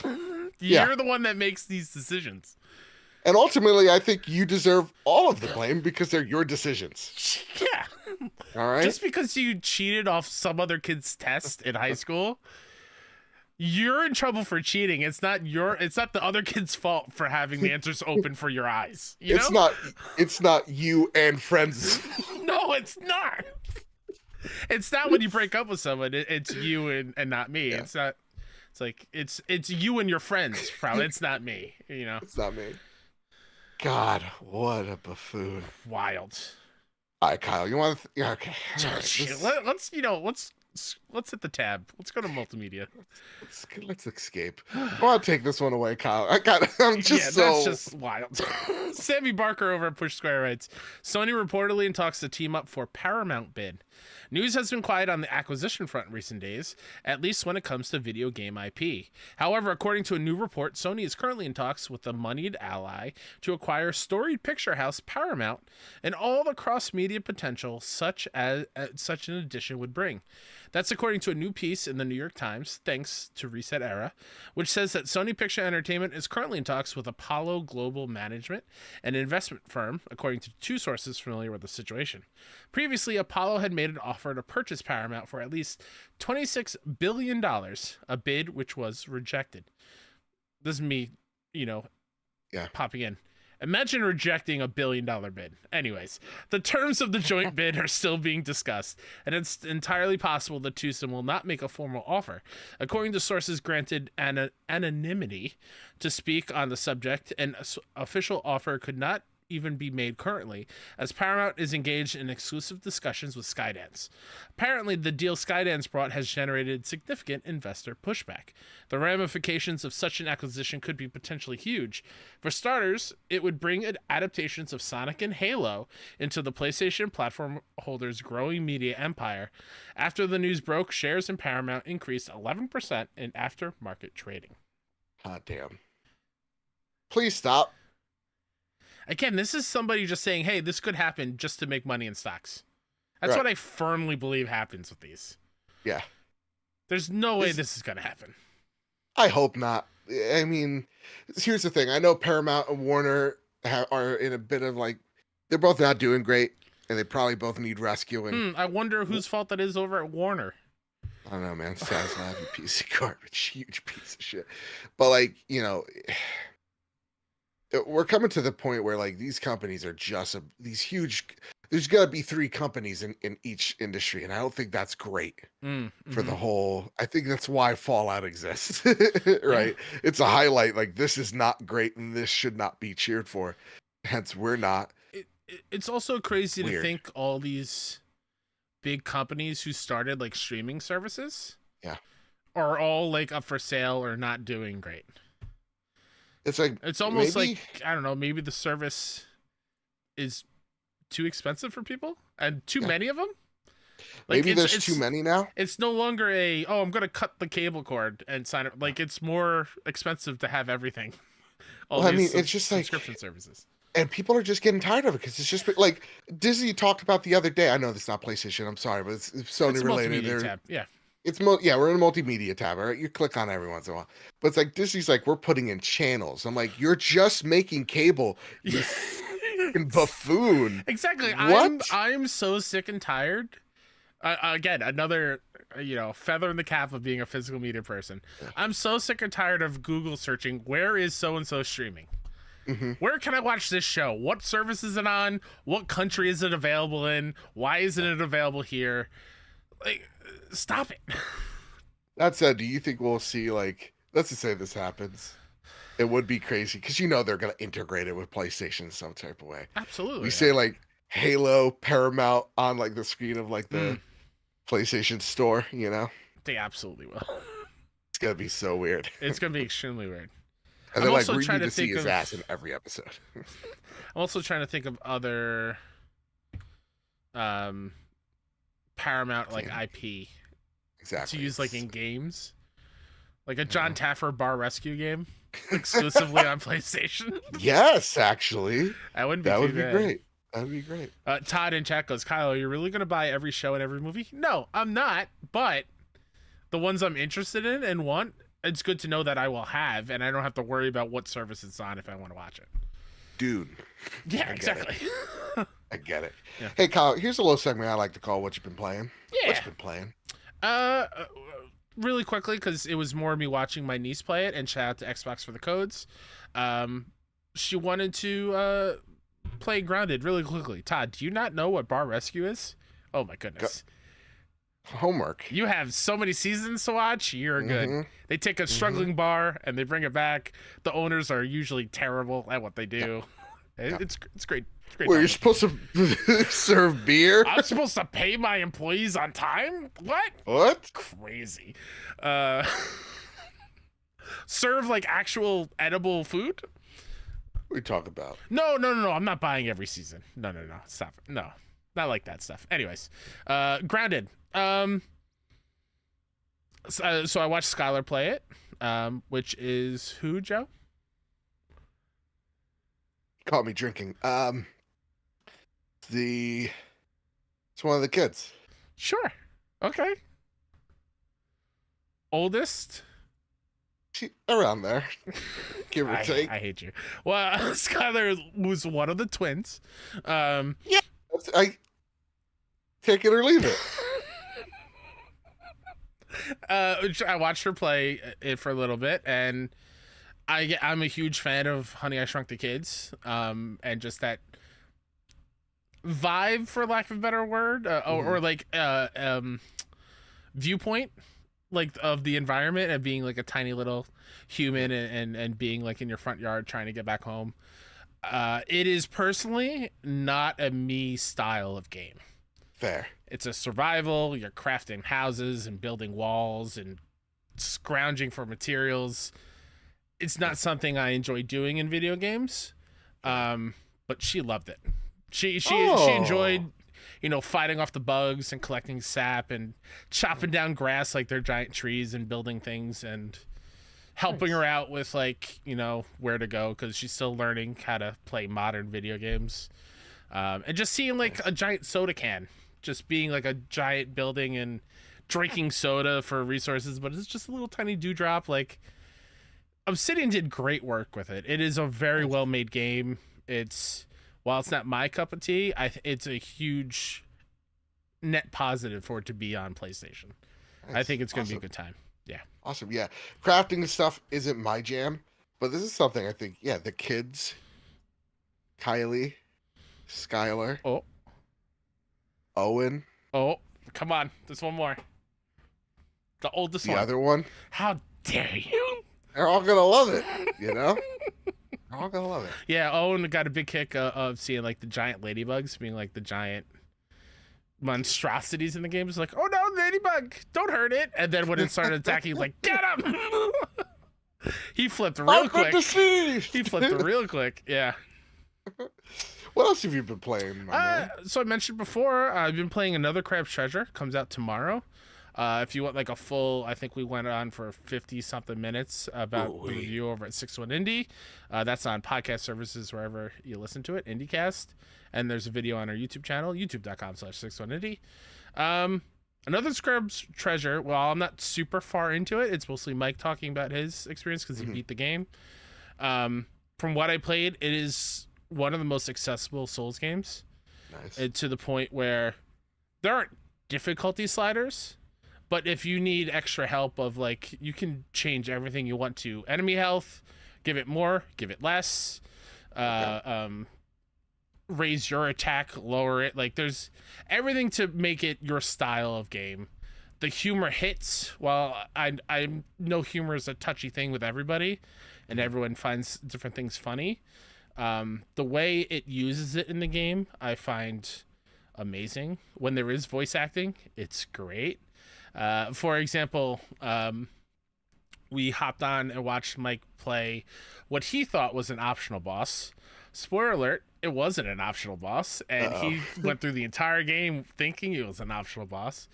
Yeah. You're the one that makes these decisions. And ultimately, I think you deserve all of the blame because they're your decisions. Yeah. All right. Just because you cheated off some other kid's test in high school, you're in trouble for cheating. It's not the other kid's fault for having the answers open for your eyes. It's not you and friends. No, it's not. It's not when you break up with someone. It's you and not me. Yeah. It's not. It's like it's you and your friends. Probably it's not me. It's not me. God, what a buffoon. Wild. All right, Kyle, you want to? Yeah, okay. All Oh, right, shit. Let's hit the tab. Let's go to multimedia. let's escape. I want to take this one away, Kyle. I'm just That's just wild. Sammy Barker over at Push Square writes, Sony reportedly in talks to team up for Paramount bid. News has been quiet on the acquisition front in recent days, at least when it comes to video game IP. However, according to a new report, Sony is currently in talks with a moneyed ally to acquire storied picture house Paramount and all the cross-media potential such an addition would bring. That's according to a new piece in the New York Times, thanks to Reset Era, which says that Sony Picture Entertainment is currently in talks with Apollo Global Management, an investment firm, according to two sources familiar with the situation. Previously, Apollo had made an offer to purchase Paramount for at least $26 billion, a bid which was rejected. This is me, popping in. Imagine rejecting $1 billion bid. Anyways, the terms of the joint bid are still being discussed, and it's entirely possible that Twosome will not make a formal offer. According to sources granted anonymity to speak on the subject, an official offer could not even be made currently, as Paramount is engaged in exclusive discussions with Skydance. Apparently, the deal Skydance brought has generated significant investor pushback. The ramifications of such an acquisition could be potentially huge. For starters, it would bring adaptations of Sonic and Halo into the PlayStation platform holder's growing media empire. After the news broke, shares in Paramount increased 11% in aftermarket trading. God damn. Please stop. Again, this is somebody just saying, hey, this could happen just to make money in stocks. That's what I firmly believe happens with these. Yeah. There's no way this is going to happen. I hope not. I mean, here's the thing. I know Paramount and Warner are in a bit of they're both not doing great, and they probably both need rescuing. I wonder whose fault that is over at Warner. I don't know, man. Sounds like a piece of garbage. Huge piece of shit. But, we're coming to the point where these companies are just these huge. There's got to be 3 companies in each industry, and I don't think that's great for the whole. I think that's why Fallout exists, right? It's a highlight. This is not great, and this should not be cheered for. Hence, we're not. It's also crazy to think all these big companies who started streaming services, are all up for sale or not doing great. It's almost I don't know, maybe the service is too expensive for people and too many of them. Maybe there's too many now. It's no longer I'm going to cut the cable cord and sign up. It's more expensive to have everything. It's just subscription services. And people are just getting tired of it because it's just Disney talked about the other day. I know it's not PlayStation. I'm sorry, but it's Sony related. Tab. Yeah. We're in a multimedia tab, right? You click on it every once in a while. But it's Disney's we're putting in channels. I'm you're just making cable, you fucking buffoon. Exactly. What? I'm so sick and tired. Again, another feather in the cap of being a physical media person. Yeah. I'm so sick and tired of Google searching, where is so-and-so streaming? Mm-hmm. Where can I watch this show? What service is it on? What country is it available in? Why isn't it available here? Like, stop it. That said, do you think we'll see, like, let's just say this happens. It would be crazy because they're going to integrate it with PlayStation in some type of way. Absolutely. We say, like, Halo, Paramount on, like, the screen of, like, the PlayStation store, They absolutely will. It's going to be so weird. It's going to be extremely weird. And then, like, we need to see his ass in every episode. I'm also trying to think of other Paramount, like, IP. Exactly. To use, like, in games. Like a John Taffer bar rescue game exclusively on PlayStation. Yes, actually. That would be great. That would be great. Todd in chat goes, Kyle, are you really going to buy every show and every movie? No, I'm not. But the ones I'm interested in and want, it's good to know that I will have, and I don't have to worry about what service it's on if I want to watch it. Dude. Yeah, exactly. I get it. Yeah. Hey, Kyle, here's a little segment I like to call What You've Been Playing. Yeah. What you been playing? Really quickly, because it was more me watching my niece play it, and shout out to Xbox for the codes. She wanted to play Grounded really quickly. Todd, do you not know what Bar Rescue is? Oh my goodness. Homework. You have so many seasons to watch. You're good. Mm-hmm. They take a struggling bar and they bring it back. The owners are usually terrible at what they do. Yeah. It's great. It's great. Well, you're supposed to serve beer? I'm supposed to pay my employees on time? What? What? Crazy. Serve like actual edible food? What are you talking about? No. I'm not buying every season. No. Stop it. No. Not like that stuff. Anyways, Grounded. So I watched Skylar play it, which is who, Joe? Caught me drinking. It's one of the kids. Sure. Okay. Oldest? Around there. Give or take. I hate you. Well, Skylar was one of the twins. Yeah. I take it or leave it. I watched her play it for a little bit, and I'm a huge fan of Honey, I Shrunk the Kids, and just that vibe, for lack of a better word, or like viewpoint, like of the environment and being like a tiny little human and being like in your front yard trying to get back home. It is personally not a me style of game. Fair. It's a survival. You're crafting houses and building walls and scrounging for materials. It's not something I enjoy doing in video games. But she loved it. She enjoyed, fighting off the bugs and collecting sap and chopping down grass like they're giant trees and building things and helping her out with where to go, because she's still learning how to play modern video games. And just seeing like a giant soda can, just being like a giant building and drinking soda for resources, but it's just a little tiny dewdrop. Like, Obsidian did great work with it. It is a very well made game. While it's not my cup of tea, it's a huge net positive for it to be on PlayStation. I think it's going to be a good time. Yeah. Awesome. Yeah. Crafting stuff isn't my jam, but this is something I think, the kids, Kylie, Skylar, Owen. Oh, come on. There's one more. The oldest one. The other one. How dare you? They're all going to love it, They're all going to love it. Yeah, Owen got a big kick of seeing like the giant ladybugs being like the giant monstrosities in the game. It's like, oh no, ladybug, don't hurt it. And then when it started attacking, he's like, get him. He flipped real quick. He flipped real quick. Yeah. What else have you been playing, my man? So I mentioned before, I've been playing Another Crab's Treasure. Comes out tomorrow. If you want like a full, I think we went on for 50-something minutes about the review over at 61 Indie. That's on podcast services wherever you listen to it, IndieCast. And there's a video on our YouTube channel, youtube.com/61indie. Another Crab's Treasure, well, I'm not super far into it. It's mostly Mike talking about his experience because he beat the game. From what I played, it is one of the most accessible Souls games. Nice. To the point where there aren't difficulty sliders, But if you need extra help of like, you can change everything you want to enemy health, give it more, give it less, raise your attack, lower it. Like there's everything to make it your style of game. The humor hits. While I know humor is a touchy thing with everybody, and everyone finds different things funny. The way it uses it in the game, I find amazing. When there is voice acting, it's great. For example, we hopped on and watched Mike play what he thought was an optional boss. Spoiler alert, it wasn't an optional boss, and he went through the entire game thinking it was an optional boss.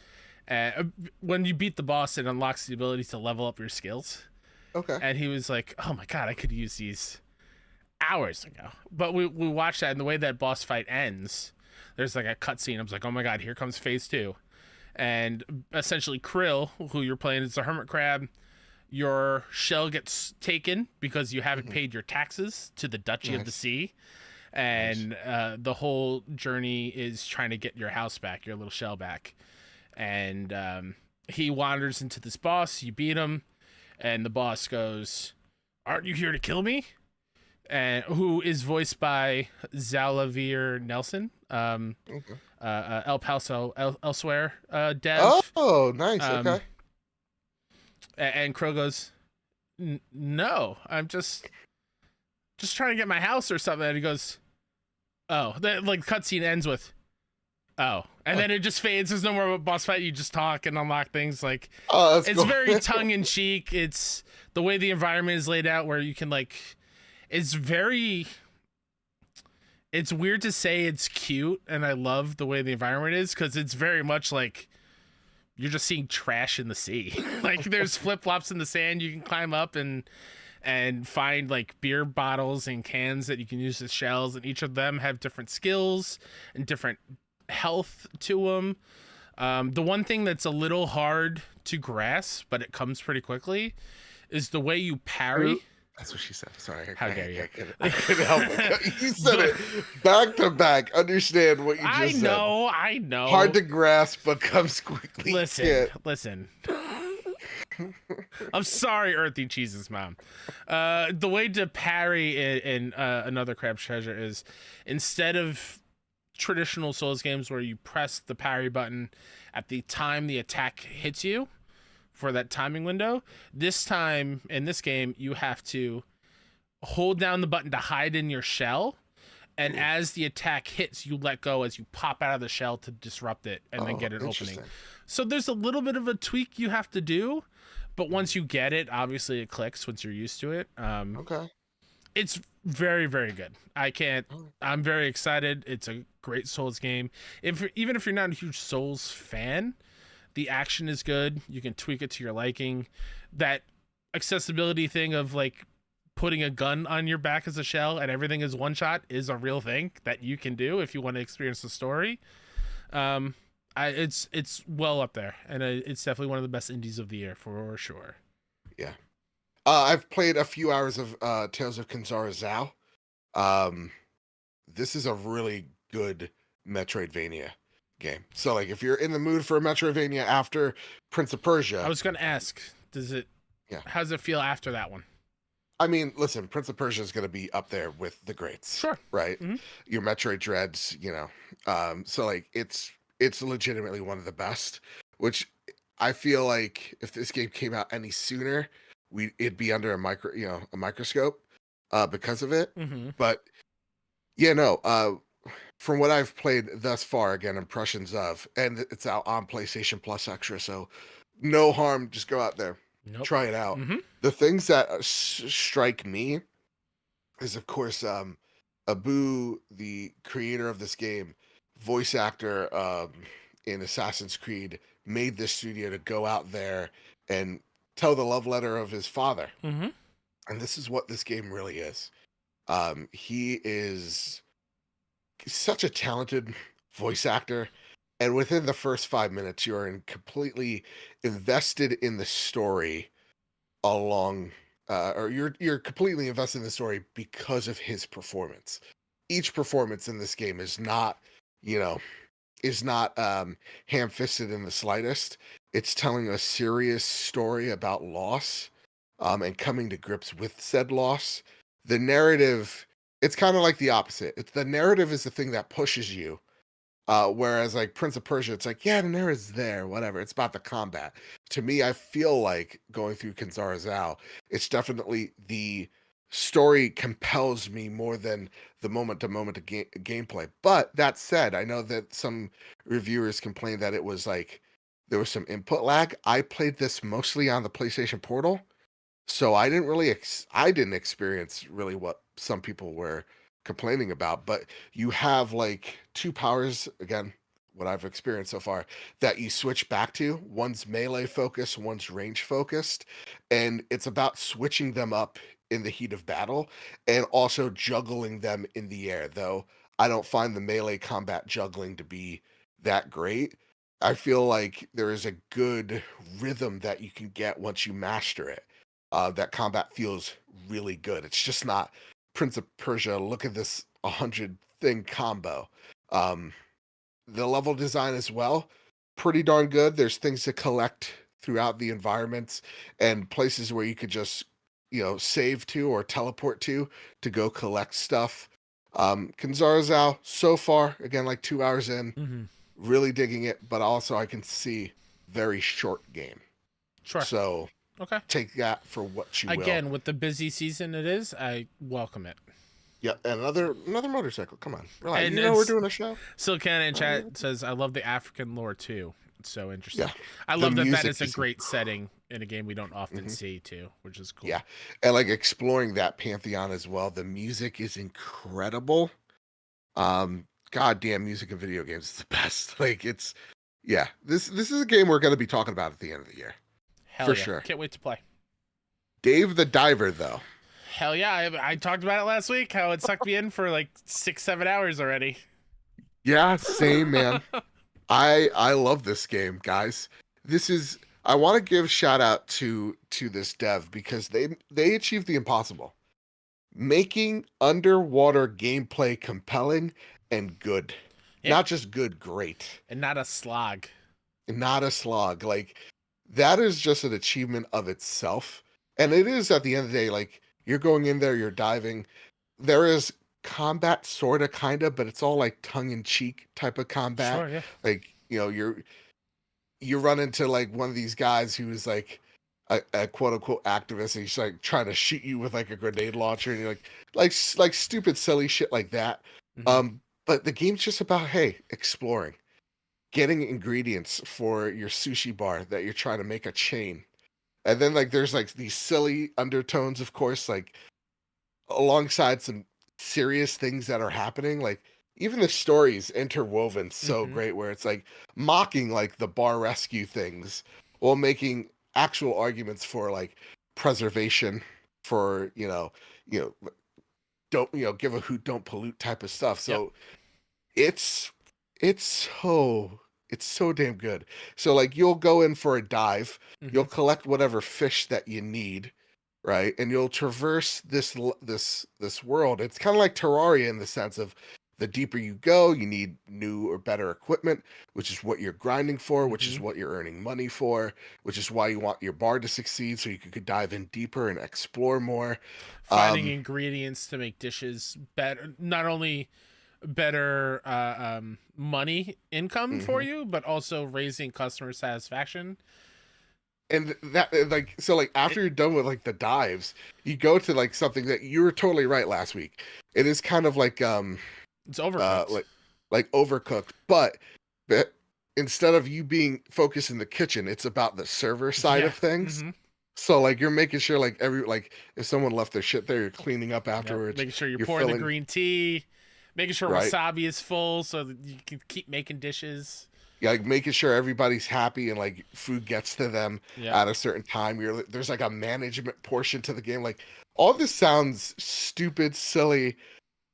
When you beat the boss, it unlocks the ability to level up your skills. Okay. And he was like, oh my god, I could use these hours ago. But we watched that, and the way that boss fight ends, there's like a cutscene. I was like, oh my god, here comes phase 2. And essentially Krill, who you're playing as a hermit crab, your shell gets taken because you haven't paid your taxes to the Duchy of the Sea. And the whole journey is trying to get your house back, your little shell back. And he wanders into this boss, you beat him, and the boss goes, aren't you here to kill me? And who is voiced by Xalavier Nelson, El Paso Elsewhere dev. Oh, nice. Okay. And Crow goes, no, I'm just trying to get my house or something. And he goes, oh, that like cutscene ends with, oh, and then it just fades. There's no more boss fight. You just talk and unlock things. Like, that's it's cool. very tongue in cheek. It's the way the environment is laid out, where you can like, it's very. It's weird to say it's cute, and I love the way the environment is because it's very much like you're just seeing trash in the sea. Like there's flip-flops in the sand you can climb up and find like beer bottles and cans that you can use as shells, and each of them have different skills and different health to them. The one thing that's a little hard to grasp, but it comes pretty quickly, is the way you parry. That's what she said. Sorry. How dare you? I couldn't help it. You said it back to back. Understand what you just said. I know. Hard to grasp, but comes quickly. Listen. I'm sorry, Earthy Cheese's mom. The way to parry in Another Crab's Treasure is, instead of traditional Souls games where you press the parry button at the time the attack hits you, for that timing window, this time in this game you have to hold down the button to hide in your shell, and as the attack hits, you let go as you pop out of the shell to disrupt it and then get an opening. So there's a little bit of a tweak you have to do, but once you get it, obviously it clicks once you're used to it. It's very, very good. I'm very excited. It's a great Souls game. Even if you're not a huge Souls fan, the action is good. You can tweak it to your liking. That accessibility thing of like putting a gun on your back as a shell and everything is one shot is a real thing that you can do if you want to experience the story. It's well up there, and it's definitely one of the best indies of the year for sure. Yeah. I've played a few hours of Tales of Kanzara Zao. This is a really good Metroidvania game. So like if you're in the mood for a Metroidvania after Prince of Persia. I was going to ask, how does it feel after that one? I mean, listen, Prince of Persia is going to be up there with the greats. Sure. Right? Mm-hmm. Your Metroid Dreads, so like it's legitimately one of the best, which I feel like if this game came out any sooner, it'd be under a microscope because of it. Mm-hmm. But from what I've played thus far, again, impressions of, and it's out on PlayStation Plus Extra, so no harm, just go out there, try it out. Mm-hmm. The things that strike me is, of course, Abu, the creator of this game, voice actor in Assassin's Creed, made this studio to go out there and tell the love letter of his father. Mm-hmm. And this is what this game really is. He is such a talented voice actor, and within the first 5 minutes you're completely invested in the story or you're completely invested in the story because of his performance. Each performance in this game is not ham-fisted in the slightest. It's telling a serious story about loss, and coming to grips with said loss. The narrative, it's kind of like the opposite. It's the narrative is the thing that pushes you. Whereas like Prince of Persia, it's like, yeah, the narrative's there, whatever. It's about the combat. To me, I feel like going through Kinzarazao, it's definitely the story compels me more than the moment to moment of gameplay. But that said, I know that some reviewers complained that it was like there was some input lag. I played this mostly on the PlayStation Portal, so I didn't really I didn't experience really what some people were complaining about, but you have like two powers again, what I've experienced so far, that you switch back to. One's melee focused, one's range focused, and it's about switching them up in the heat of battle and also juggling them in the air, though I don't find the melee combat juggling to be that great. I feel like there is a good rhythm that you can get once you master it. That combat feels really good. It's just not Prince of Persia. Look at this 100 thing combo. Um, the level design as well, pretty darn good. There's things to collect throughout the environments and places where you could just, save to or teleport to go collect stuff. Kinzarazao, so far, again, like 2 hours in, Mm-hmm. really digging it, but also I can see very short game. Sure. So Okay. take that for what you will. Again, with the busy season it is, I welcome it. Yeah, and another motorcycle. Come on, relax. And we're doing a show. Silcan in chat says, "I love the African lore too. It's so interesting. Yeah, I love that music is a great setting in a game we don't often see too, which is cool. Yeah, and like exploring that pantheon as well. The music is incredible. Goddamn, music in video games is the best. Like it's, yeah. This is a game we're going to be talking about at the end of the year. Hell for yeah. sure. Can't wait to play. Dave the Diver, though. Hell yeah. I talked about it last week, how it sucked me in for like 6-7 hours already. Yeah, same, man. I love this game, guys. I want to give shout out to this dev because they achieved the impossible. Making underwater gameplay compelling and good. Yeah. Not just good, great. And not a slog. Not a slog. Like that is just an achievement of itself. And it is at the end of the day, like you're going in there, you're diving. There is combat sorta kinda, but it's all like tongue-in-cheek type of combat. Sure, yeah. Like, you run into like one of these guys who's like a quote unquote activist, and he's like trying to shoot you with like a grenade launcher, and you're like stupid, silly shit like that. Mm-hmm. But the game's just about, hey, exploring, getting ingredients for your sushi bar that you're trying to make a chain. And then like there's like these silly undertones, of course, like alongside some serious things that are happening. Like even the story's interwoven so great, where it's like mocking like the bar rescue things while making actual arguments for like preservation, for don't give a hoot, don't pollute type of stuff. So it's so damn good. So like you'll go in for a dive, you'll collect whatever fish that you need, right? And you'll traverse this world. It's kind of like Terraria in the sense of the deeper you go, you need new or better equipment, which is what you're grinding for, which is what you're earning money for, which is why you want your bar to succeed so you could dive in deeper and explore more. Finding ingredients to make dishes better, not only better money income for you, but also raising customer satisfaction. And that like so like after you're done with like the dives, you go to like something that you were totally right last week. It is kind of like it's overcooked. Like overcooked, but instead of you being focused in the kitchen, it's about the server side of things. So like you're making sure like if someone left their shit there, you're cleaning up afterwards. Making sure you're pouring the green tea, making sure wasabi is full so that you can keep making dishes. Yeah, like making sure everybody's happy and like food gets to them at a certain time. There's like a management portion to the game. Like all this sounds stupid, silly.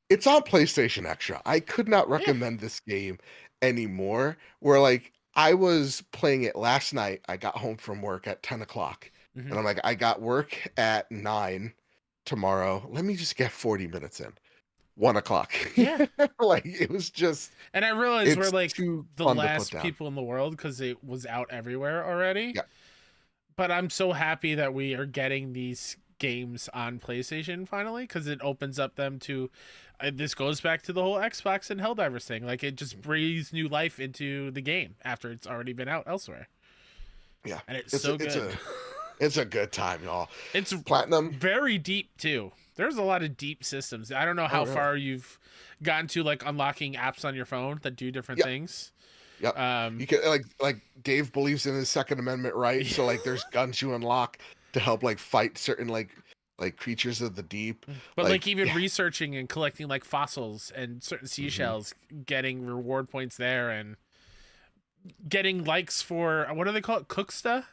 It's on PlayStation Extra. I could not recommend this game anymore. Where like I was playing it last night. I got home from work at 10 o'clock. And I'm like, I got work at 9 tomorrow. Let me just get 40 minutes in. 1 o'clock. Yeah. Like it was just. And I realized we're It's like too the fun to put last down. people in the world because it was out everywhere already. Yeah. But I'm so happy that we are getting these games on PlayStation finally, because it opens up them to. This goes back to the whole Xbox and Helldivers thing. Like it just breathes new life into the game after it's already been out elsewhere. Yeah, And it's so good. It's a good time, y'all. It's Platinum. very deep too. There's a lot of deep systems. I don't know how really? far you've gotten to, like unlocking apps on your phone that do different things. Yep. You can like Dave believes in his Second Amendment right, so like there's guns you unlock to help like fight certain like creatures of the deep. But like even researching and collecting like fossils and certain seashells, getting reward points there, and getting likes for what do they call it? Cooksta?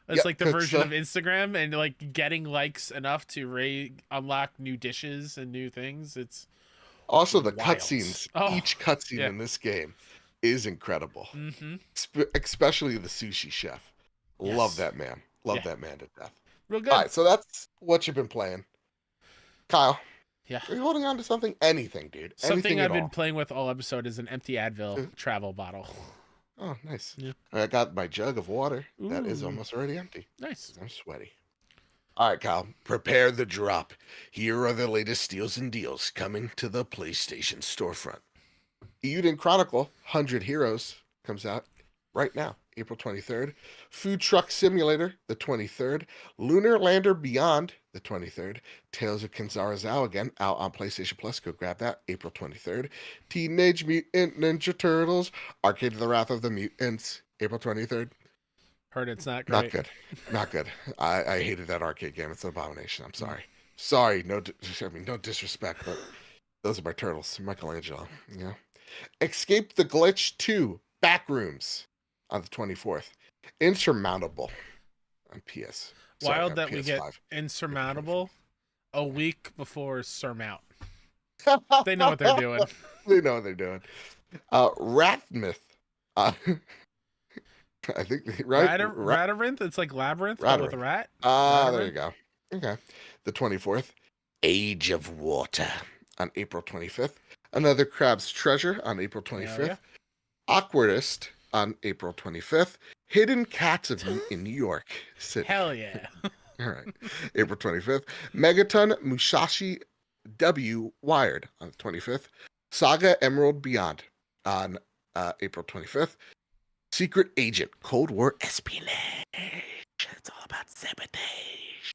It's like the version of Instagram, and like getting likes enough to unlock new dishes and new things. It's also the wild. cutscenes. Oh, Each cutscene in this game is incredible. Especially the sushi chef. Yes. Love that man. Love that man to death. Real good. All right, so that's what you've been playing. Kyle. Yeah. Are you holding on to something? Anything, dude. Something I've been playing with all episode is an empty Advil travel bottle. Oh, nice. Yeah. I got my jug of water. Ooh. That is almost already empty. Nice. I'm sweaty. All right, Kyle. Prepare the drop. Here are the latest steals and deals coming to the PlayStation storefront. Euden Chronicle 100 Heroes comes out right now, April 23rd. Food Truck Simulator, the 23rd. Lunar Lander Beyond, the 23rd. Tales of Kinzarazao again, out on PlayStation Plus. Go grab that, April 23rd. Teenage Mutant Ninja Turtles, Arcade of the Wrath of the Mutants, April 23rd. Heard it's not great. Not good. Not good. I hated that arcade game. It's an abomination. I'm sorry. Sorry. No disrespect, but those are my turtles. Michelangelo. Yeah. Escape the Glitch 2 Backrooms on the 24th. Insurmountable on PS. Wild that we get Insurmountable a week before Surmount. They know what they're doing. They know what they're doing. Rathmith. I think right. Radarinth. It's like labyrinth but with a rat. There you go. Okay. The 24th. Age of Water on April 25th. Another Crab's Treasure on April 25th. Awkwardest on April 25th. Hidden Cats in New York City. Hell yeah. All right. April 25th. Megaton Musashi W Wired on the 25th. Saga Emerald Beyond on April 25th. Secret Agent Cold War Espionage. It's all about sabotage.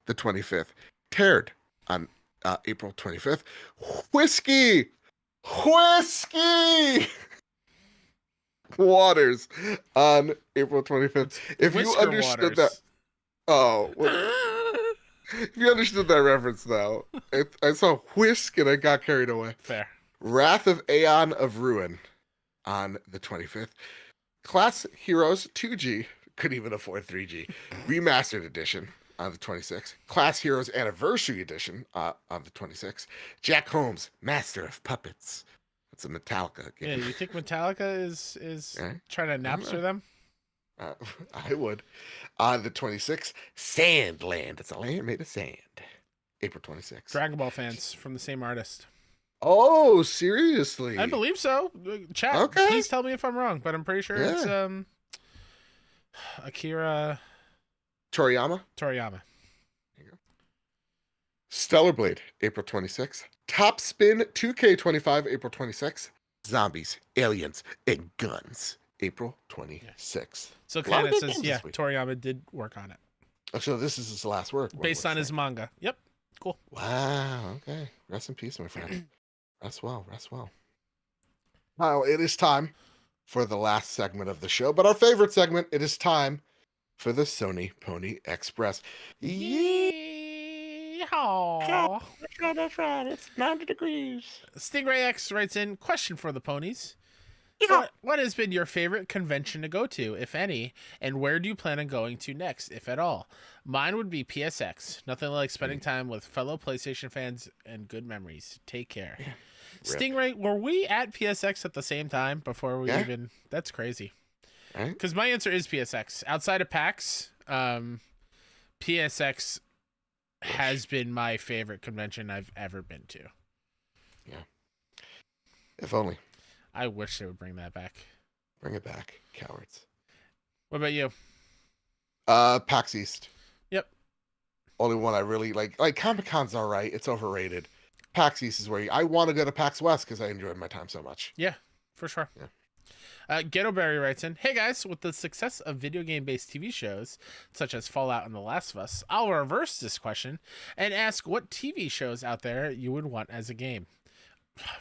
The 25th. Teared on April 25th. Whiskey Waters on April 25th. If you understood that. Oh. If you understood that reference, though, I saw Whisk and I got carried away. Fair. Wrath of Aeon of Ruin on the 25th. Class Heroes 2G, couldn't even afford 3G, Remastered Edition on the 26th. Class Heroes Anniversary Edition on the 26th. Jack Holmes, Master of Puppets. It's a Metallica game. Yeah, you think Metallica is trying to Napster them? I would. On the 26th, Sandland. It's a land made of sand. April 26th. Dragon Ball fans from the same artist. Oh, seriously? I believe so. Chat, please tell me if I'm wrong, but I'm pretty sure it's Akira Toriyama. There you go. Stellar Blade, April 26th. Top Spin 2K25, April 26th. Zombies, Aliens, and Guns, April 26th. So kind of says, yeah, Toriyama did work on it. Oh, so this is his last work. Based on his manga. Yep. Cool. Wow. Okay. Rest in peace, my friend. Rest well. Now, it is time for the last segment of the show, but our favorite segment, it is time for the Sony Pony Express. Yeehaw. That's right. It's 90 degrees. Stingray X writes in, question for the ponies. What has been your favorite convention to go to, if any, and where do you plan on going to next, if at all? Mine would be PSX. Nothing like spending time with fellow PlayStation fans and good memories. Take care. Yeah. Stingray, were we at PSX at the same time before we even... That's crazy. Because my answer is PSX. Outside of PAX, PSX has been my favorite convention I've ever been to. Yeah. If only. I wish they would bring that back. Bring it back, cowards. What about you? PAX East. Yep. Only one I really like. Like Comic-Con's all right. It's overrated. PAX East is where I want to go to PAX West because I enjoyed my time so much. Yeah, for sure. Yeah. Ghetto Berry writes in, "Hey guys, with the success of video game-based TV shows such as Fallout and The Last of Us, I'll reverse this question and ask what TV shows out there you would want as a game."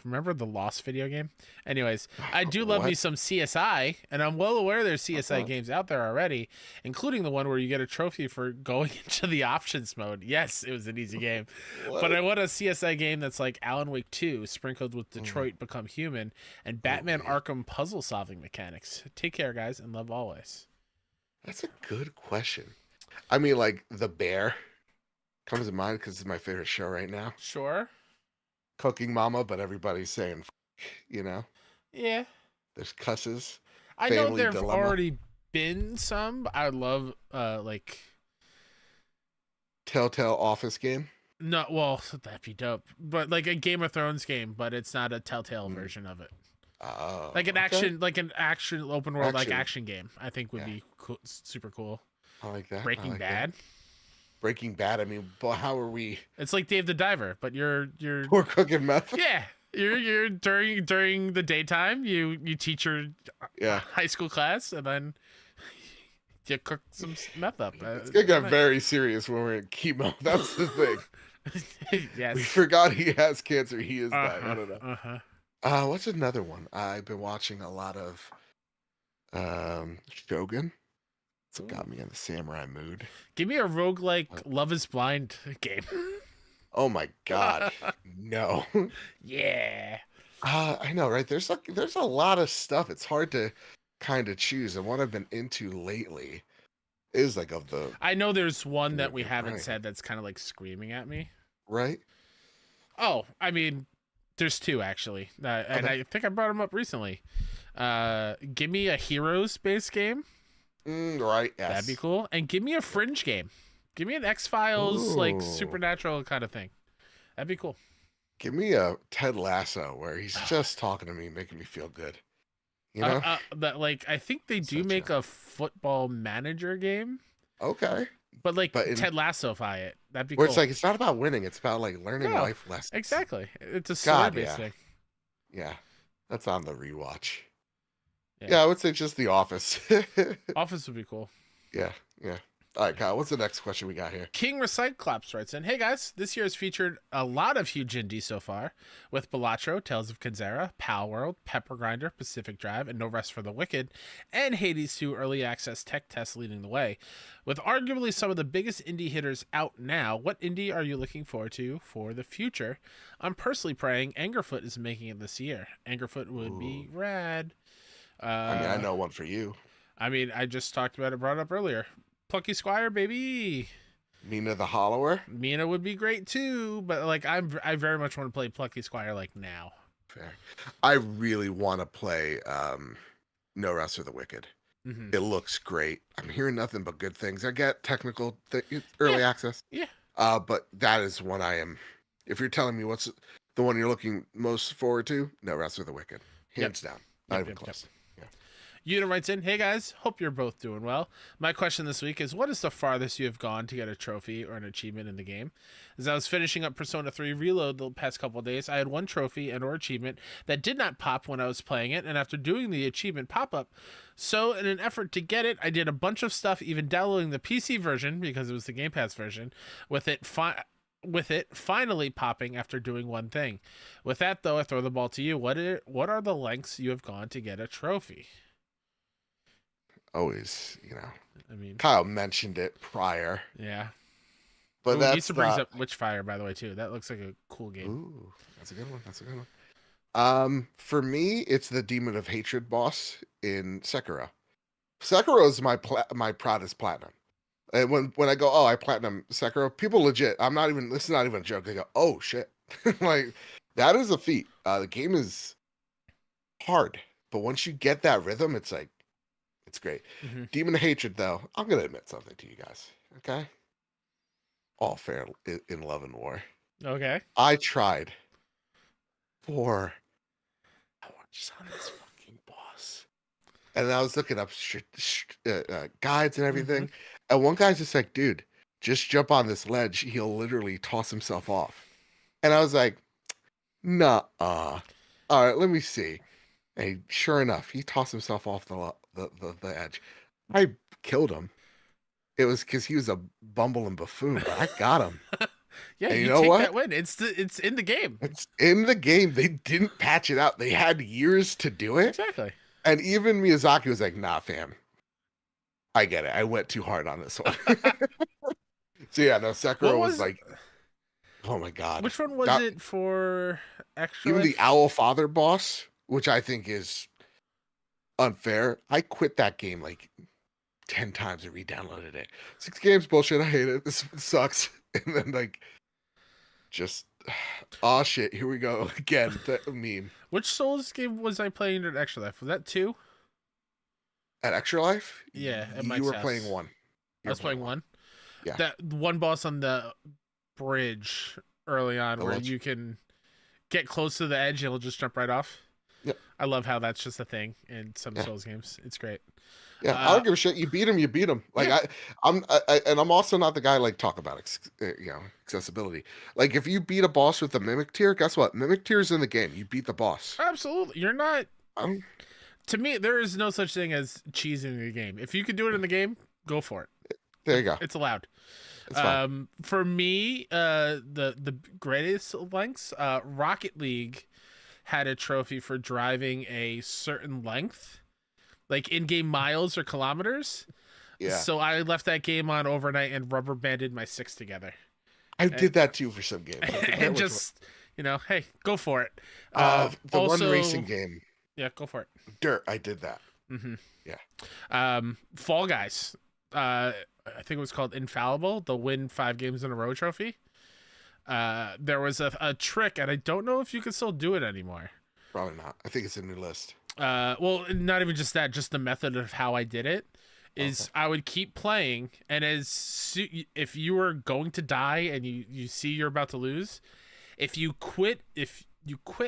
Remember the Lost video game? Anyways, I do love me some CSI, and I'm well aware there's CSI games out there already, including the one where you get a trophy for going into the options mode. Yes, it was an easy game. But I want a CSI game that's like Alan Wake 2, sprinkled with Detroit Become Human, and Batman Arkham puzzle-solving mechanics. Take care, guys, and love always. That's a good question. I mean, like, The Bear comes to mind because it's my favorite show right now. Sure. Cooking Mama, but everybody's saying, you know? Yeah. There's cusses. I know there've already been some, but I would love, like... Telltale Office game? No, well, that'd be dope. But like a Game of Thrones game, but it's not a Telltale version of it. Oh. Like an action open world like action game, I think would be cool, super cool. I like that. Breaking Bad. Breaking Bad. I mean, but how are we? It's like Dave the Diver, but you're we're cooking meth. Yeah, you're during the daytime. You teach your high school class, and then you cook some meth up. It's gonna get very serious when we're in chemo. That's the thing. Yes. We forgot he has cancer. He is dying. I don't know. What's another one? I've been watching a lot of Shogun. It's what got me in the samurai mood. Give me a roguelike Love is Blind game. Oh my god. No. Yeah. I know, right? There's a lot of stuff. It's hard to kind of choose. And what I've been into lately is like of the I know there's one that we haven't said that's kind of like screaming at me. Right? Oh, I mean, there's two actually. And I think I brought them up recently. Give me a Heroes-based game. Right, yes. That'd be cool. And give me a Fringe game. Give me an X-Files, like supernatural kind of thing. That'd be cool. Give me a Ted Lasso where he's just talking to me, making me feel good. You know? That like I think they do make a football manager game. Okay. But Ted Lasso-ify it. That'd be where cool. It's like it's not about winning, it's about like learning life lessons. Exactly. It's a story-based thing. Yeah. That's on the rewatch. Yeah, I would say just The Office. Office would be cool. Yeah. All right, Kyle, what's the next question we got here? King Recyclops writes in, "Hey guys, this year has featured a lot of huge indies so far, with Balatro, Tales of Kenzera, Pal World, Pepper Grinder, Pacific Drive, and No Rest for the Wicked, and Hades 2 early access tech tests leading the way. With arguably some of the biggest indie hitters out now, what indie are you looking forward to for the future? I'm personally praying Angerfoot is making it this year. Angerfoot would be rad. I mean, I know one for you. I mean, I just talked about it, brought it up earlier. Plucky Squire, baby. Mina the Hollower. Mina would be great too, but like I very much want to play Plucky Squire like now. Fair. I really want to play No Rest for the Wicked. Mm-hmm. It looks great. I'm hearing nothing but good things. I get technical early access. Yeah. But that is one I am. If you're telling me what's the one you're looking most forward to, No Rest for the Wicked, hands down. Not even close. Una writes in, "Hey guys, hope you're both doing well. My question this week is, what is the farthest you have gone to get a trophy or an achievement in the game? As I was finishing up Persona 3 Reload the past couple of days, I had one trophy and or achievement that did not pop when I was playing it, and after doing the achievement pop-up, so in an effort to get it, I did a bunch of stuff, even downloading the PC version, because it was the Game Pass version, with it finally popping after doing one thing. With that, though, I throw the ball to you. What are the lengths you have gone to get a trophy?" Always, I mean, Kyle mentioned it prior. Yeah. But that brings up Witchfire, by the way, too. That looks like a cool game. Ooh, that's a good one. For me, it's the Demon of Hatred boss in Sekiro. Sekiro is my proudest platinum. And when I go, I platinum Sekiro, people legit, this is not even a joke. They go, oh shit. Like, that is a feat. The game is hard, but once you get that rhythm, it's like, it's great. Mm-hmm. Demon of Hatred, though, I'm going to admit something to you guys. Okay? All fair in love and war. Okay. I tried for I watched on this fucking boss. And I was looking up guides and everything. And one guy's just like, dude, just jump on this ledge. He'll literally toss himself off. And I was like, nah. All right, let me see. And sure enough, he tossed himself off the edge. I killed him. It was because he was a bumbling buffoon, but I got him. Yeah, and you know take what? that win. It's in the game. It's in the game. They didn't patch it out. They had years to do it. Exactly. And even Miyazaki was like, nah, fam. I get it. I went too hard on this one. So yeah, no, Sekiro was like, oh my god. Which one was it for Extra Even Life? the Owl Father boss, which I think is unfair. I quit that game like 10 times and re-downloaded it. 6 games, bullshit. I hate it. This sucks. And then like, just, oh shit, here we go again. That meme. Which Souls game was I playing at Extra Life? Was that 2? At Extra Life? Yeah, at you Mike's were house. playing 1. I was playing 1. Yeah. That one boss on the bridge early on The where ledge. you can get close to the edge and it'll just jump right off. Yep. I love how that's just a thing in some Souls games. It's great. Yeah, I don't give a shit. You beat him. Like Yeah. I'm also not the guy like talk about accessibility. Like if you beat a boss with a mimic tier, guess what? Mimic tier is in the game. You beat the boss. Absolutely. You're not. Um, To me, there is no such thing as cheesing the game. If you could do it in the game, go for it. There you go. It's allowed. It's fine. For me, the greatest lengths, Rocket League had a trophy for driving a certain length, like in-game miles or kilometers. Yeah. So I left that game on overnight and rubber banded my 6 together. I did that too for some games. And just, hey, go for it. The also, one racing game. Yeah, go for it. Dirt. I did that. Mm-hmm. Yeah. Fall Guys. I think it was called Infallible, the win 5 games in a row trophy. There was a trick, and I don't know if you can still do it anymore. Probably not. I think it's in your list. Well, not even just that, just the method of how I did it is I would keep playing, and if you were going to die and you see you're about to lose, if you quit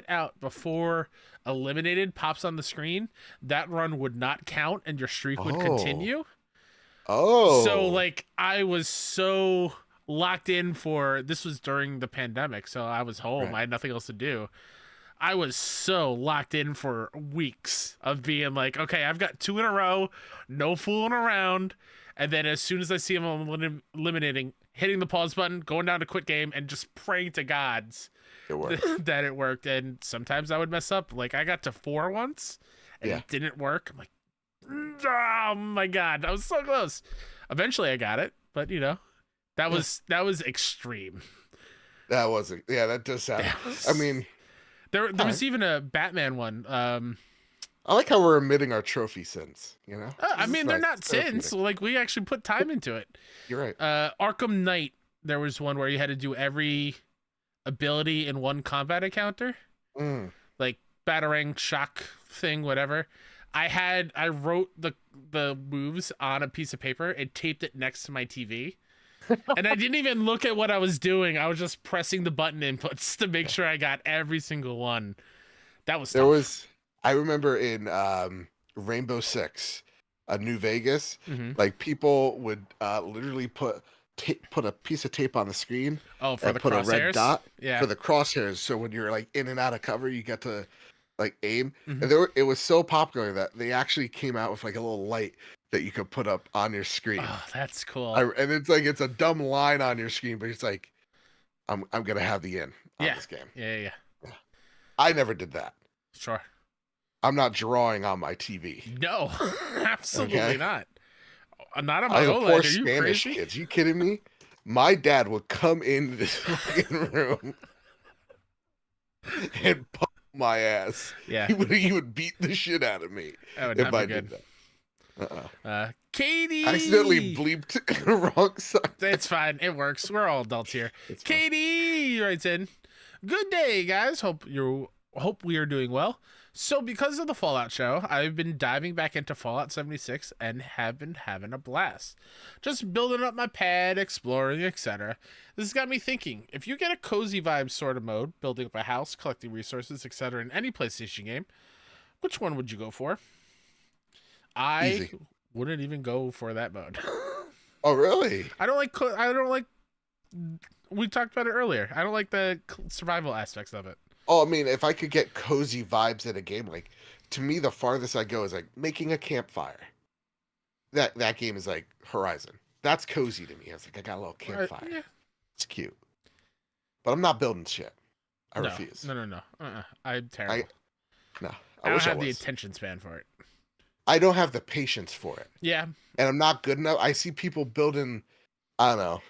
out before eliminated pops on the screen, that run would not count and your streak would continue. Oh. So like I was so locked in this was during the pandemic, so I was home. Right. I had nothing else to do. I was so locked in for weeks of being like, okay, I've got 2 in a row, no fooling around. And then as soon as I see him eliminating, hitting the pause button, going down to quit game, and just praying to gods that it worked. And sometimes I would mess up. Like I got to 4 once and it didn't work. I'm like, oh my God, I was so close. Eventually I got it, but that was extreme. That wasn't. Yeah, that does sound. I mean, there was even a Batman one. I like how we're admitting our trophy sins. I mean, they're not sins. Like we actually put time into it. You're right. Arkham Knight. There was one where you had to do every ability in one combat encounter, like batarang, shock thing, whatever. I wrote the moves on a piece of paper and taped it next to my TV. And I didn't even look at what I was doing. I was just pressing the button inputs to make sure I got every single one. That was tough. I remember in Rainbow Six, New Vegas, Mm-hmm. like people would literally put a piece of tape on the screen. Oh, for and the put crosshairs? a red dot Yeah. for the crosshairs. So when you're like in and out of cover, you get to like aim. Mm-hmm. And it was so popular that they actually came out with like a little light that you could put up on your screen. Oh, that's cool. And it's a dumb line on your screen, but it's like, I'm gonna have the in on this game. Yeah. I never did that. Sure. I'm not drawing on my TV. No, absolutely not. Not on I my was a OLED. poor Are you Spanish crazy? kids. You kidding me? My dad would come into this fucking room and pump my ass. Yeah. He would beat the shit out of me That would if not be I good. did that. Katie. I accidentally bleeped the wrong side. It's fine. It works. We're all adults here. It's fine. Katie writes in, "Good day, guys. Hope we are doing well. So because of the Fallout show, I've been diving back into Fallout 76 and have been having a blast. Just building up my pad, exploring, etc. This has got me thinking, if you get a cozy vibes sort of mode, building up a house, collecting resources, etc. in any PlayStation game, which one would you go for? I Easy. wouldn't even go for that mode. Oh, really? I don't like we talked about it earlier. I don't like the survival aspects of it. Oh, I mean, if I could get cozy vibes in a game, like, to me, the farthest I go is like making a campfire. That game is like Horizon. That's cozy to me. It's like I got a little campfire. Yeah. It's cute. But I'm not building shit. I No, refuse. No. I'm terrible. No. I don't wish have I the was. attention span for it. I don't have the patience for it. Yeah. And I'm not good enough. I see people building, I don't know,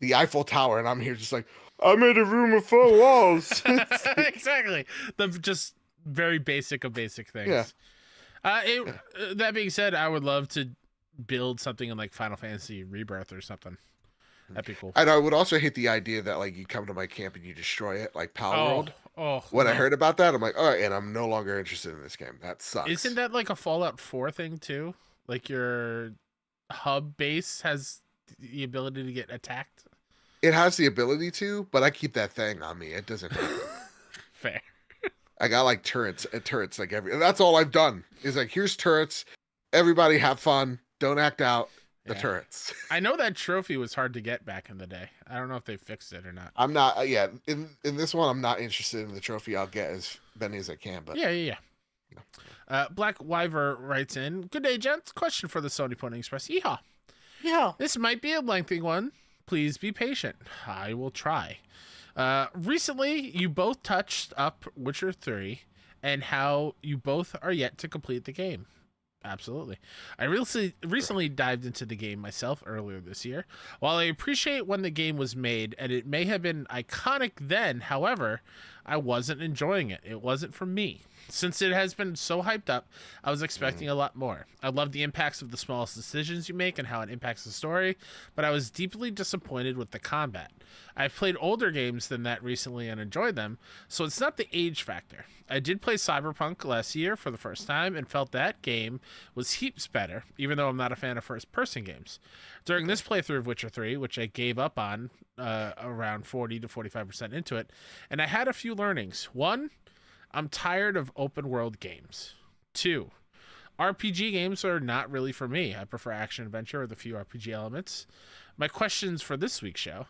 the Eiffel Tower, and I'm here just like, I made a room with 4 walls. Exactly. The just very basic of basic things. Yeah. That being said, I would love to build something in like Final Fantasy Rebirth or something. That'd be cool. And I would also hate the idea that like you come to my camp and you destroy it, like Palworld. When I heard about that, I'm like, all right, and I'm no longer interested in this game. That sucks. Isn't that like a Fallout 4 thing too? Like your hub base has the ability to get attacked? It has the ability to, but I keep that thing on me. It doesn't happen. Fair. I got like turrets like that's all I've done. Is like, here's turrets. Everybody have fun. Don't act out. The turrets. I know that trophy was hard to get back in the day. I don't know if they fixed it or not. I'm not. In this one, I'm not interested in the trophy. I'll get as many as I can. But Yeah. Black Wyver writes in, "Good day, gents. Question for the Sony Pony Express. Yeehaw. Yeah. This might be a lengthy one. Please be patient. I will try. Recently, you both touched up Witcher 3 and how you both are yet to complete the game. Absolutely. I recently dived into the game myself earlier this year. While I appreciate when the game was made, and it may have been iconic then, however, I wasn't enjoying it. It wasn't for me. Since it has been so hyped up, I was expecting a lot more. I love the impacts of the smallest decisions you make and how it impacts the story, but I was deeply disappointed with the combat. I've played older games than that recently and enjoyed them, so it's not the age factor. I did play Cyberpunk last year for the first time and felt that game was heaps better, even though I'm not a fan of first-person games. During this playthrough of Witcher 3, which I gave up on around 40 to 45% into it, and I had a few learnings. 1, I'm tired of open-world games. 2, RPG games are not really for me. I prefer action-adventure with a few RPG elements. My questions for this week's show: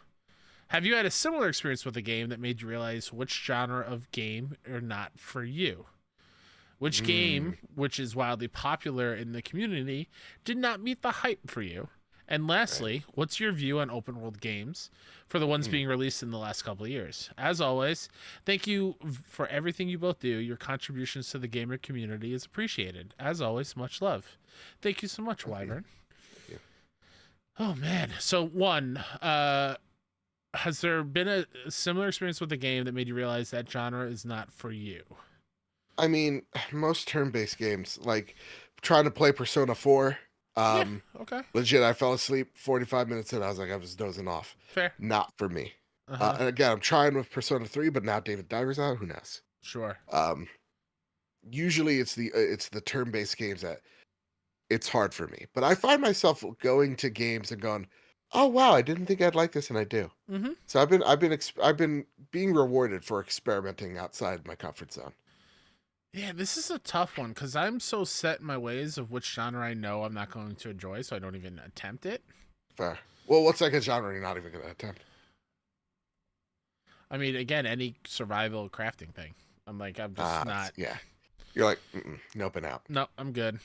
have you had a similar experience with a game that made you realize which genre of game are not for you? Which game, which is wildly popular in the community, did not meet the hype for you? And lastly, what's your view on open world games for the ones being released in the last couple of years? As always, thank you for everything you both do. Your contributions to the gamer community is appreciated. As always, much love. Thank you so much, Wyvern. Thank you. Oh, man. So, 1, has there been a similar experience with a game that made you realize that genre is not for you? I mean, most turn-based games, like trying to play Persona 4, Okay. legit, I fell asleep 45 minutes in. I was like, I was dozing off. Fair. Not for me. Uh-huh. And again, I'm trying with Persona 3, but now David Diver's out. Who knows? Sure. Usually it's the turn-based games that it's hard for me. But I find myself going to games and going, oh wow, I didn't think I'd like this, and I do. Mm-hmm. So I've been being rewarded for experimenting outside my comfort zone. Yeah, this is a tough one because I'm so set in my ways of which genre I know I'm not going to enjoy, so I don't even attempt it. Fair. Well, what's like a genre you're not even going to attempt? I mean, again, any survival crafting thing. I'm just not. Yeah. You're like, nope and out. No, I'm good.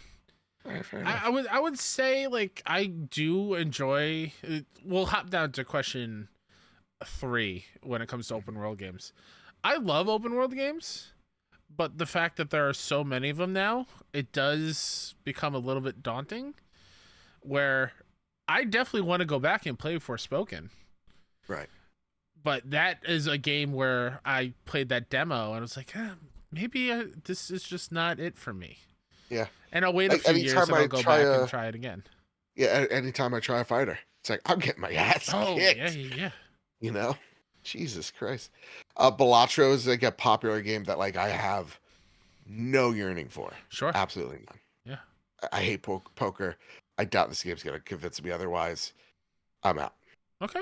All right, fair enough. I would say like I do enjoy. We'll hop down to question 3 when it comes to open world games. I love open world games, but the fact that there are so many of them now, it does become a little bit daunting. Where I definitely want to go back and play Forspoken. Right. But that is a game where I played that demo and I was like, maybe this is just not it for me. Yeah. And I'll wait a few years and I'll go back and try it again. Yeah, anytime I try a fighter, it's like, I'm getting my ass kicked. Yeah. You know? Jesus Christ. Balatro is like a popular game that like I have no yearning for. Sure. Absolutely none. Yeah. I hate poker. I doubt this game's gonna convince me otherwise. I'm out. Okay.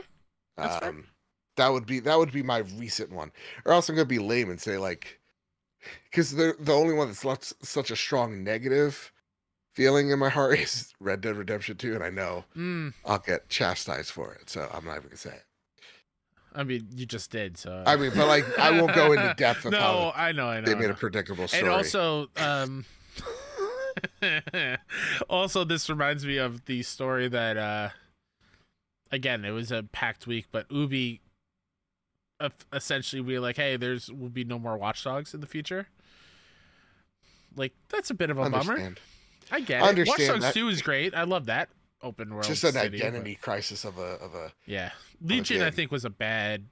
That's fair. That would be my recent one. Or else I'm gonna be lame and say like, because the only one that's left such a strong negative feeling in my heart is Red Dead Redemption 2, and I know I'll get chastised for it, so I'm not even gonna say it. I mean, you just did, so. I mean, but like, I won't go into depth of no, how I know. they made a predictable story. And also, also, this reminds me of the story that, again, it was a packed week, but Ubi essentially we were like, hey, will be no more Watch Dogs in the future. Like, that's a bit of a bummer. I get it. Watch Dogs 2 is great. I love that open world. Just an identity crisis of a yeah. Legion, I think, was a bad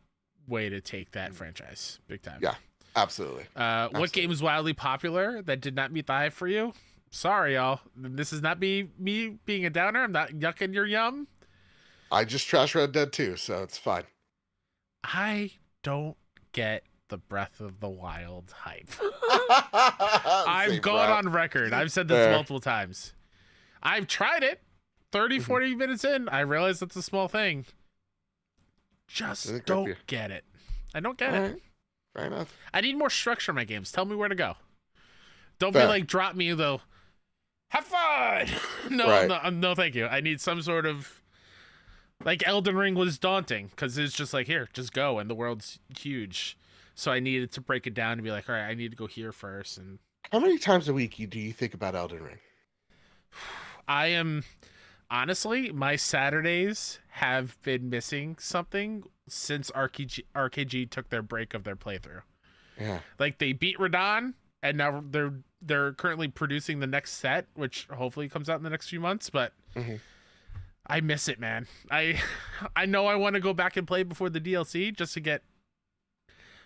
way to take that franchise. Big time. Yeah, absolutely. What game is wildly popular that did not meet the hype for you? Sorry, y'all. This is not me being a downer. I'm not yucking your yum. I just trashed Red Dead 2, so it's fine. I don't get the Breath of the Wild hype. I've gone on record. I've said this multiple times. I've tried it. 30, 40 minutes in, I realize it's a small thing. Just don't get it. I don't get it. Fair enough. I need more structure in my games. Tell me where to go. Don't be like, drop me, though. Have fun! No, thank you. I need some sort of... Like, Elden Ring was daunting, because it's just like, here, just go, and the world's huge. So I needed to break it down and be like, all right, I need to go here first. And how many times a week do you think about Elden Ring? I am... Honestly, my Saturdays have been missing something since RKG took their break of their playthrough. Yeah. Like, they beat Radon, and now they're currently producing the next set, which hopefully comes out in the next few months, but I miss it, man. I know I want to go back and play before the DLC just to get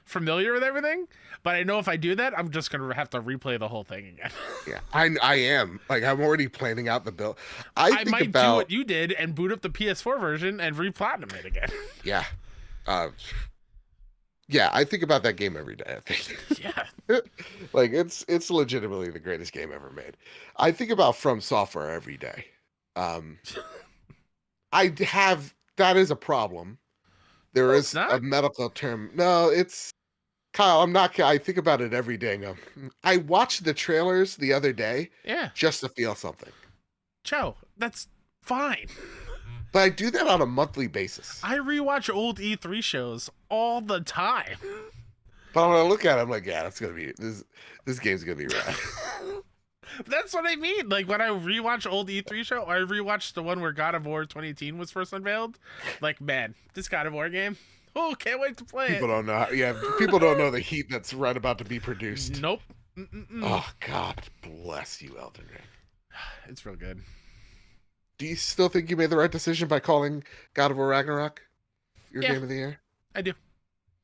familiar with everything, but I know if I do that, I'm just gonna have to replay the whole thing again. Yeah, I am. Like, I'm already planning out the build. I might do what you did and boot up the PS4 version and re-platinum it again. Yeah. Yeah, I think about that game every day, I think. Yeah. Like, it's legitimately the greatest game ever made. I think about From Software every day. That is a problem. There is a medical term. No, it's Kyle, I think about it every day. I watched the trailers the other day. Yeah. Just to feel something. Joe, that's fine. But I do that on a monthly basis. I rewatch old E3 shows all the time. But when I look at it, I'm like, yeah, that's gonna be this game's gonna be rad. That's what I mean. Like, when I rewatch old E3 show, I rewatched the one where God of War 2018 was first unveiled. Like, man, this God of War game. Oh, can't wait to play People don't know. People don't know the heat that's right about to be produced. Nope. Oh, God bless you, Elden Ring. It's real good. Do you still think you made the right decision by calling God of War Ragnarok your game of the year? I do.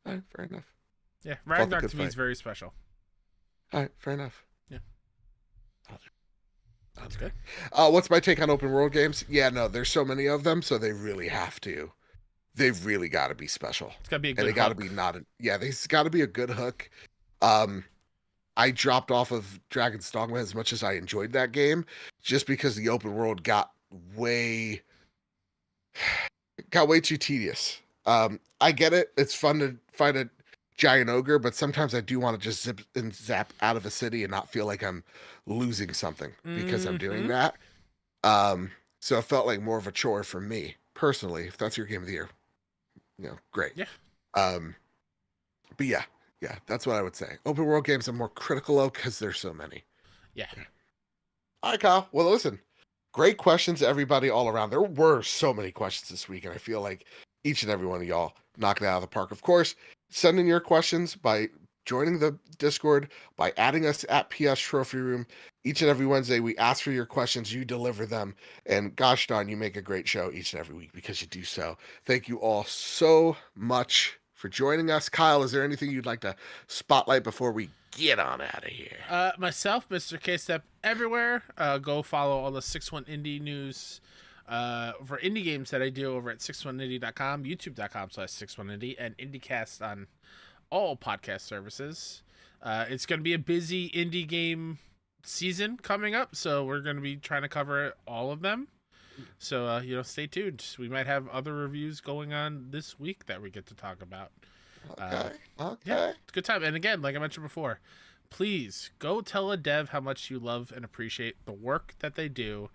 All right, fair enough. Yeah, Ragnarok to me is very special. All right, fair enough. Yeah. That's good. What's my take on open world games? Yeah, no, there's so many of them, so they really have to. They've really got to be special. It's got to be a good hook. And they got to be there's got to be a good hook. I dropped off of Dragon's Dogma as much as I enjoyed that game, just because the open world got way too tedious. I get it. It's fun to fight a giant ogre, but sometimes I do want to just zip and zap out of a city and not feel like I'm losing something because I'm doing that. So it felt like more of a chore for me personally. If that's your game of the year, great. Yeah. But yeah, that's what I would say. Open world games are more critical though because there's so many. Yeah. All right, Kyle. Well, listen, great questions, everybody all around. There were so many questions this week, and I feel like each and every one of y'all knocked it out of the park. Of course, send in your questions by joining the Discord, by adding us at PS Trophy Room. Each and every Wednesday, we ask for your questions, you deliver them, and gosh darn, you make a great show each and every week because you do so. Thank you all so much for joining us. Kyle, is there anything you'd like to spotlight before we get on out of here? Myself, Mr. K-Step everywhere. Go follow all the 61 Indie news for indie games that I do over at 61indie.com, youtube.com/61indie, and IndieCast on all podcast services. It's going to be a busy indie game season coming up, so we're going to be trying to cover all of them. So, stay tuned. We might have other reviews going on this week that we get to talk about. Okay. Yeah, it's a good time. And again, like I mentioned before, please go tell a dev how much you love and appreciate the work that they do.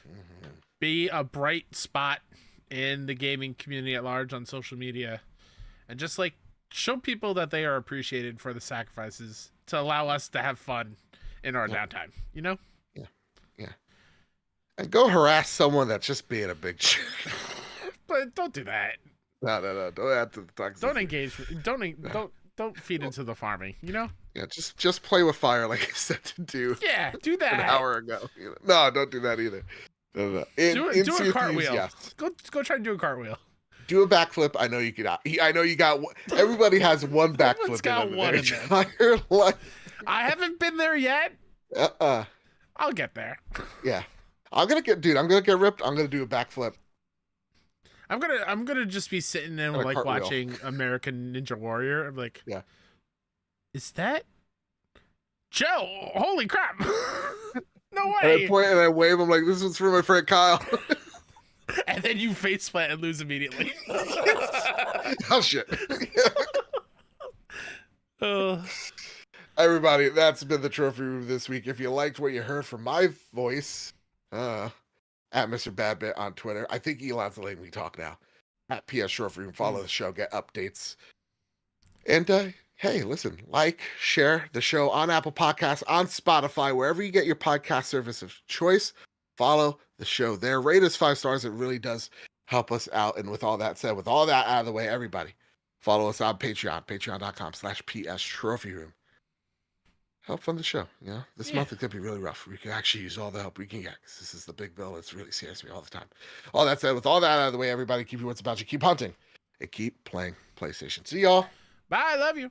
Mm-hmm. Be a bright spot in the gaming community at large on social media. And just show people that they are appreciated for the sacrifices to allow us to have fun in our downtime, Yeah. And go harass someone that's just being a big But don't do that. No. Don't add to the toxicity. Don't engage. Don't feed into the farming. Yeah, just play with fire like I said to do. Yeah, do that an hour ago. No, don't do that either. No. Do a cartwheel. Yes. Go try to do a cartwheel. Do a backflip. I know you can. I know you got. Everybody has one backflip in their entire life. I haven't been there yet. I'll get there. Yeah, I'm gonna get ripped. I'm gonna do a backflip. I'm gonna just be sitting there watching American Ninja Warrior. I'm like, yeah, is that Joe? Holy crap! No way! And I point and I wave. I'm like, this is for my friend Kyle. And then you faceplant and lose immediately. Oh shit! Oh. Everybody, that's been the Trophy Room this week. If you liked what you heard from my voice, at Mr. Badbit on Twitter. I think Elon's letting me talk now. At PS Trophy Room, follow the show, get updates. And hey, listen, share the show on Apple Podcasts, on Spotify, wherever you get your podcast service of choice. Follow the show there. Rate us 5 stars. It really does help us out. And with all that said, with all that out of the way, everybody, follow us on Patreon, patreon.com/PS Trophy Room. Help fund the show. This month it's gonna be really rough. We can actually use all the help we can get because this is the big bill. It's really scares me all the time. All that said, with all that out of the way, everybody, keep you what's about you. Keep hunting and keep playing PlayStation. See y'all. Bye. I love you.